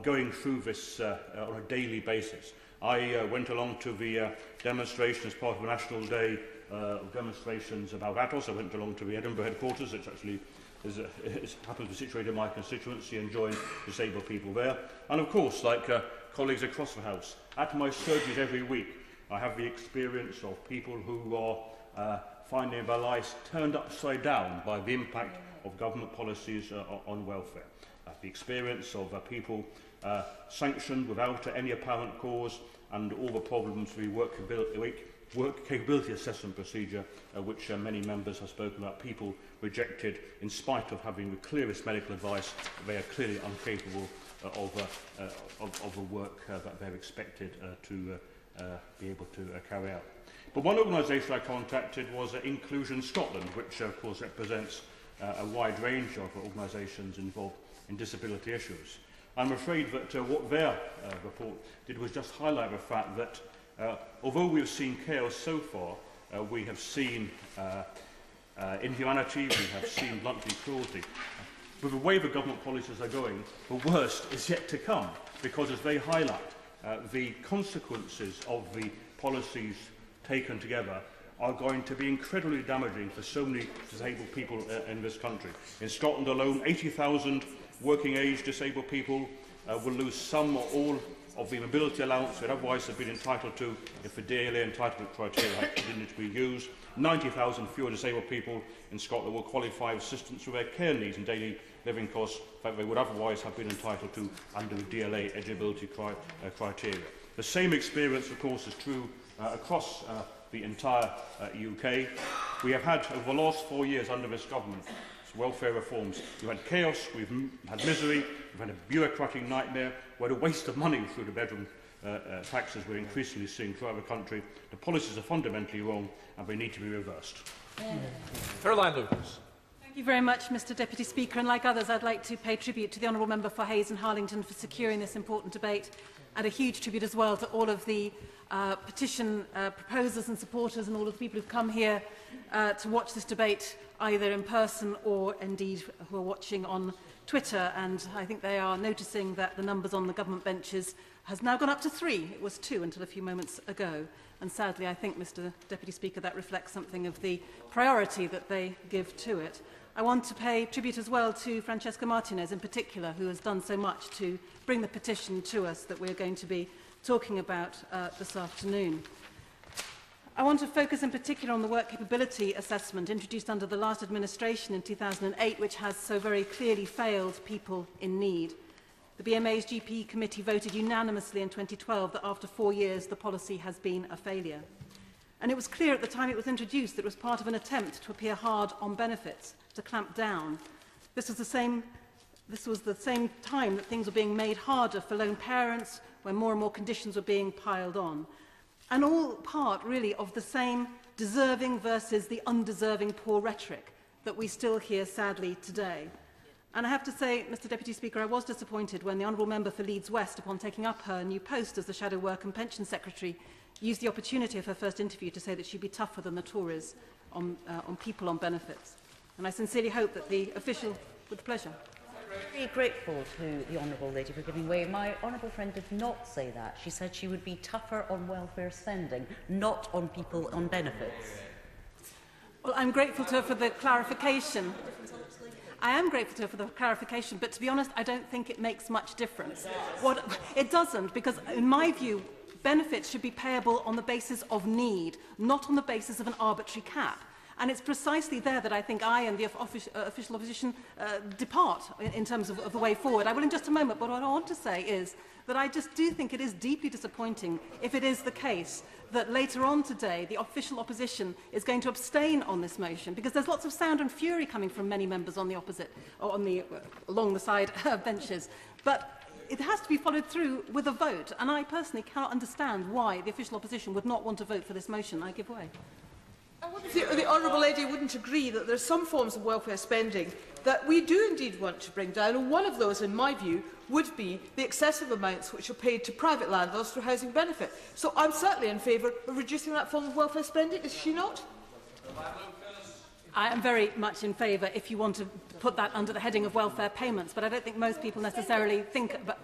going through this on a daily basis. I went along to the demonstration as part of a National Day of demonstrations about ATOS. I went along to the Edinburgh headquarters, which actually happens to be situated in my constituency, and joined disabled people there. And of course, like colleagues across the House, at my surgeries every week, I have the experience of people who are finding their lives turned upside down by the impact of government policies on welfare. The experience of people sanctioned without any apparent cause, and all the problems with work capability assessment procedure, which many members have spoken about, people rejected in spite of having the clearest medical advice that they are clearly incapable of the work that they're expected to be able to carry out. But one organisation I contacted was Inclusion Scotland, which of course represents a wide range of organisations involved in disability issues. I'm afraid that what their report did was just highlight the fact that although we have seen chaos so far, we have seen inhumanity, we have seen bluntly cruelty. With the way the government policies are going, the worst is yet to come, because as they highlight, the consequences of the policies taken together are going to be incredibly damaging for so many disabled people in this country. In Scotland alone, 80,000 working-age disabled people will lose some or all of the mobility allowance they'd otherwise have been entitled to if the DLA entitlement criteria had continued to be used. 90,000 fewer disabled people in Scotland will qualify for assistance with their care needs and daily living costs that they would otherwise have been entitled to under the DLA eligibility criteria. The same experience, of course, is true across the entire UK. We have had, over the last 4 years under this government, welfare reforms. We've had chaos, we've had misery, we've had a bureaucratic nightmare, where the waste of money through the bedroom taxes we're increasingly seeing throughout the country. The policies are fundamentally wrong and they need to be reversed. Caroline Lucas. Thank you very much, Mr Deputy Speaker. And like others, I'd like to pay tribute to the Honourable Member for Hayes and Harlington for securing this important debate. and a huge tribute as well to all of the petition proposers and supporters and all of the people who've come here to watch this debate either in person or indeed who are watching on Twitter. And I think they are noticing that the numbers on the government benches has now gone up to 3. It was 2 until a few moments ago. And sadly, I think, Mr. Deputy Speaker, that reflects something of the priority that they give to it. I want to pay tribute as well to Francesca Martinez in particular, who has done so much to bring the petition to us that we're going to be talking about this afternoon. I want to focus in particular on the work capability assessment introduced under the last administration in 2008, which has so very clearly failed people in need. The BMA's GP committee voted unanimously in 2012 that after 4 years the policy has been a failure. And it was clear at the time it was introduced that it was part of an attempt to appear hard on benefits, to clamp down. This was the same time that things were being made harder for lone parents, when more and more conditions were being piled on. And all part, really, of the same deserving versus the undeserving poor rhetoric that we still hear, sadly, today. And I have to say, Mr. Deputy Speaker, I was disappointed when the Honourable Member for Leeds West, upon taking up her new post as the Shadow Work and Pension Secretary, used the opportunity of her first interview to say that she'd be tougher than the Tories on people on benefits. And I sincerely hope that the official, with pleasure. I'm very grateful to the Honourable Lady for giving way. My Honourable friend did not say that. She said she would be tougher on welfare spending, not on people on benefits. Well, I'm grateful to her for the clarification. I am grateful to her for the clarification, but to be honest, I don't think it makes much difference. It doesn't, because in my view, benefits should be payable on the basis of need, not on the basis of an arbitrary cap. And it's precisely there that I think I and the official opposition depart in terms of the way forward. I will in just a moment, but what I want to say is that I just do think it is deeply disappointing if it is the case that later on today the official opposition is going to abstain on this motion, because there's lots of sound and fury coming from many members on the opposite, or on the, along the side benches. But it has to be followed through with a vote, and I personally cannot understand why the official opposition would not want to vote for this motion. I give way. The Honourable Lady wouldn't agree that there are some forms of welfare spending that we do indeed want to bring down, and one of those, in my view, would be the excessive amounts which are paid to private landlords for housing benefit. So I'm certainly in favour of reducing that form of welfare spending, is she not? I am very much in favour if you want to put that under the heading of welfare payments, but I don't think most people necessarily think about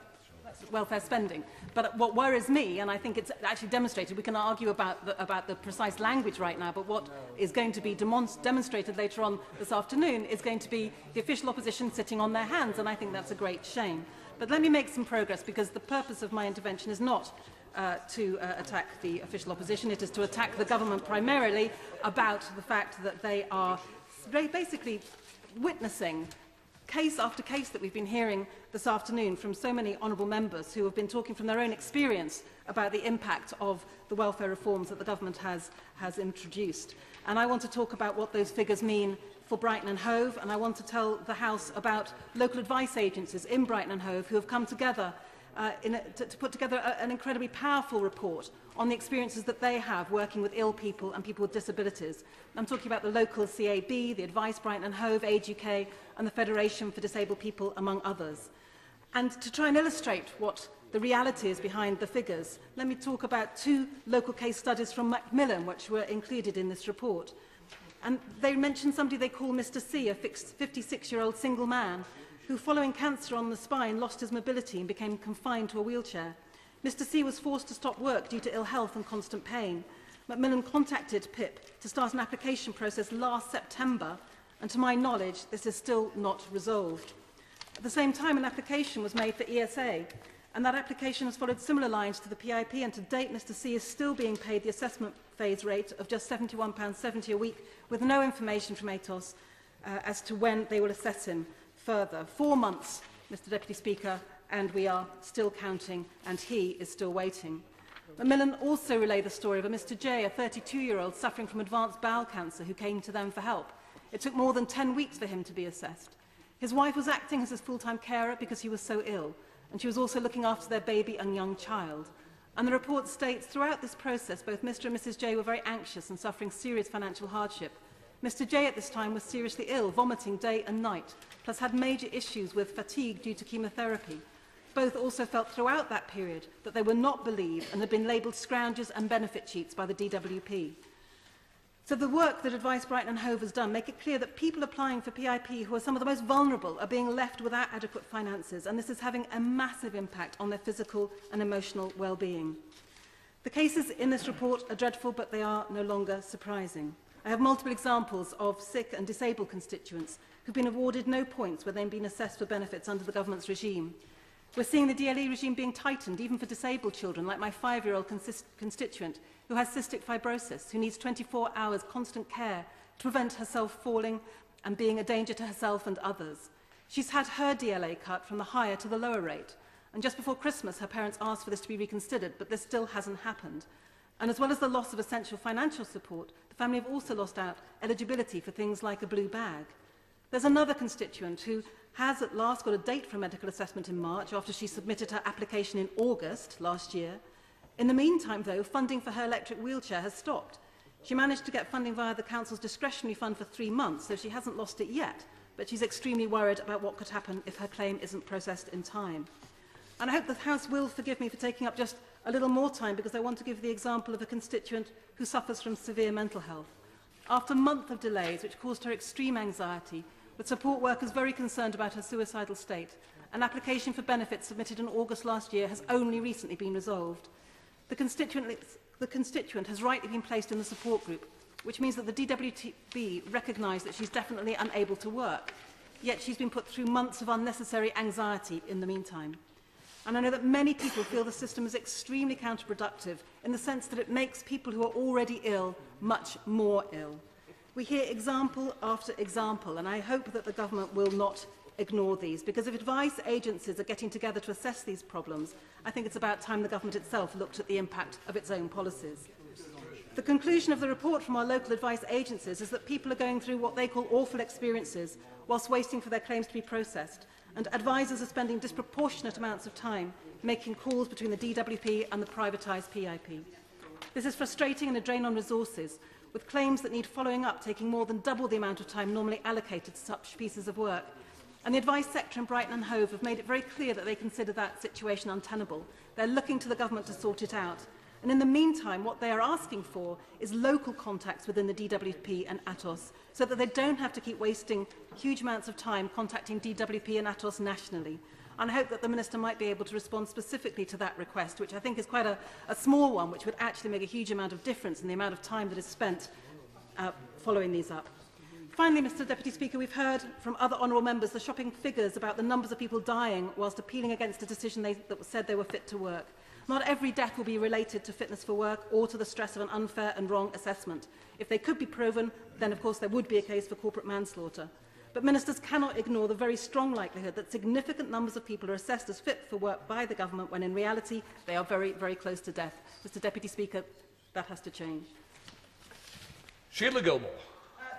welfare spending. But what worries me, and I think it's actually demonstrated, we can argue about the precise language right now, but what is going to be demonstrated later on this afternoon is going to be the official opposition sitting on their hands, and I think that's a great shame. But let me make some progress, because the purpose of my intervention is not to attack the official opposition. It is to attack the government primarily about the fact that they are basically witnessing case after case that we've been hearing this afternoon from so many honourable members who have been talking from their own experience about the impact of the welfare reforms that the government has introduced. And I want to talk about what those figures mean for Brighton and Hove, and I want to tell the House about local advice agencies in Brighton and Hove who have come together to put together an incredibly powerful report on the experiences that they have working with ill people and people with disabilities. I'm talking about the local CAB, the Advice Brighton and Hove, Age UK, and the Federation for Disabled People, among others. And to try and illustrate what the reality is behind the figures, let me talk about 2 local case studies from Macmillan, which were included in this report. And they mentioned somebody they call Mr. C, a 56-year-old single man, who, following cancer on the spine, lost his mobility and became confined to a wheelchair. Mr. C was forced to stop work due to ill health and constant pain. Macmillan contacted PIP to start an application process last September, and to my knowledge, this is still not resolved. At the same time, an application was made for ESA, and that application has followed similar lines to the PIP, and to date, Mr. C is still being paid the assessment phase rate of just £71.70 a week, with no information from ATOS as to when they will assess him further. 4 months, Mr. Deputy Speaker, and we are still counting, and he is still waiting. Macmillan also relayed the story of a Mr. J, a 32-year-old suffering from advanced bowel cancer, who came to them for help. It took more than 10 weeks for him to be assessed. His wife was acting as his full-time carer because he was so ill, and she was also looking after their baby and young child. And the report states, throughout this process, both Mr. and Mrs. J were very anxious and suffering serious financial hardship. Mr. J at this time was seriously ill, vomiting day and night, plus had major issues with fatigue due to chemotherapy. both also felt throughout that period that they were not believed and had been labelled scroungers and benefit cheats by the DWP. So the work that Advice Brighton and Hove has done make it clear that people applying for PIP who are some of the most vulnerable are being left without adequate finances, and this is having a massive impact on their physical and emotional well-being. The cases in this report are dreadful, but they are no longer surprising. I have multiple examples of sick and disabled constituents who've been awarded no points where they've been assessed for benefits under the government's regime. We're seeing the DLE regime being tightened, even for disabled children, like my 5-year-old constituent who has cystic fibrosis, who needs 24 hours constant care to prevent herself falling and being a danger to herself and others. She's had her DLA cut from the higher to the lower rate, and just before Christmas her parents asked for this to be reconsidered, but this still hasn't happened. And as well as the loss of essential financial support, the family have also lost out eligibility for things like a blue bag. There's another constituent who has at last got a date for a medical assessment in March after she submitted her application in August last year. In the meantime, though, funding for her electric wheelchair has stopped. She managed to get funding via the Council's discretionary fund for 3 months, so she hasn't lost it yet, but she's extremely worried about what could happen if her claim isn't processed in time. And I hope the House will forgive me for taking up just a little more time, because I want to give the example of a constituent who suffers from severe mental health. After a month of delays, which caused her extreme anxiety, with support workers very concerned about her suicidal state, an application for benefits submitted in August last year has only recently been resolved. The constituent has rightly been placed in the support group, which means that the DWP recognise that she's definitely unable to work, yet she's been put through months of unnecessary anxiety in the meantime. And I know that many people feel the system is extremely counterproductive in the sense that it makes people who are already ill much more ill. We hear example after example, and I hope that the government will not ignore these, because if advice agencies are getting together to assess these problems, I think it's about time the government itself looked at the impact of its own policies. The conclusion of the report from our local advice agencies is that people are going through what they call awful experiences whilst waiting for their claims to be processed, and advisors are spending disproportionate amounts of time making calls between the DWP and the privatised PIP. This is frustrating and a drain on resources, with claims that need following up taking more than double the amount of time normally allocated to such pieces of work. And the advice sector in Brighton and Hove have made it very clear that they consider that situation untenable. They're looking to the government to sort it out. And in the meantime, what they are asking for is local contacts within the DWP and ATOS, so that they don't have to keep wasting huge amounts of time contacting DWP and ATOS nationally. And I hope that the Minister might be able to respond specifically to that request, which I think is quite a small one, which would actually make a huge amount of difference in the amount of time that is spent following these up. Finally, Mr Deputy Speaker, we've heard from other honourable members the shocking figures about the numbers of people dying whilst appealing against a decision that said they were fit to work. Not every death will be related to fitness for work or to the stress of an unfair and wrong assessment. If they could be proven, then of course there would be a case for corporate manslaughter. But ministers cannot ignore the very strong likelihood that significant numbers of people are assessed as fit for work by the government when in reality they are very, very close to death. Mr Deputy Speaker, that has to change. Sheila Gilmore.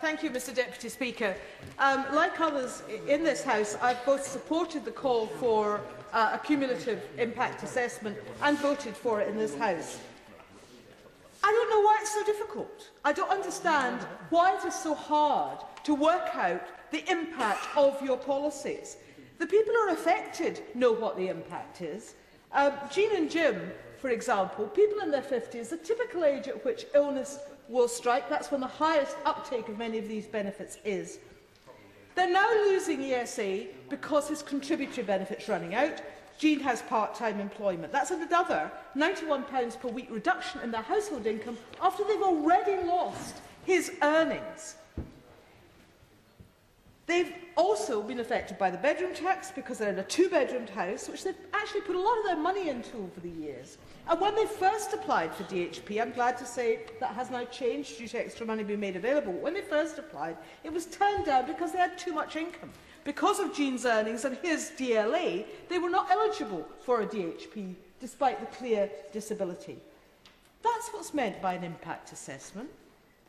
Thank you, Mr Deputy Speaker. Like others in this House, I've both supported the call for a cumulative impact assessment and voted for it in this House. I don't know why it's so difficult. I don't understand why it is so hard to work out the impact of your policies. The people who are affected know what the impact is. Jean and Jim, for example, people in their 50s, the typical age at which illness will strike. That's when the highest uptake of many of these benefits is. They're now losing ESA because his contributory benefit's running out. Jean has part-time employment. That's another £91 per week reduction in their household income after they've already lost his earnings. They've also been affected by the bedroom tax because they're in a two-bedroomed house, which they've actually put a lot of their money into over the years. And when they first applied for DHP, I'm glad to say that has now changed due to extra money being made available. When they first applied, it was turned down because they had too much income. Because of Jean's earnings and his DLA, they were not eligible for a DHP, despite the clear disability. That's what's meant by an impact assessment.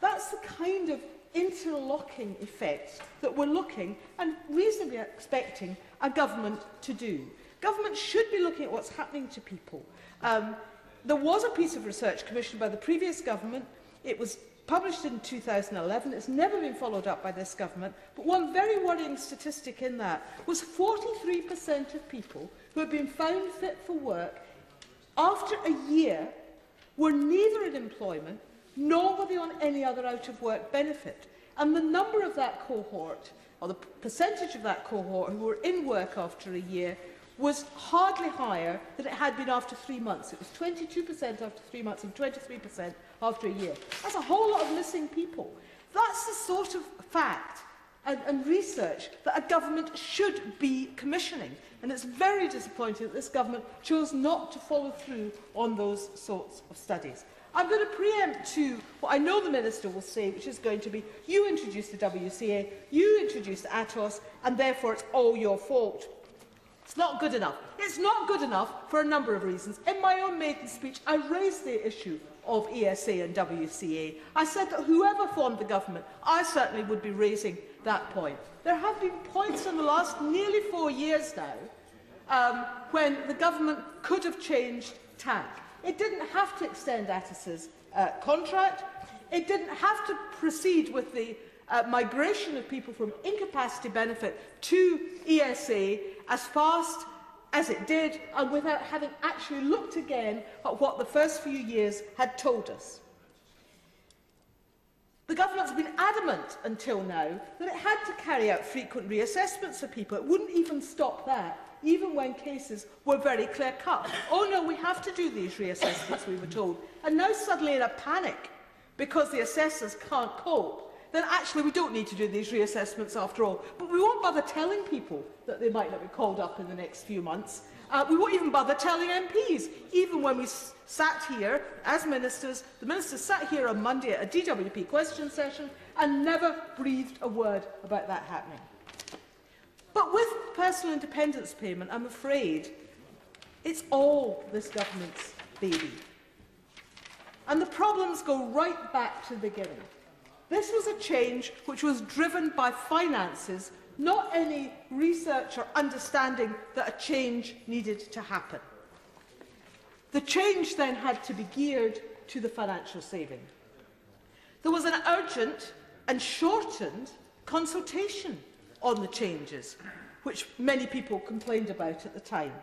That's the kind of interlocking effect that we're looking and reasonably expecting a government to do. Government should be looking at what's happening to people. There was a piece of research commissioned by the previous government. It was published in 2011. It's never been followed up by this government. But one very worrying statistic in that was 43% of people who had been found fit for work after a year were neither in employment nor were they on any other out-of-work benefit. And the number of that cohort, or the percentage of that cohort who were in work after a year, was hardly higher than it had been after 3 months. It was 22% after 3 months and 23% after a year. That's a whole lot of missing people. That's the sort of fact and research that a government should be commissioning. And it's very disappointing that this government chose not to follow through on those sorts of studies. I'm going to preempt to what I know the Minister will say, which is going to be, you introduced the WCA, you introduced Atos, and therefore it's all your fault. It's not good enough. It's not good enough for a number of reasons. In my own maiden speech, I raised the issue of ESA and WCA. I said that whoever formed the government, I certainly would be raising that point. There have been points in the last nearly 4 years now when the government could have changed tack. It didn't have to extend Atos's contract. It didn't have to proceed with the migration of people from incapacity benefit to ESA as fast as it did, and without having actually looked again at what the first few years had told us. The government's been adamant until now that it had to carry out frequent reassessments of people. It wouldn't even stop that, even when cases were very clear-cut. Oh no, we have to do these reassessments, we were told. And now suddenly in a panic, because the assessors can't cope, then actually we don't need to do these reassessments after all. But we won't bother telling people that they might not be called up in the next few months. We won't even bother telling MPs. Even when we sat here as ministers, the ministers sat here on Monday at a DWP question session and never breathed a word about that happening. But with personal independence payment, I'm afraid it's all this government's baby. And the problems go right back to the beginning. This was a change which was driven by finances, not any research or understanding that a change needed to happen. The change then had to be geared to the financial saving. There was an urgent and shortened consultation on the changes, which many people complained about at the time.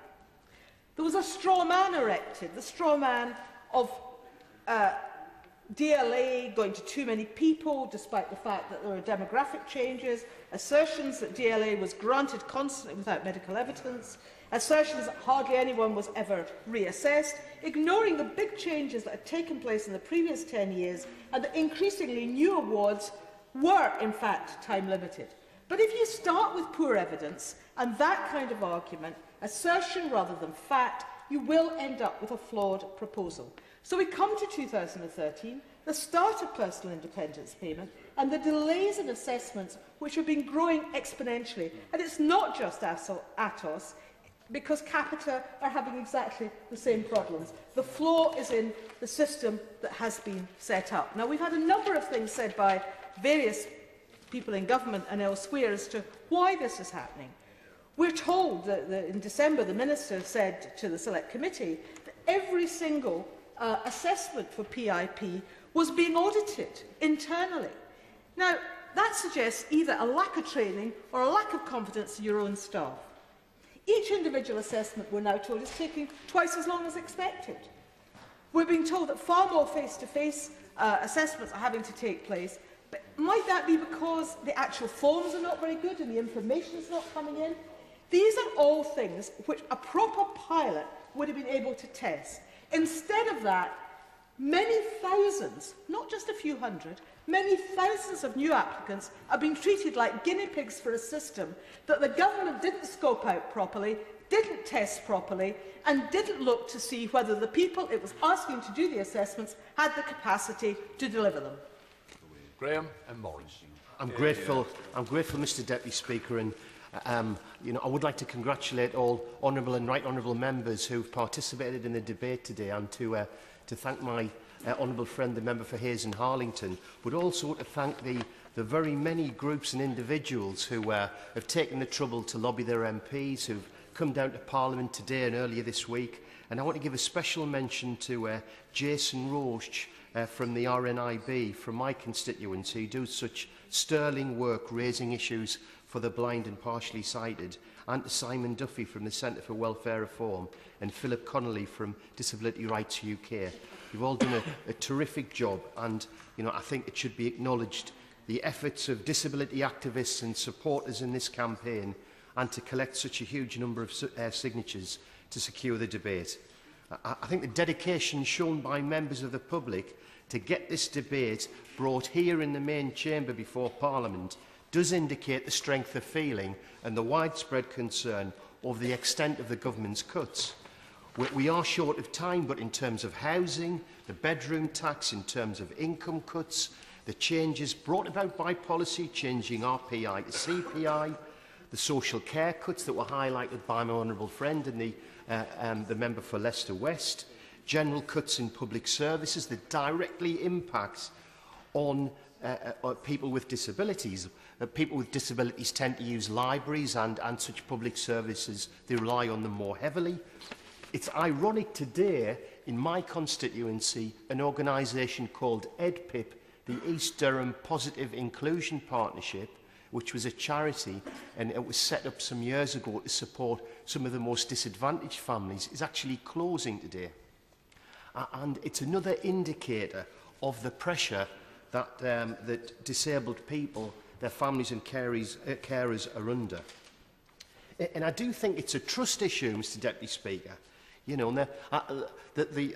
There was a straw man erected, the straw man of DLA going to too many people, despite the fact that there are demographic changes, assertions that DLA was granted constantly without medical evidence, assertions that hardly anyone was ever reassessed, ignoring the big changes that had taken place in the previous 10 years, and that increasingly new awards were, in fact, time-limited. But if you start with poor evidence and that kind of argument, assertion rather than fact, you will end up with a flawed proposal. So we come to 2013, the start of personal independence payment, and the delays in assessments which have been growing exponentially. And it's not just Atos, because Capita are having exactly the same problems. The flaw is in the system that has been set up. Now, we've had a number of things said by various people in government and elsewhere as to why this is happening. We're told that in December the Minister said to the Select Committee that every single assessment for PIP was being audited internally. Now, that suggests either a lack of training or a lack of confidence in your own staff. Each individual assessment, we're now told, is taking twice as long as expected. We're being told that far more face-to-face assessments are having to take place, but might that be because the actual forms are not very good and the information is not coming in? These are all things which a proper pilot would have been able to test. Instead of that, many thousands, not just a few hundred, many thousands of new applicants are being treated like guinea pigs for a system that the government didn't scope out properly, didn't test properly, and didn't look to see whether the people it was asking to do the assessments had the capacity to deliver them. Graham and Morris. I'm grateful, Mr Deputy Speaker, and I would like to congratulate all honourable and right honourable members who have participated in the debate today, and to thank my honourable friend, the member for Hayes and Harlington, but also to thank the very many groups and individuals who have taken the trouble to lobby their MPs, who've come down to Parliament today and earlier this week. And I want to give a special mention to Jason Roach, from the RNIB, from my constituency, who do such sterling work raising issues for the blind and partially sighted, and to Simon Duffy from the Centre for Welfare Reform, and Philip Connolly from Disability Rights UK. You've all done a terrific job, and I think it should be acknowledged the efforts of disability activists and supporters in this campaign, and to collect such a huge number of signatures to secure the debate. I think the dedication shown by members of the public to get this debate brought here in the main chamber before Parliament does indicate the strength of feeling and the widespread concern over the extent of the government's cuts. We are short of time, but in terms of housing, the bedroom tax, in terms of income cuts, the changes brought about by policy, changing RPI to CPI, the social care cuts that were highlighted by my honourable friend and the member for Leicester West, general cuts in public services that directly impact on people with disabilities. People with disabilities tend to use libraries and such public services. They rely on them more heavily. It's ironic today, in my constituency, an organisation called EdPIP, the East Durham Positive Inclusion Partnership, which was a charity and it was set up some years ago to support some of the most disadvantaged families, is actually closing today. And it's another indicator of the pressure that disabled people, their families and carers are under. And I do think it's a trust issue, Mr Deputy Speaker. And I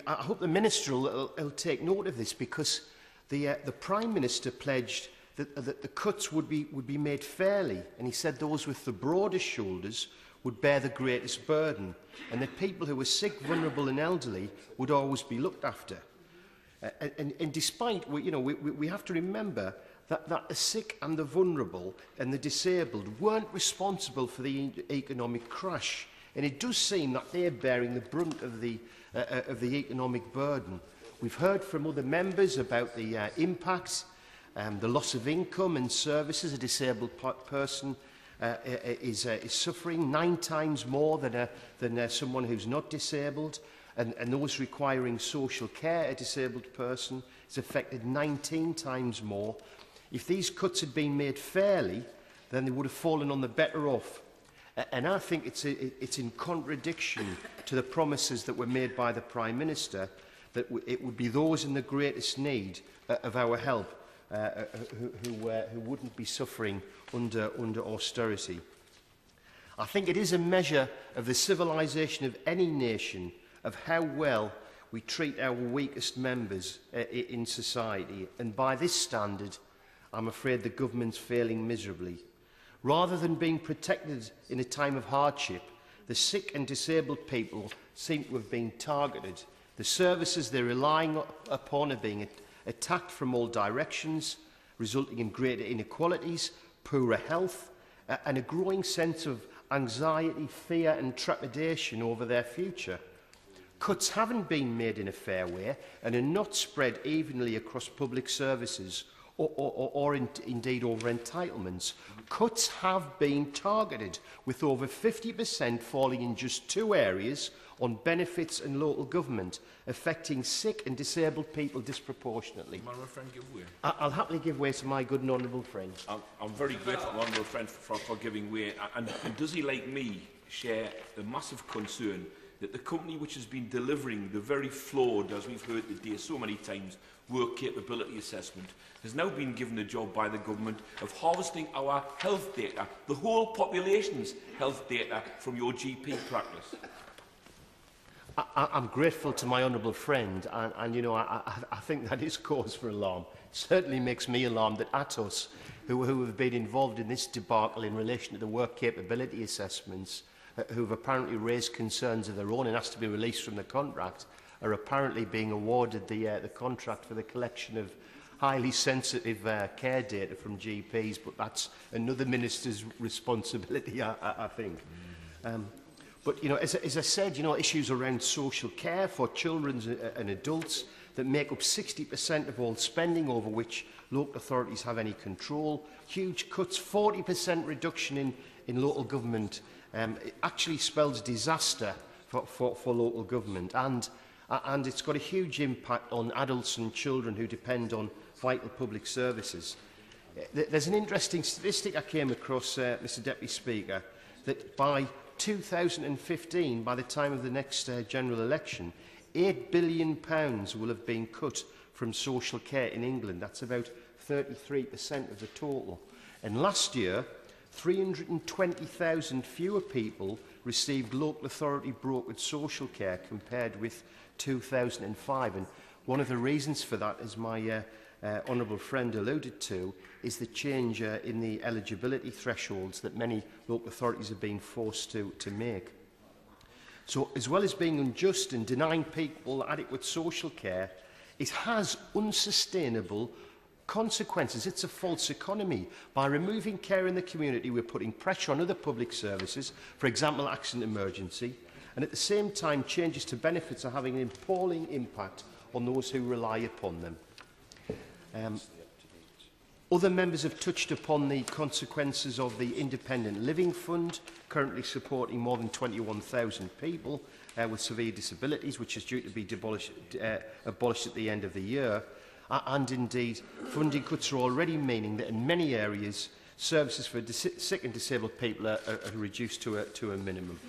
hope the Minister will take note of this, because the Prime Minister pledged that the cuts would be made fairly, and he said those with the broadest shoulders would bear the greatest burden, and that people who were sick, vulnerable and elderly would always be looked after. And despite, we have to remember that the sick and the vulnerable and the disabled weren't responsible for the economic crash. And it does seem that they're bearing the brunt of the economic burden. We've heard from other members about the impacts, the loss of income and services a disabled person is suffering 9 times more than someone who's not disabled. And those requiring social care, a disabled person, is affected 19 times more. If these cuts had been made fairly, then they would have fallen on the better off. And I think it's in contradiction to the promises that were made by the Prime Minister that it would be those in the greatest need of our help who wouldn't be suffering under austerity. I think it is a measure of the civilisation of any nation of how well we treat our weakest members in society. And by this standard, I'm afraid the government's failing miserably. Rather than being protected in a time of hardship, the sick and disabled people seem to have been targeted. The services they're relying upon are being attacked from all directions, resulting in greater inequalities, poorer health, and a growing sense of anxiety, fear and trepidation over their future. Cuts haven't been made in a fair way and are not spread evenly across public services or indeed over entitlements. Cuts have been targeted, with over 50% falling in just 2 areas on benefits and local government, affecting sick and disabled people disproportionately. My friend, give way. I'll happily give way to my good and honourable friend. I'm very grateful to my honourable friend for giving way. And does he, like me, share the massive concern that the company which has been delivering the very flawed, as we've heard today so many times, work capability assessment, has now been given the job by the government of harvesting our health data, the whole population's health data, from your GP practice? I'm grateful to my honourable friend, and I think that is cause for alarm. It certainly makes me alarmed that Atos, who have been involved in this debacle in relation to the work capability assessments, who have apparently raised concerns of their own and asked to be released from the contract, are apparently being awarded the contract for the collection of highly sensitive care data from GPs, but that's another minister's responsibility, I think. But, as I said, issues around social care for children and adults that make up 60% of all spending, over which local authorities have any control. Huge cuts, 40% reduction in local government. It actually spells disaster for local government. And and it's got a huge impact on adults and children who depend on vital public services. There's an interesting statistic I came across, Mr Deputy Speaker, that by 2015, by the time of the next general election, £8 billion will have been cut from social care in England. That's about 33% of the total. And last year, 320,000 fewer people received local authority brokered social care compared with 2005. And one of the reasons for that, as my honourable friend alluded to, is the change in the eligibility thresholds that many local authorities have been forced to make. So, as well as being unjust and denying people adequate social care, it has unsustainable consequences. It's a false economy. By removing care in the community, we're putting pressure on other public services, for example, accident emergency, and at the same time, changes to benefits are having an appalling impact on those who rely upon them. Other members have touched upon the consequences of the Independent Living Fund, currently supporting more than 21,000 people with severe disabilities, which is due to be abolished at the end of the year. And indeed, funding cuts are already meaning that in many areas, services for sick and disabled people are reduced to a minimum.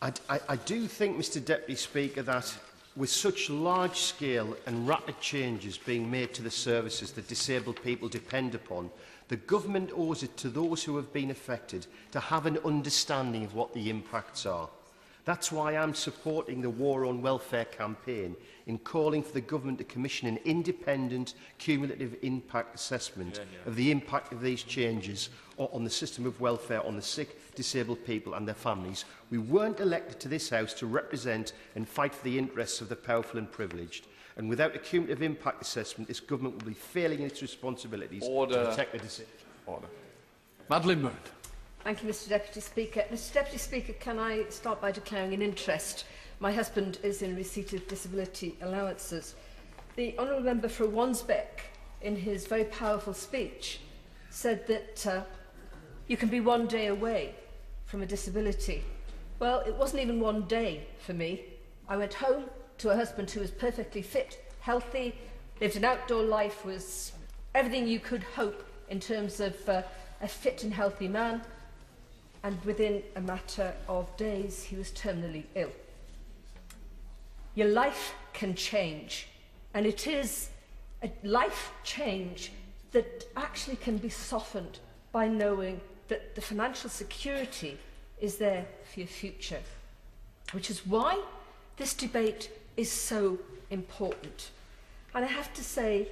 I do think, Mr Deputy Speaker, that with such large-scale and rapid changes being made to the services that disabled people depend upon, the government owes it to those who have been affected to have an understanding of what the impacts are. That's why I'm supporting the War on Welfare campaign in calling for the government to commission an independent cumulative impact assessment of the impact of these changes on the system of welfare on the sick, disabled people and their families. We weren't elected to this House to represent and fight for the interests of the powerful and privileged. And without a cumulative impact assessment, this government will be failing in its responsibilities to protect the disabled. Order. Madeleine Murd. Thank you, Mr Deputy Speaker. Mr Deputy Speaker, can I start by declaring an interest? My husband is in receipt of disability allowances. The Honourable Member for Wansbeck, in his very powerful speech, said that you can be one day away from a disability. Well, it wasn't even one day for me. I went home to a husband who was perfectly fit, healthy, lived an outdoor life, was everything you could hope in terms of a fit and healthy man. And within a matter of days, he was terminally ill. Your life can change, and it is a life change that actually can be softened by knowing that the financial security is there for your future, which is why this debate is so important. And I have to say,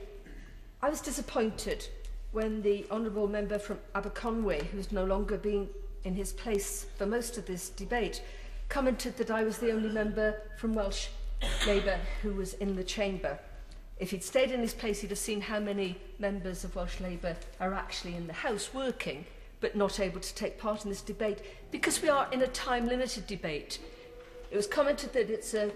I was disappointed when the Honourable Member from Aberconwy, who is no longer being in his place for most of this debate, commented that I was the only member from Welsh Labour who was in the chamber. If he'd stayed in his place, he'd have seen how many members of Welsh Labour are actually in the House working, but not able to take part in this debate, because we are in a time-limited debate. It was commented that it's a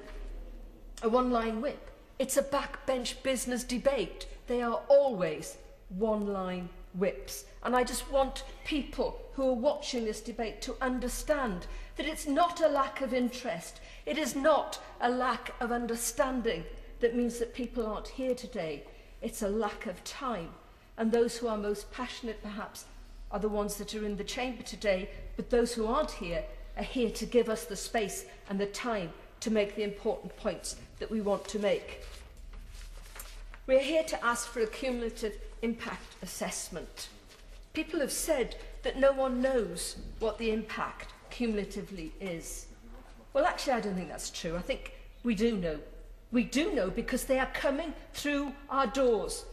one-line whip. It's a backbench business debate. They are always one-line whips. And I just want people who are watching this debate to understand that it's not a lack of interest. It is not a lack of understanding that means that people aren't here today. It's a lack of time. And those who are most passionate, perhaps, are the ones that are in the chamber today, but those who aren't here are here to give us the space and the time to make the important points that we want to make. We're here to ask for a cumulative impact assessment. People have said that no one knows what the impact cumulatively is. Well, actually, I don't think that's true. I think we do know. We do know because they are coming through our doors.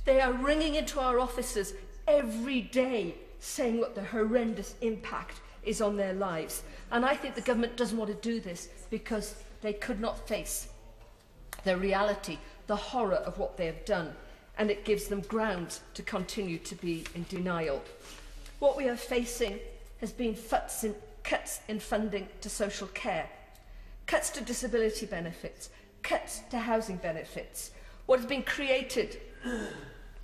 They are ringing into our offices every day saying what the horrendous impact is on their lives. And I think the government doesn't want to do this because they could not face the reality, the horror of what they have done, and it gives them grounds to continue to be in denial. What we are facing has been cuts in funding to social care, cuts to disability benefits, cuts to housing benefits. What has been created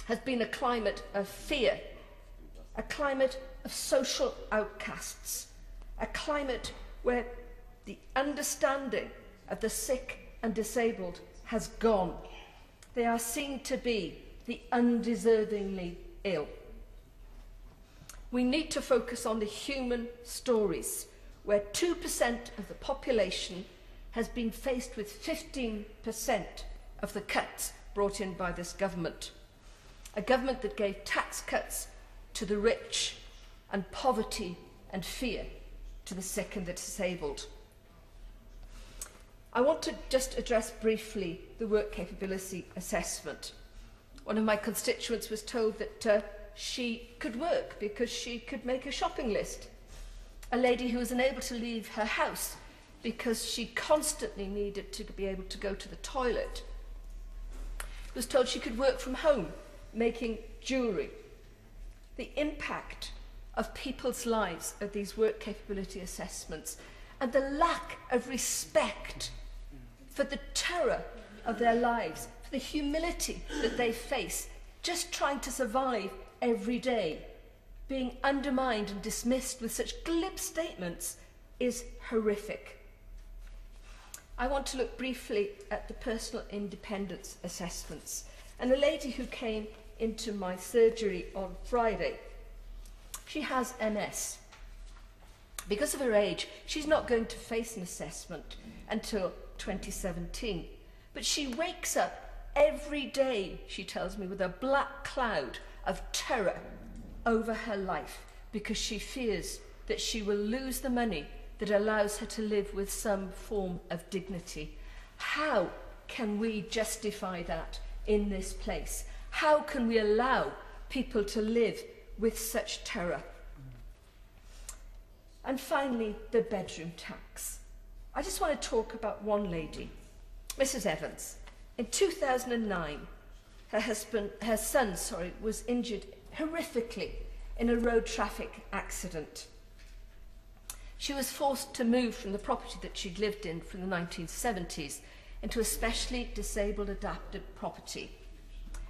has been a climate of fear, a climate of social outcasts, a climate where the understanding of the sick and disabled has gone. They are seen to be the undeservingly ill. We need to focus on the human stories, where 2% of the population has been faced with 15% of the cuts brought in by this government. A government that gave tax cuts to the rich and poverty and fear to the sick and the disabled. I want to just address briefly the work capability assessment. One of my constituents was told that she could work because she could make a shopping list. A lady who was unable to leave her house because she constantly needed to be able to go to the toilet was told she could work from home making jewellery. The impact of people's lives of these work capability assessments and the lack of respect for the terror of their lives, for the humility that they face, just trying to survive every day, being undermined and dismissed with such glib statements is horrific. I want to look briefly at the personal independence assessments. And a lady who came into my surgery on Friday, she has MS. Because of her age, she's not going to face an assessment until 2017. But she wakes up every day, she tells me, with a black cloud of terror over her life because she fears that she will lose the money that allows her to live with some form of dignity. How can we justify that in this place? How can we allow people to live with such terror? And finally, the bedroom tax. I just want to talk about one lady, Mrs. Evans. In 2009, her son, was injured horrifically in a road traffic accident. She was forced to move from the property that she'd lived in from the 1970s into a specially disabled adapted property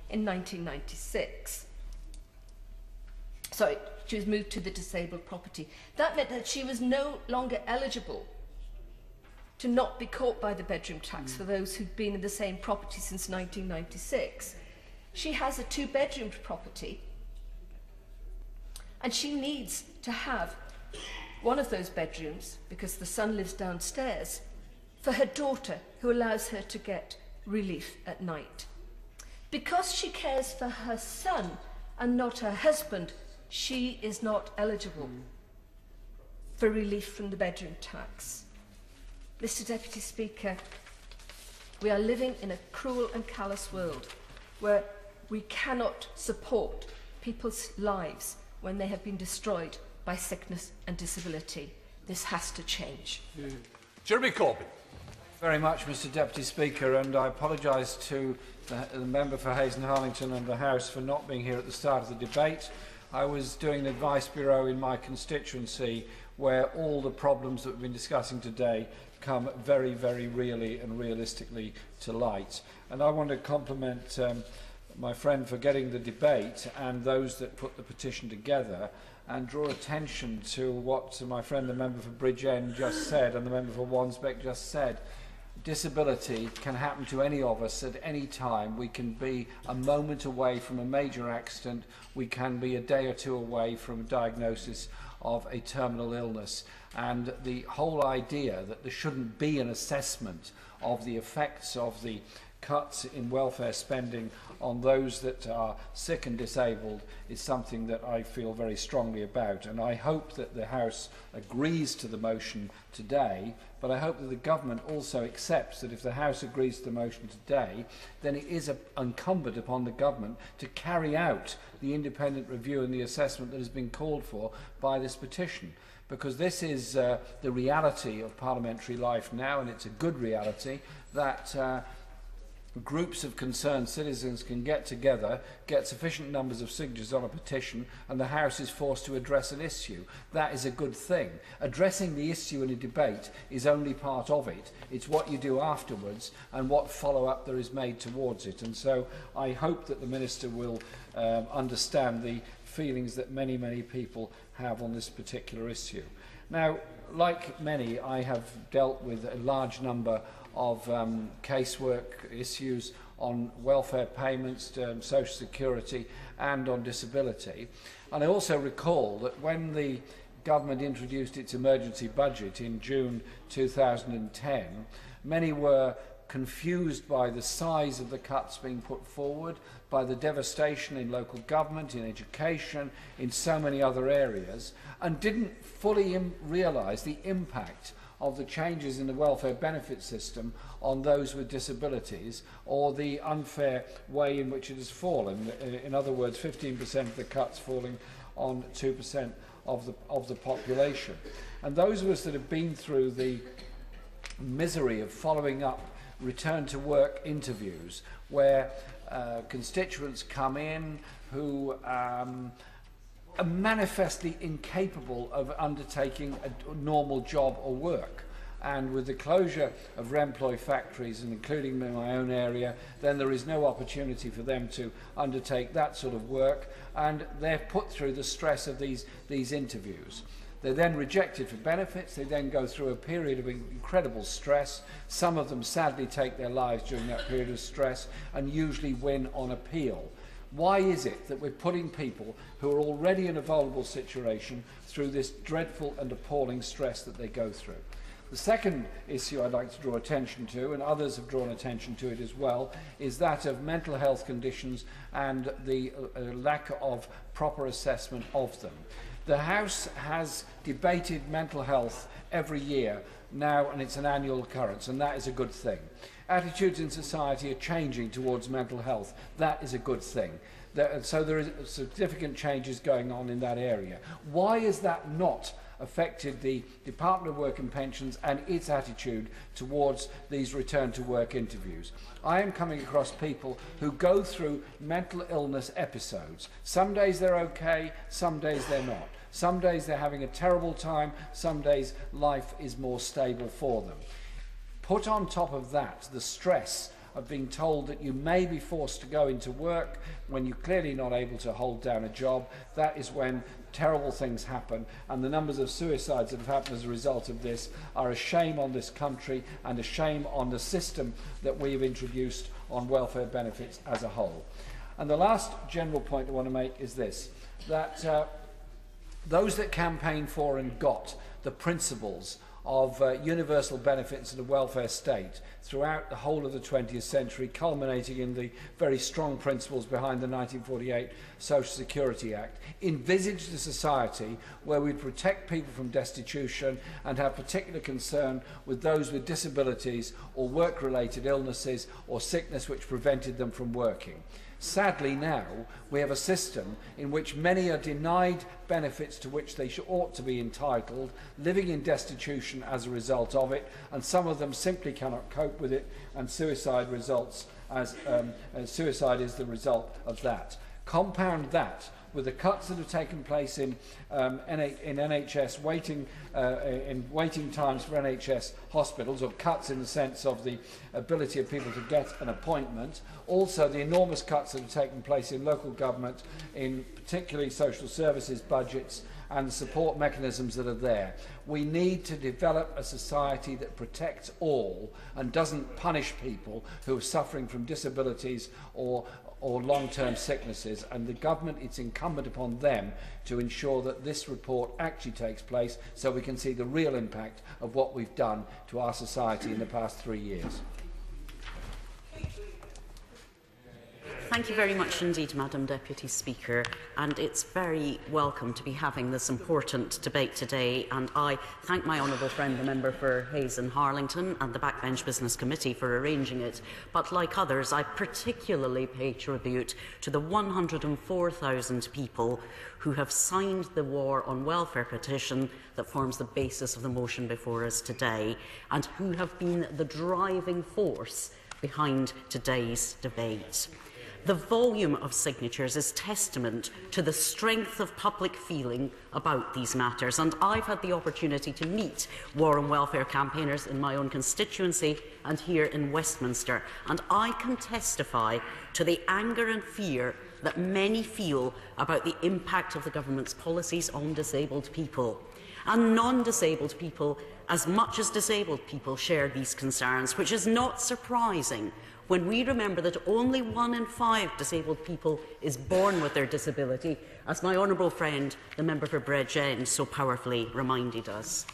in 1996. She was moved to the disabled property. That meant that she was no longer eligible to not be caught by the bedroom tax for those who'd been in the same property since 1996. She has a 2-bedroomed property, and she needs to have one of those bedrooms, because the son lives downstairs, for her daughter, who allows her to get relief at night. Because she cares for her son and not her husband, she is not eligible for relief from the bedroom tax. Mr. Deputy Speaker, we are living in a cruel and callous world where we cannot support people's lives when they have been destroyed by sickness and disability. This has to change. Jeremy Corbyn. Very much, Mr. Deputy Speaker, and I apologise to the member for Hayes and Harlington and the House for not being here at the start of the debate. I was doing an advice bureau in my constituency where all the problems that we've been discussing today come very, very really and realistically to light. And I want to compliment my friend for getting the debate and those that put the petition together, and draw attention to what my friend the member for Bridge End just said and the member for Wansbeck just said. Disability can happen to any of us at any time. We can be a moment away from a major accident. We can be a day or two away from a diagnosis of a terminal illness. And the whole idea that there shouldn't be an assessment of the effects of the cuts in welfare spending on those that are sick and disabled is something that I feel very strongly about. And I hope that the House agrees to the motion today, but I hope that the Government also accepts that if the House agrees to the motion today, then it is incumbent upon the Government to carry out the independent review and the assessment that has been called for by this petition. Because this is the reality of parliamentary life now, and it's a good reality that groups of concerned citizens can get together, get sufficient numbers of signatures on a petition, and the House is forced to address an issue. That is a good thing. Addressing the issue in a debate is only part of it. It's what you do afterwards and what follow-up there is made towards it. And so I hope that the Minister will understand the feelings that many, many people have on this particular issue. Now, like many, I have dealt with a large number of casework issues on welfare payments, social security and on disability. And I also recall that when the government introduced its emergency budget in June 2010, many were confused by the size of the cuts being put forward, by the devastation in local government, in education, in so many other areas, and didn't fully realise the impact of the changes in the welfare benefit system on those with disabilities, or the unfair way in which it has fallen. In other words, 15% of the cuts falling on 2% of the population. And those of us that have been through the misery of following up return to work interviews, where constituents come in who are manifestly incapable of undertaking a normal job or work. And with the closure of Remploy factories, and including in my own area, then there is no opportunity for them to undertake that sort of work, and they're put through the stress of these interviews. They're then rejected for benefits. They then go through a period of incredible stress. Some of them sadly take their lives during that period of stress, and usually win on appeal. Why is it that we're putting people who are already in a vulnerable situation through this dreadful and appalling stress that they go through? The second issue I'd like to draw attention to, and others have drawn attention to it as well, is that of mental health conditions and the lack of proper assessment of them. The House has debated mental health every year now, and it's an annual occurrence, and that is a good thing. Attitudes in society are changing towards mental health. That is a good thing. So there is significant changes going on in that area. Why is that not affected the Department of Work and Pensions and its attitude towards these return to work interviews? I am coming across people who go through mental illness episodes. Some days they're okay, some days they're not. Some days they're having a terrible time, some days life is more stable for them. Put on top of that the stress of being told that you may be forced to go into work when you're clearly not able to hold down a job. That is when terrible things happen, and the numbers of suicides that have happened as a result of this are a shame on this country and a shame on the system that we have introduced on welfare benefits as a whole. And the last general point I want to make is this, that those that campaigned for and got the principles of universal benefits and a welfare state throughout the whole of the 20th century, culminating in the very strong principles behind the 1948 Social Security Act, envisaged a society where we'd protect people from destitution and have particular concern with those with disabilities or work-related illnesses or sickness which prevented them from working. Sadly now, we have a system in which many are denied benefits to which they ought to be entitled, living in destitution as a result of it, and some of them simply cannot cope with it, and suicide results as suicide is the result of that. Compound that with the cuts that have taken place in NHS waiting times for NHS hospitals, or cuts in the sense of the ability of people to get an appointment. Also, the enormous cuts that have taken place in local government, in particularly social services budgets, and the support mechanisms that are there. We need to develop a society that protects all and doesn't punish people who are suffering from disabilities or long-term sicknesses, and the government, it's incumbent upon them to ensure that this report actually takes place so we can see the real impact of what we've done to our society in the past 3 years. Thank you very much indeed, Madam Deputy Speaker, and it's very welcome to be having this important debate today, and I thank my honourable friend, the member for Hayes and Harlington, and the Backbench Business Committee for arranging it. But like others, I particularly pay tribute to the 104,000 people who have signed the War on Welfare petition that forms the basis of the motion before us today, and who have been the driving force behind today's debate. The volume of signatures is testament to the strength of public feeling about these matters, and I've had the opportunity to meet war and welfare campaigners in my own constituency and here in Westminster, and I can testify to the anger and fear that many feel about the impact of the government's policies on disabled people. And non-disabled people, as much as disabled people, share these concerns, which is not surprising when we remember that only 1 in 5 disabled people is born with their disability, as my honourable friend, the member for Bridgend, so powerfully reminded us.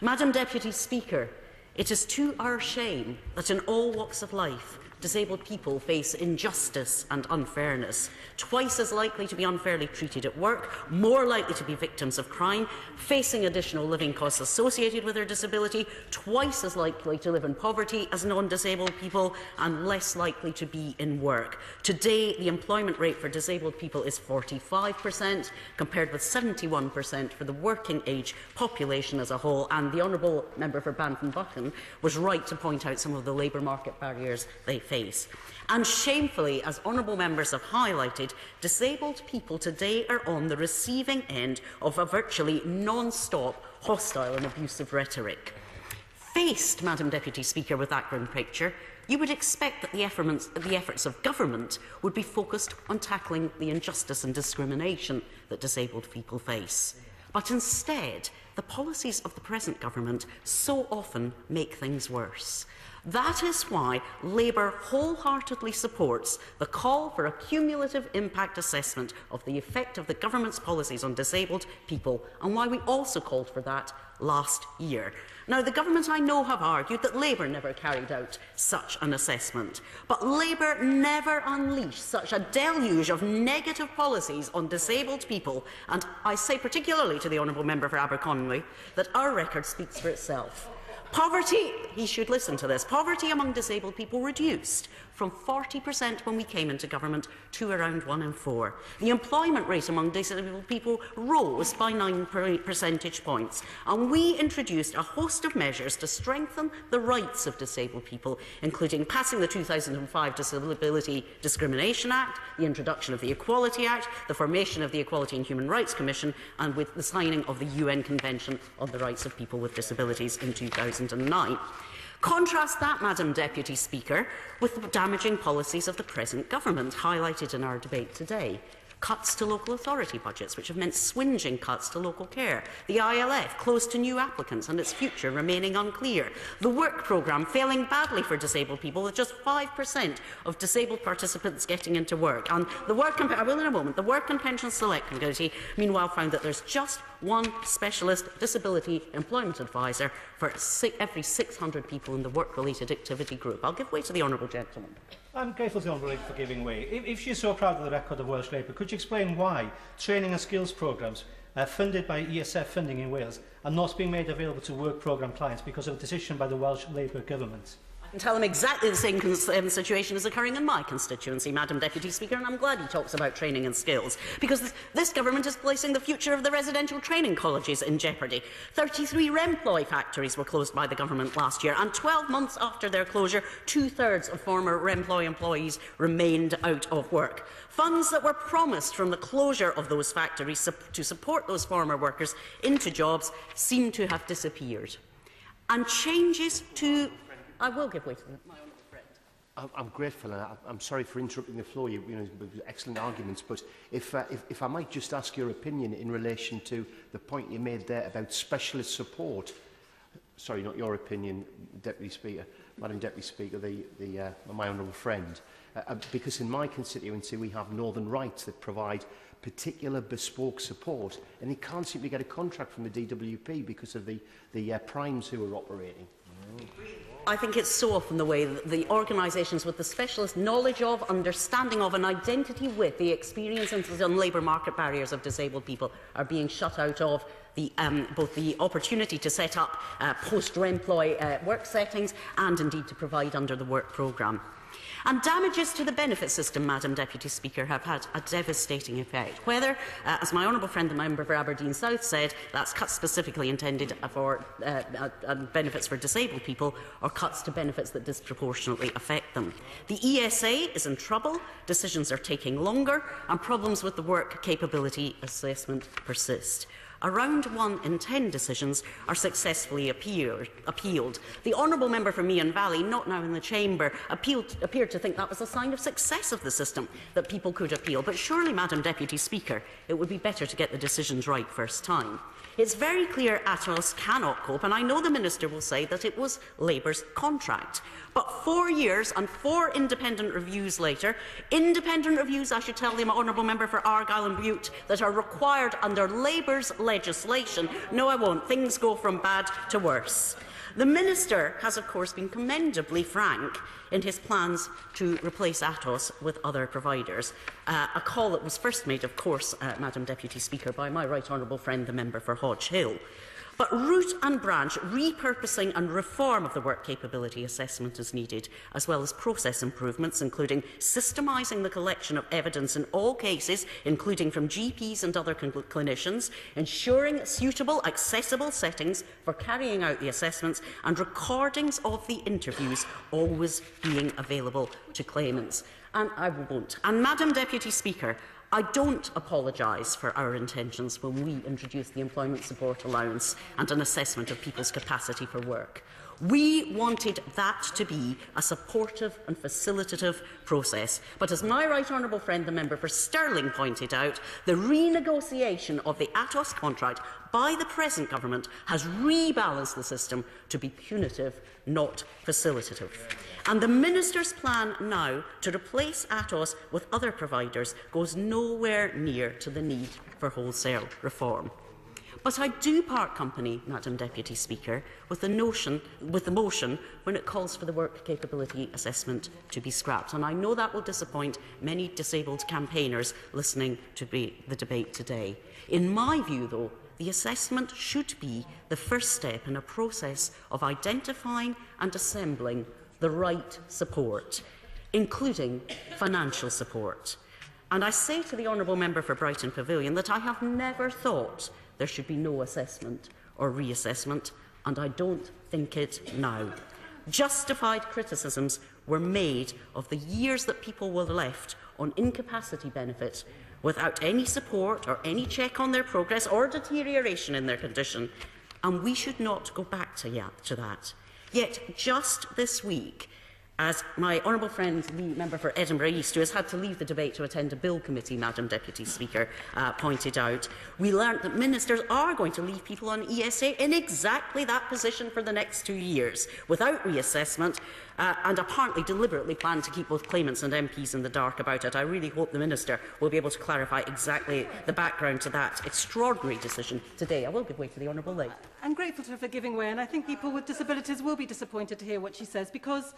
Madam Deputy Speaker, it is to our shame that in all walks of life, disabled people face injustice and unfairness, twice as likely to be unfairly treated at work, more likely to be victims of crime, facing additional living costs associated with their disability, twice as likely to live in poverty as non-disabled people, and less likely to be in work. Today, the employment rate for disabled people is 45%, compared with 71% for the working age population as a whole, and the Honourable Member for Banff-and-Buchan was right to point out some of the labour market barriers they face. And shamefully, as honourable members have highlighted, disabled people today are on the receiving end of a virtually non-stop hostile and abusive rhetoric. Faced, Madam Deputy Speaker, with that grim picture, you would expect that the efforts of government would be focused on tackling the injustice and discrimination that disabled people face. But instead, the policies of the present government so often make things worse. That is why Labour wholeheartedly supports the call for a cumulative impact assessment of the effect of the government's policies on disabled people, and why we also called for that last year. Now, the government, I know, have argued that Labour never carried out such an assessment, but Labour never unleashed such a deluge of negative policies on disabled people, and I say particularly to the Honourable Member for Aberconwy that our record speaks for itself. Poverty, he should listen to this, poverty among disabled people reduced from 40% when we came into government to around 1 in 4. The employment rate among disabled people rose by 9 percentage points, and we introduced a host of measures to strengthen the rights of disabled people, including passing the 2005 Disability Discrimination Act, the introduction of the Equality Act, the formation of the Equality and Human Rights Commission, and with the signing of the UN Convention on the Rights of People with Disabilities in 2009. Contrast that, Madam Deputy Speaker, with the damaging policies of the present government highlighted in our debate today. Cuts to local authority budgets, which have meant swinging cuts to local care. The ILF closed to new applicants and its future remaining unclear. The work programme failing badly for disabled people, with just 5% of disabled participants getting into work. And the Work and Pension Select Committee, meanwhile, found that there's just one specialist disability employment advisor for every 600 people in the work-related activity group. I'll give way to the honourable gentleman. I'm grateful to the Honourable Lady for giving way. If she's so proud of the record of Welsh Labour, could you explain why training and skills programmes funded by ESF funding in Wales are not being made available to work programme clients because of a decision by the Welsh Labour government? And tell him exactly the same situation is occurring in my constituency, Madam Deputy Speaker, and I'm glad he talks about training and skills, because this government is placing the future of the residential training colleges in jeopardy. 33 Remploy factories were closed by the government last year, and 12 months after their closure, 2/3 of former Remploy employees remained out of work. Funds that were promised from the closure of those factories to support those former workers into jobs seem to have disappeared. And changes to... I will give way to my honourable friend. I'm grateful, and I'm sorry for interrupting the floor. You know, excellent arguments, but if I might just ask your opinion in relation to the point you made there about specialist support. Sorry, not your opinion, Deputy Speaker, Madam Deputy Speaker, my honourable friend. Because in my constituency we have Northern Rights that provide particular bespoke support, and he can't seem to get a contract from the DWP because of the primes who are operating. I think it's so often the way that the organisations with the specialist knowledge of, understanding of and identity with the experiences and labour market barriers of disabled people are being shut out of both the opportunity to set up post-employ work settings and indeed to provide under the work programme. And damages to the benefit system, Madam Deputy Speaker, have had a devastating effect. Whether, as my honourable friend, the member for Aberdeen South said, that's cuts specifically intended for benefits for disabled people, or cuts to benefits that disproportionately affect them. The ESA is in trouble, decisions are taking longer, and problems with the work capability assessment persist. around 1 in 10 decisions are successfully appealed. The honourable member for Meon Valley, not now in the chamber, appeared to think that was a sign of success of the system, that people could appeal. But surely, Madam Deputy Speaker, it would be better to get the decisions right first time. It's very clear Atos cannot cope, and I know the Minister will say that it was Labour's contract. But 4 years and 4 independent reviews later, independent reviews, I should tell the honourable member for Argyll and Bute, that are required under Labour's legislation. No, I won't. Things go from bad to worse. The Minister has, of course, been commendably frank in his plans to replace Atos with other providers, a call that was first made, of course, Madam Deputy Speaker, by my right honourable friend, the member for Hodge Hill. But root and branch repurposing and reform of the work capability assessment is needed, as well as process improvements, including systemising the collection of evidence in all cases, including from GPs and other clinicians, ensuring suitable, accessible settings for carrying out the assessments, and recordings of the interviews always being available to claimants. And I won't. And Madam Deputy Speaker, I don't apologise for our intentions when we introduced the employment support allowance and an assessment of people's capacity for work. We wanted that to be a supportive and facilitative process. But as my right honourable friend, the member for Stirling, pointed out, the renegotiation of the Atos contract by the present government has rebalanced the system to be punitive, not facilitative. And the Minister's plan now to replace Atos with other providers goes nowhere near to the need for wholesale reform. But I do part company, Madam Deputy Speaker, with the motion when it calls for the work capability assessment to be scrapped. And I know that will disappoint many disabled campaigners listening to the debate today. In my view, though, the assessment should be the first step in a process of identifying and assembling the right support, including financial support. And I say to the honourable member for Brighton Pavilion that I have never thought there should be no assessment or reassessment, and I don't think it now. Justified criticisms were made of the years that people were left on incapacity benefits without any support or any check on their progress or deterioration in their condition, and we should not go back to that. Yet just this week, as my honourable friend, the member for Edinburgh East, who has had to leave the debate to attend a bill committee, Madam Deputy Speaker, pointed out, we learnt that ministers are going to leave people on ESA in exactly that position for the next 2 years, without reassessment, and apparently deliberately plan to keep both claimants and MPs in the dark about it. I really hope the Minister will be able to clarify exactly the background to that extraordinary decision today. I will give way to the Honourable Lake. I'm grateful to her for giving way, and I think people with disabilities will be disappointed to hear what she says, because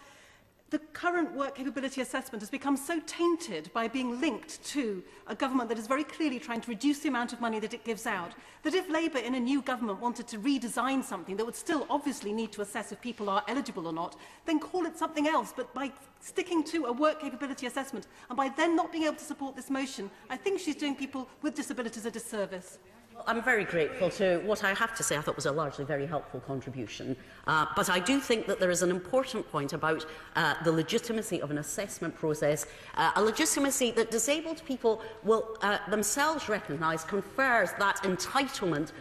the current work capability assessment has become so tainted by being linked to a government that is very clearly trying to reduce the amount of money that it gives out, that if Labour in a new government wanted to redesign something that would still obviously need to assess if people are eligible or not, then call it something else. But by sticking to a work capability assessment and by then not being able to support this motion, I think she's doing people with disabilities a disservice. I'm very grateful to what I have to say I thought was a largely very helpful contribution. But I do think that there is an important point about the legitimacy of an assessment process, a legitimacy that disabled people will themselves recognise confers that entitlement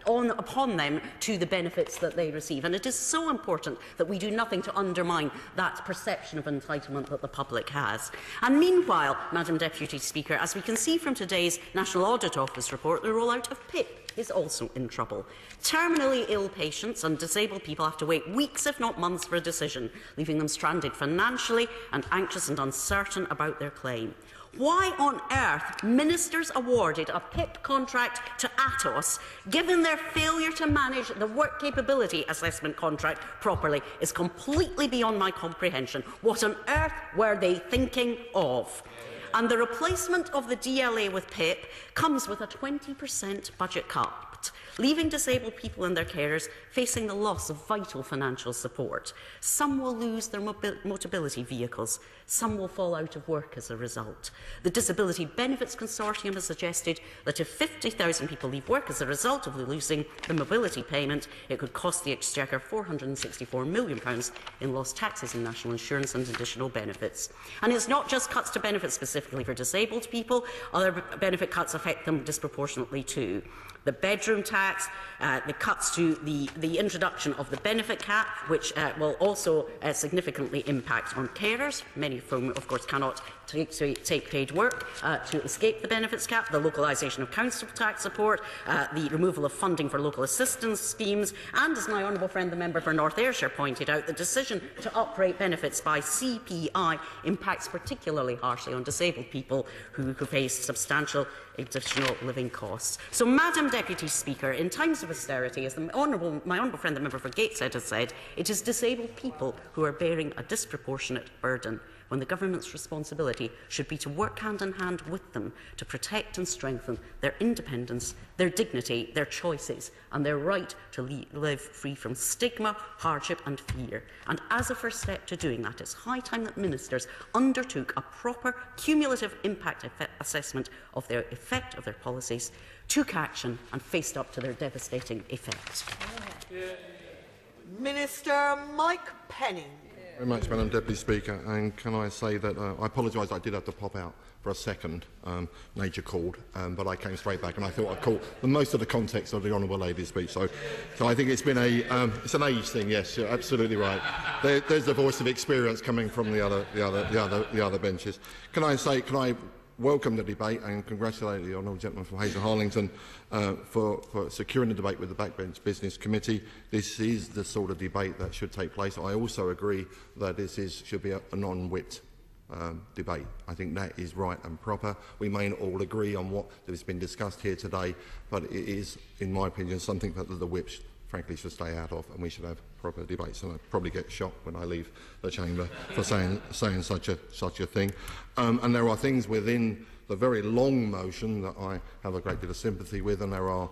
upon them to the benefits that they receive. And it is so important that we do nothing to undermine that perception of entitlement that the public has. And meanwhile, Madam Deputy Speaker, as we can see from today's National Audit Office report, the rollout of PIP is also in trouble. Terminally ill patients and disabled people have to wait weeks, if not months, for a decision, leaving them stranded financially and anxious and uncertain about their claim. Why on earth ministers awarded a PIP contract to Atos, given their failure to manage the work capability assessment contract properly, is completely beyond my comprehension. What on earth were they thinking of? And the replacement of the DLA with PIP comes with a 20% budget cut, leaving disabled people and their carers facing the loss of vital financial support. Some will lose their mobility vehicles. Some will fall out of work as a result. The Disability Benefits Consortium has suggested that if 50,000 people leave work as a result of losing the mobility payment, it could cost the Exchequer £464 million in lost taxes and national insurance and additional benefits. And it's not just cuts to benefits specifically for disabled people. Other benefit cuts affect them disproportionately too. the bedroom tax, the cuts to the introduction of the benefit cap, which will also significantly impact on carers, many of whom, of course, cannot take paid work to escape the benefits cap, the localisation of council tax support, the removal of funding for local assistance schemes, and, as my honourable friend, the member for North Ayrshire, pointed out, the decision to uprate benefits by CPI impacts particularly harshly on disabled people who face substantial additional living costs. So, Madam Deputy Speaker, in times of austerity, as my honourable friend, the member for Gateshead, has said, it is disabled people who are bearing a disproportionate burden, when the government's responsibility should be to work hand in hand with them to protect and strengthen their independence, their dignity, their choices, and their right to live free from stigma, hardship and fear. And as a first step to doing that, it's high time that ministers undertook a proper cumulative impact assessment of their effect of their policies, took action and faced up to their devastating effects. Minister Mike Penning. Very much, Madam Deputy Speaker, and can I say that I apologise, I did have to pop out for a second. Nature called, but I came straight back, and I thought I'd call most of the context of the Honourable Lady's speech. So I think it's been it's an age thing. Yes, you're absolutely right. There's the voice of experience coming from the other benches. Can I welcome the debate and congratulate the honourable gentleman from Hayes and Harlington for securing the debate with the Backbench Business Committee. This is the sort of debate that should take place. I also agree that should be a non-whipped debate. I think that is right and proper. We may not all agree on what has been discussed here today, but it is, in my opinion, something that the whips frankly should stay out of, and we should have proper debates. And I'd probably get shot when I leave the chamber for saying such a thing. And there are things within the very long motion that I have a great deal of sympathy with, and there are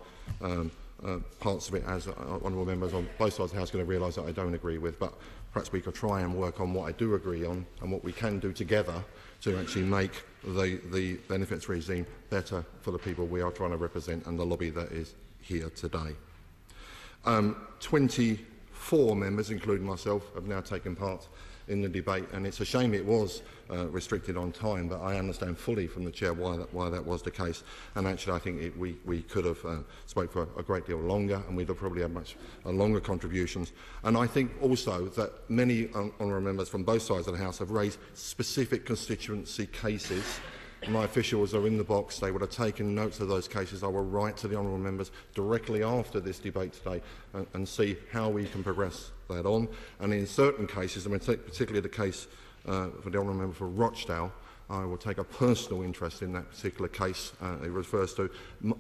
parts of it, as honourable members on both sides of the House are going to realise, that I don't agree with. But perhaps we could try and work on what I do agree on and what we can do together to actually make the benefits regime better for the people we are trying to represent and the lobby that is here today. 24 members, including myself, have now taken part in the debate, and it's a shame it was restricted on time, but I understand fully from the Chair why that was the case. And actually I think we could have spoke for a great deal longer, and we'd have probably had much longer contributions. And I think also that many honourable members from both sides of the House have raised specific constituency cases. My officials are in the box. They would have taken notes of those cases. I will write to the honourable members directly after this debate today and see how we can progress that on. And in certain cases, and particularly the case for the honourable member for Rochdale, I will take a personal interest in that particular case. It refers to,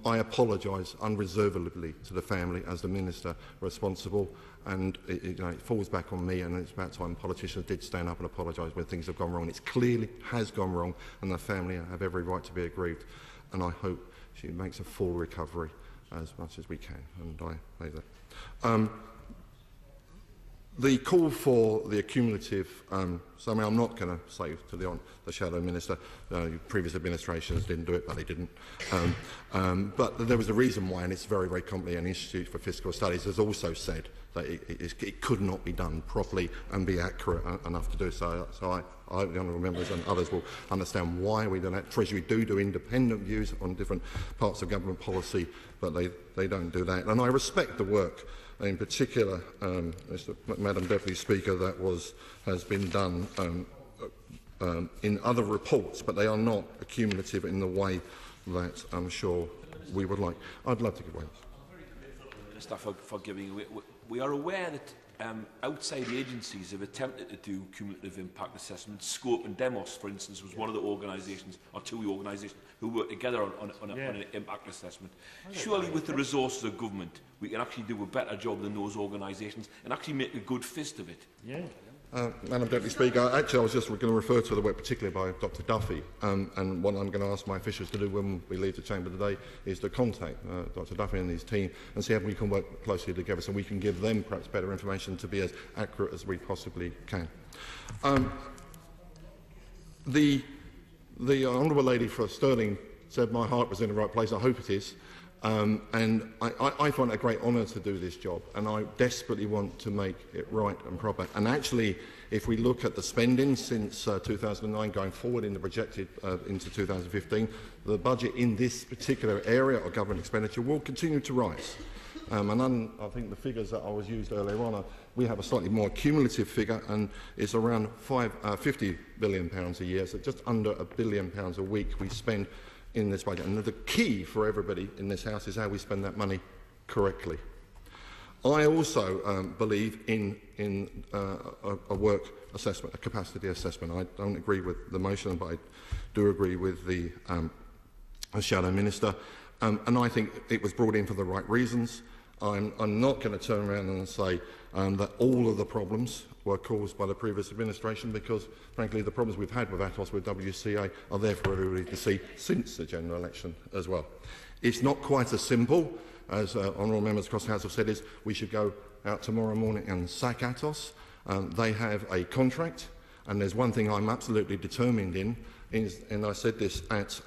I apologise unreservedly to the family as the minister responsible, and it falls back on me, and it's about time politicians did stand up and apologise when things have gone wrong. It clearly has gone wrong, and the family have every right to be aggrieved, and I hope she makes a full recovery as much as we can, and I say that. The call for the accumulative, something I'm not going to say to the Shadow Minister, previous administrations didn't do it, but they didn't. But there was a reason why, and it's very, very complicated. And the Institute for Fiscal Studies has also said that it could not be done properly and be accurate enough to do so. So I hope the honourable members and others will understand why we do that. Treasury do independent views on different parts of government policy, but they don't do that. And I respect the work, in particular, Madam Deputy Speaker, that has been done in other reports, but they are not accumulative in the way that I'm sure we would like. I'd love to give way. Minister, for giving away. We are aware that outside agencies have attempted to do cumulative impact assessments. Scope and Demos, for instance, was one of the organisations, or two organisations, who worked together on an impact assessment. Surely with the resources of government, we can actually do a better job than those organisations and actually make a good fist of it. Yeah. Madam Deputy Speaker, actually I was just going to refer to the work particularly by Dr Duffy, and what I'm going to ask my officials to do when we leave the chamber today is to contact Dr Duffy and his team and see how we can work closely together so we can give them perhaps better information to be as accurate as we possibly can. The Honourable Lady for Stirling said my heart was in the right place. I hope it is. And I find it a great honour to do this job, and I desperately want to make it right and proper. And actually, if we look at the spending since 2009 going forward in the projected into 2015, the budget in this particular area of government expenditure will continue to rise. And I think the figures that I was used earlier on, we have a slightly more cumulative figure, and it's around £50 billion a year, so just under £1 billion a week we spend in this budget. And the key for everybody in this House is how we spend that money correctly. I also believe in a work assessment, a capacity assessment. I don't agree with the motion, but I do agree with the Shadow Minister. And I think it was brought in for the right reasons. I'm not going to turn around and say that all of the problems were caused by the previous administration, because, frankly, the problems we've had with Atos, with WCA, are there for everybody to see since the general election as well. It's not quite as simple as honourable members across the House have said, is we should go out tomorrow morning and sack Atos. They have a contract, and there's one thing I'm absolutely determined in, and I said this at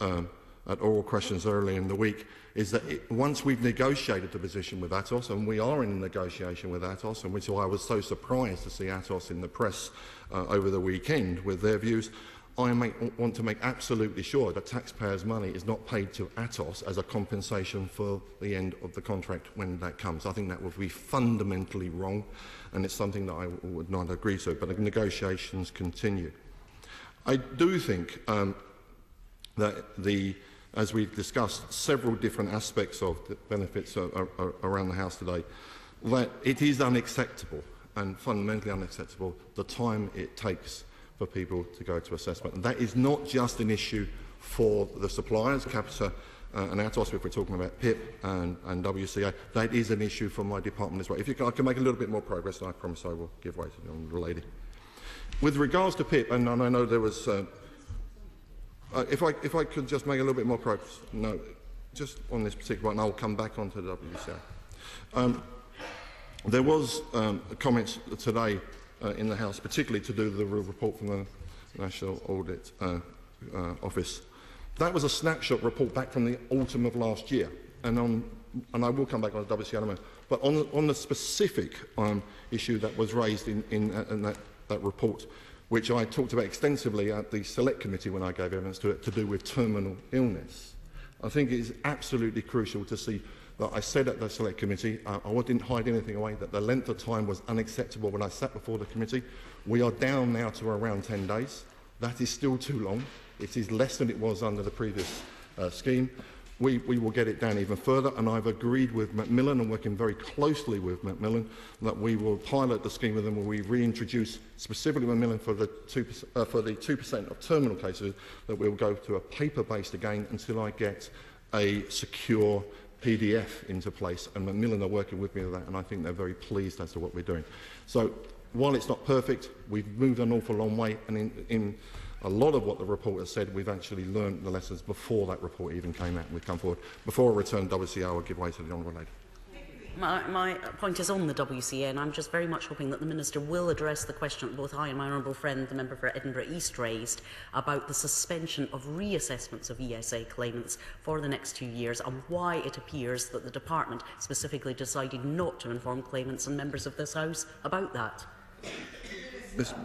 oral questions earlier in the week, is that once we've negotiated the position with Atos, and we are in a negotiation with Atos, and which is why I was so surprised to see Atos in the press over the weekend with their views, I want to make absolutely sure that taxpayers' money is not paid to Atos as a compensation for the end of the contract when that comes. I think that would be fundamentally wrong, and it's something that I would not agree to, but the negotiations continue. I do think that as we've discussed several different aspects of the benefits around the House today, that it is unacceptable, and fundamentally unacceptable, the time it takes for people to go to assessment. And that is not just an issue for the suppliers, Capita and Atos, if we're talking about PIP and WCA. That is an issue for my department as well. If I can make a little bit more progress, I promise I will give way to the honourable lady. With regards to PIP, and I know there was... if I could just make a little bit more progress, no, just on this particular one, I'll come back onto the WCA. There was comments today in the House, particularly to do with the report from the National Audit Office. That was a snapshot report back from the autumn of last year, and I will come back on the WCA in a moment. But on the specific issue that was raised in that report, which I talked about extensively at the Select Committee when I gave evidence to it, to do with terminal illness. I think it is absolutely crucial to see that I said at the Select Committee, I didn't hide anything away, that the length of time was unacceptable when I sat before the committee. We are down now to around 10 days. That is still too long. It is less than it was under the previous scheme. We will get it down even further, and I've agreed with Macmillan, and working very closely with Macmillan, that we will pilot the scheme with them where we reintroduce, specifically Macmillan for the 2% of terminal cases, that we'll go to a paper-based again until I get a secure PDF into place, and Macmillan are working with me on that, and I think they're very pleased as to what we're doing. So while it's not perfect, we've moved an awful long way, and in a lot of what the report has said, we've actually learned the lessons before that report even came out and we've come forward. Before I return WCA, I'll give way to the honourable lady. My point is on the WCA, and I'm just very much hoping that the Minister will address the question that both I and my honourable friend, the member for Edinburgh East, raised about the suspension of reassessments of ESA claimants for the next 2 years, and why it appears that the Department specifically decided not to inform claimants and members of this House about that.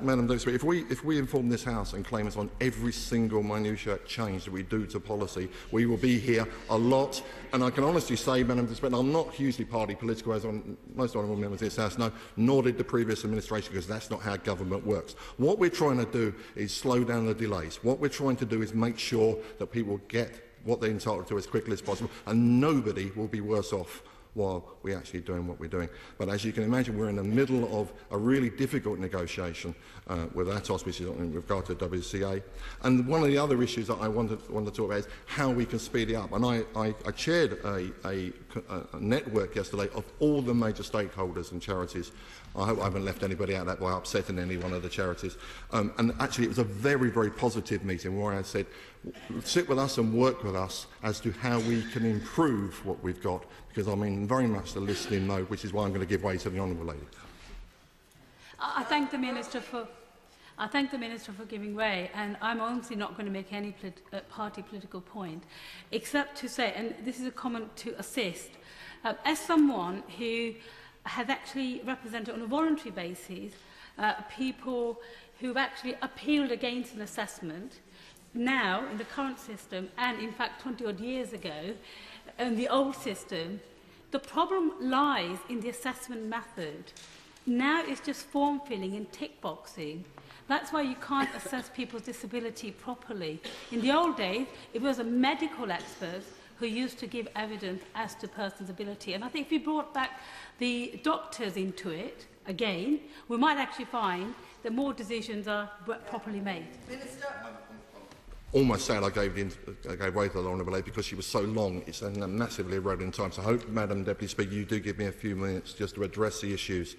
Madam Speaker, if we inform this House and claimants on every single minutiae change that we do to policy, we will be here a lot. And I can honestly say, Madam Speaker, I'm not hugely party political, as most honourable members of this House know, nor did the previous administration, because that's not how government works. What we're trying to do is slow down the delays. What we're trying to do is make sure that people get what they're entitled to as quickly as possible, and nobody will be worse off while we're actually doing what we're doing. But as you can imagine, we're in the middle of a really difficult negotiation with Atos, which is in regard to WCA. And one of the other issues that I want to talk about is how we can speed it up. And I chaired a network yesterday of all the major stakeholders and charities. I hope I haven't left anybody out of that by upsetting any one of the charities. And actually, it was a very, very positive meeting where I said, sit with us and work with us as to how we can improve what we've got, because I'm in very much the listening mode, which is why I'm going to give way to the honourable lady. I thank the Minister for I thank the Minister for giving way, and I'm honestly not going to make any party political point, except to say, and this is a comment to assist, as someone who has actually represented on a voluntary basis people who've actually appealed against an assessment, now in the current system, and in fact 20-odd years ago, in the old system, the problem lies in the assessment method. Now it's just form filling and tick boxing. That's why you can't assess people's disability properly. In the old days, it was a medical expert who used to give evidence as to person's ability. And I think if we brought back the doctors into it, again, we might actually find that more decisions are properly made. Minister. Almost sad I gave way to the Honourable Lady because she was so long. It's massively eroding time. So I hope, Madam Deputy Speaker, you do give me a few minutes just to address the issues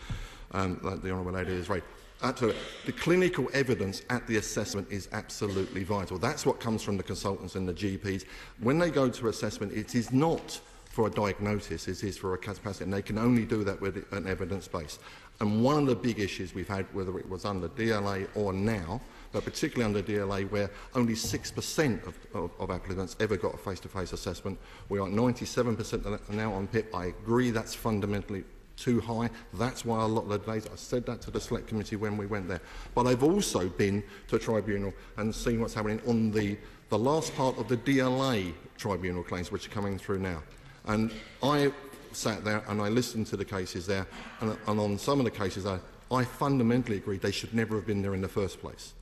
that the Honourable Lady has raised. The clinical evidence at the assessment is absolutely vital. That's what comes from the consultants and the GPs. When they go to assessment, it is not for a diagnosis, it is for a capacity, and they can only do that with an evidence base. And one of the big issues we've had, whether it was under DLA or now, but particularly under DLA, where only 6% of applicants ever got a face-to-face assessment. We are 97% now on PIP. I agree that's fundamentally too high. That's why a lot of the days, I said that to the Select Committee when we went there. But I've also been to a tribunal and seen what's happening on the last part of the DLA tribunal claims, which are coming through now. And I sat there and I listened to the cases there, and on some of the cases I fundamentally agree they should never have been there in the first place.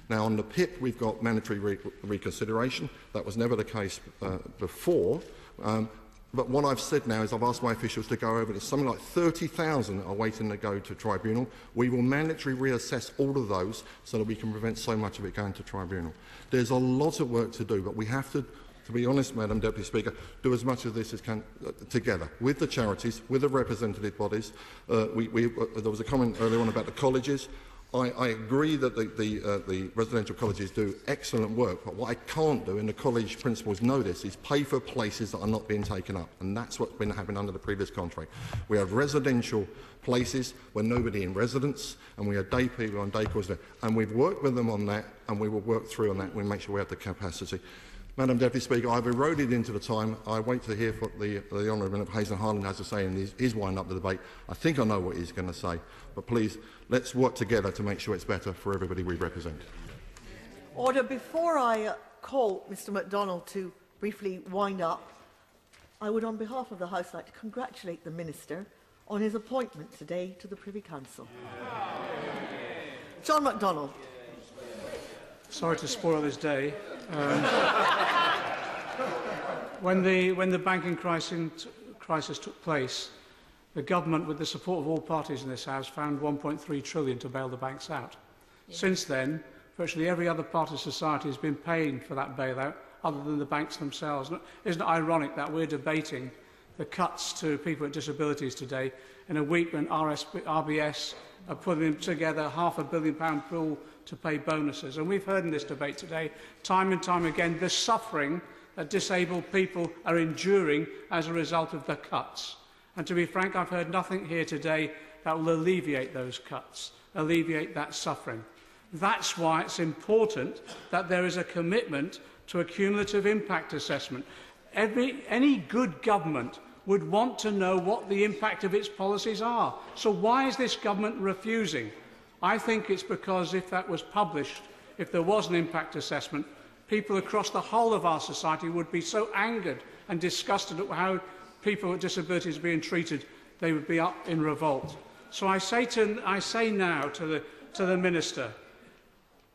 Now, on the PIP, we've got mandatory reconsideration. That was never the case before. But what I've said now is I've asked my officials to go over it. Something like 30,000 are waiting to go to tribunal. We will mandatorily reassess all of those so that we can prevent so much of it going to tribunal. There's a lot of work to do, but we have to be honest, Madam Deputy Speaker, do as much of this as can together, with the charities, with the representative bodies. There was a comment earlier on about the colleges. I agree that the residential colleges do excellent work, but what I can't do, and the college principals know this, is pay for places that are not being taken up, and that's what's been happening under the previous contract. We have residential places where nobody in residence, and we have day people on day courses, and we've worked with them on that, and we will work through on that. We make sure we have the capacity. Madam Deputy Speaker, I've eroded into the time. I wait to hear what the Honourable Member Hazen Harland has to say in his wind-up the debate. I think I know what he's going to say, but please, let's work together to make sure it's better for everybody we represent. Order. Before I call Mr McDonnell to briefly wind up, I would, on behalf of the House, like to congratulate the Minister on his appointment today to the Privy Council. John McDonnell. Sorry to spoil this day. When the banking crisis took place, the government, with the support of all parties in this House, found £1.3 trillion to bail the banks out. Yeah. Since then, virtually every other part of society has been paying for that bailout, other than the banks themselves. Isn't it ironic that we're debating the cuts to people with disabilities today in a week when RBS are putting together £500 million pool to pay bonuses? And we've heard in this debate today, time and time again, the suffering that disabled people are enduring as a result of the cuts. And to be frank, I've heard nothing here today that will alleviate those cuts, alleviate that suffering. That's why it's important that there is a commitment to a cumulative impact assessment. Any good government would want to know what the impact of its policies are. So why is this government refusing? I think it's because if that was published, if there was an impact assessment, people across the whole of our society would be so angered and disgusted at how people with disabilities are being treated, they would be up in revolt. So I say now to the Minister,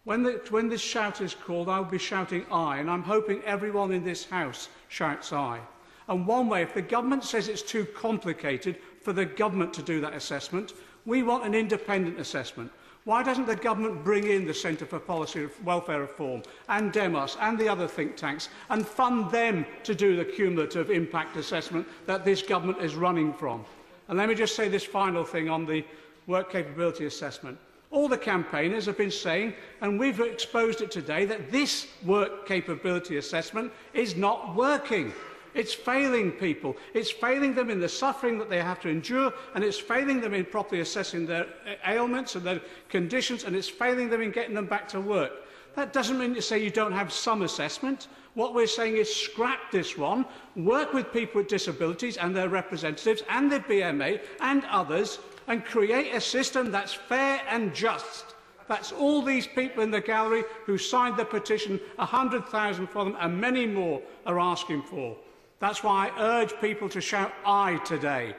when this shout is called, I will be shouting aye, and I'm hoping everyone in this House shouts aye. And one way, if the government says it's too complicated for the government to do that assessment, we want an independent assessment. Why doesn't the government bring in the Centre for Policy Welfare Reform and Demos and the other think tanks and fund them to do the cumulative impact assessment that this government is running from? And let me just say this final thing on the work capability assessment. All the campaigners have been saying, and we've exposed it today, that this work capability assessment is not working. It's failing people. It's failing them in the suffering that they have to endure, and it's failing them in properly assessing their ailments and their conditions, and it's failing them in getting them back to work. That doesn't mean to say you don't have some assessment. What we're saying is scrap this one, work with people with disabilities and their representatives and the BMA and others, and create a system that's fair and just. That's all these people in the gallery who signed the petition, 100,000 for them, and many more are asking for. That's why I urge people to shout aye today,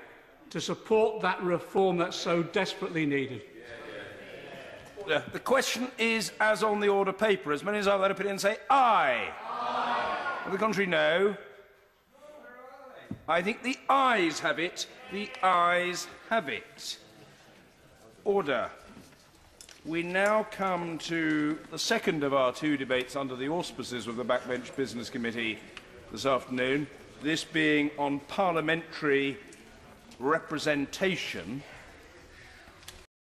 to support that reform that's so desperately needed. The question is as on the order paper. As many as are of that opinion say aye. Aye. The contrary, no. I think the ayes have it. The ayes have it. Order. We now come to the second of our two debates under the auspices of the Backbench Business Committee this afternoon, this being on parliamentary representation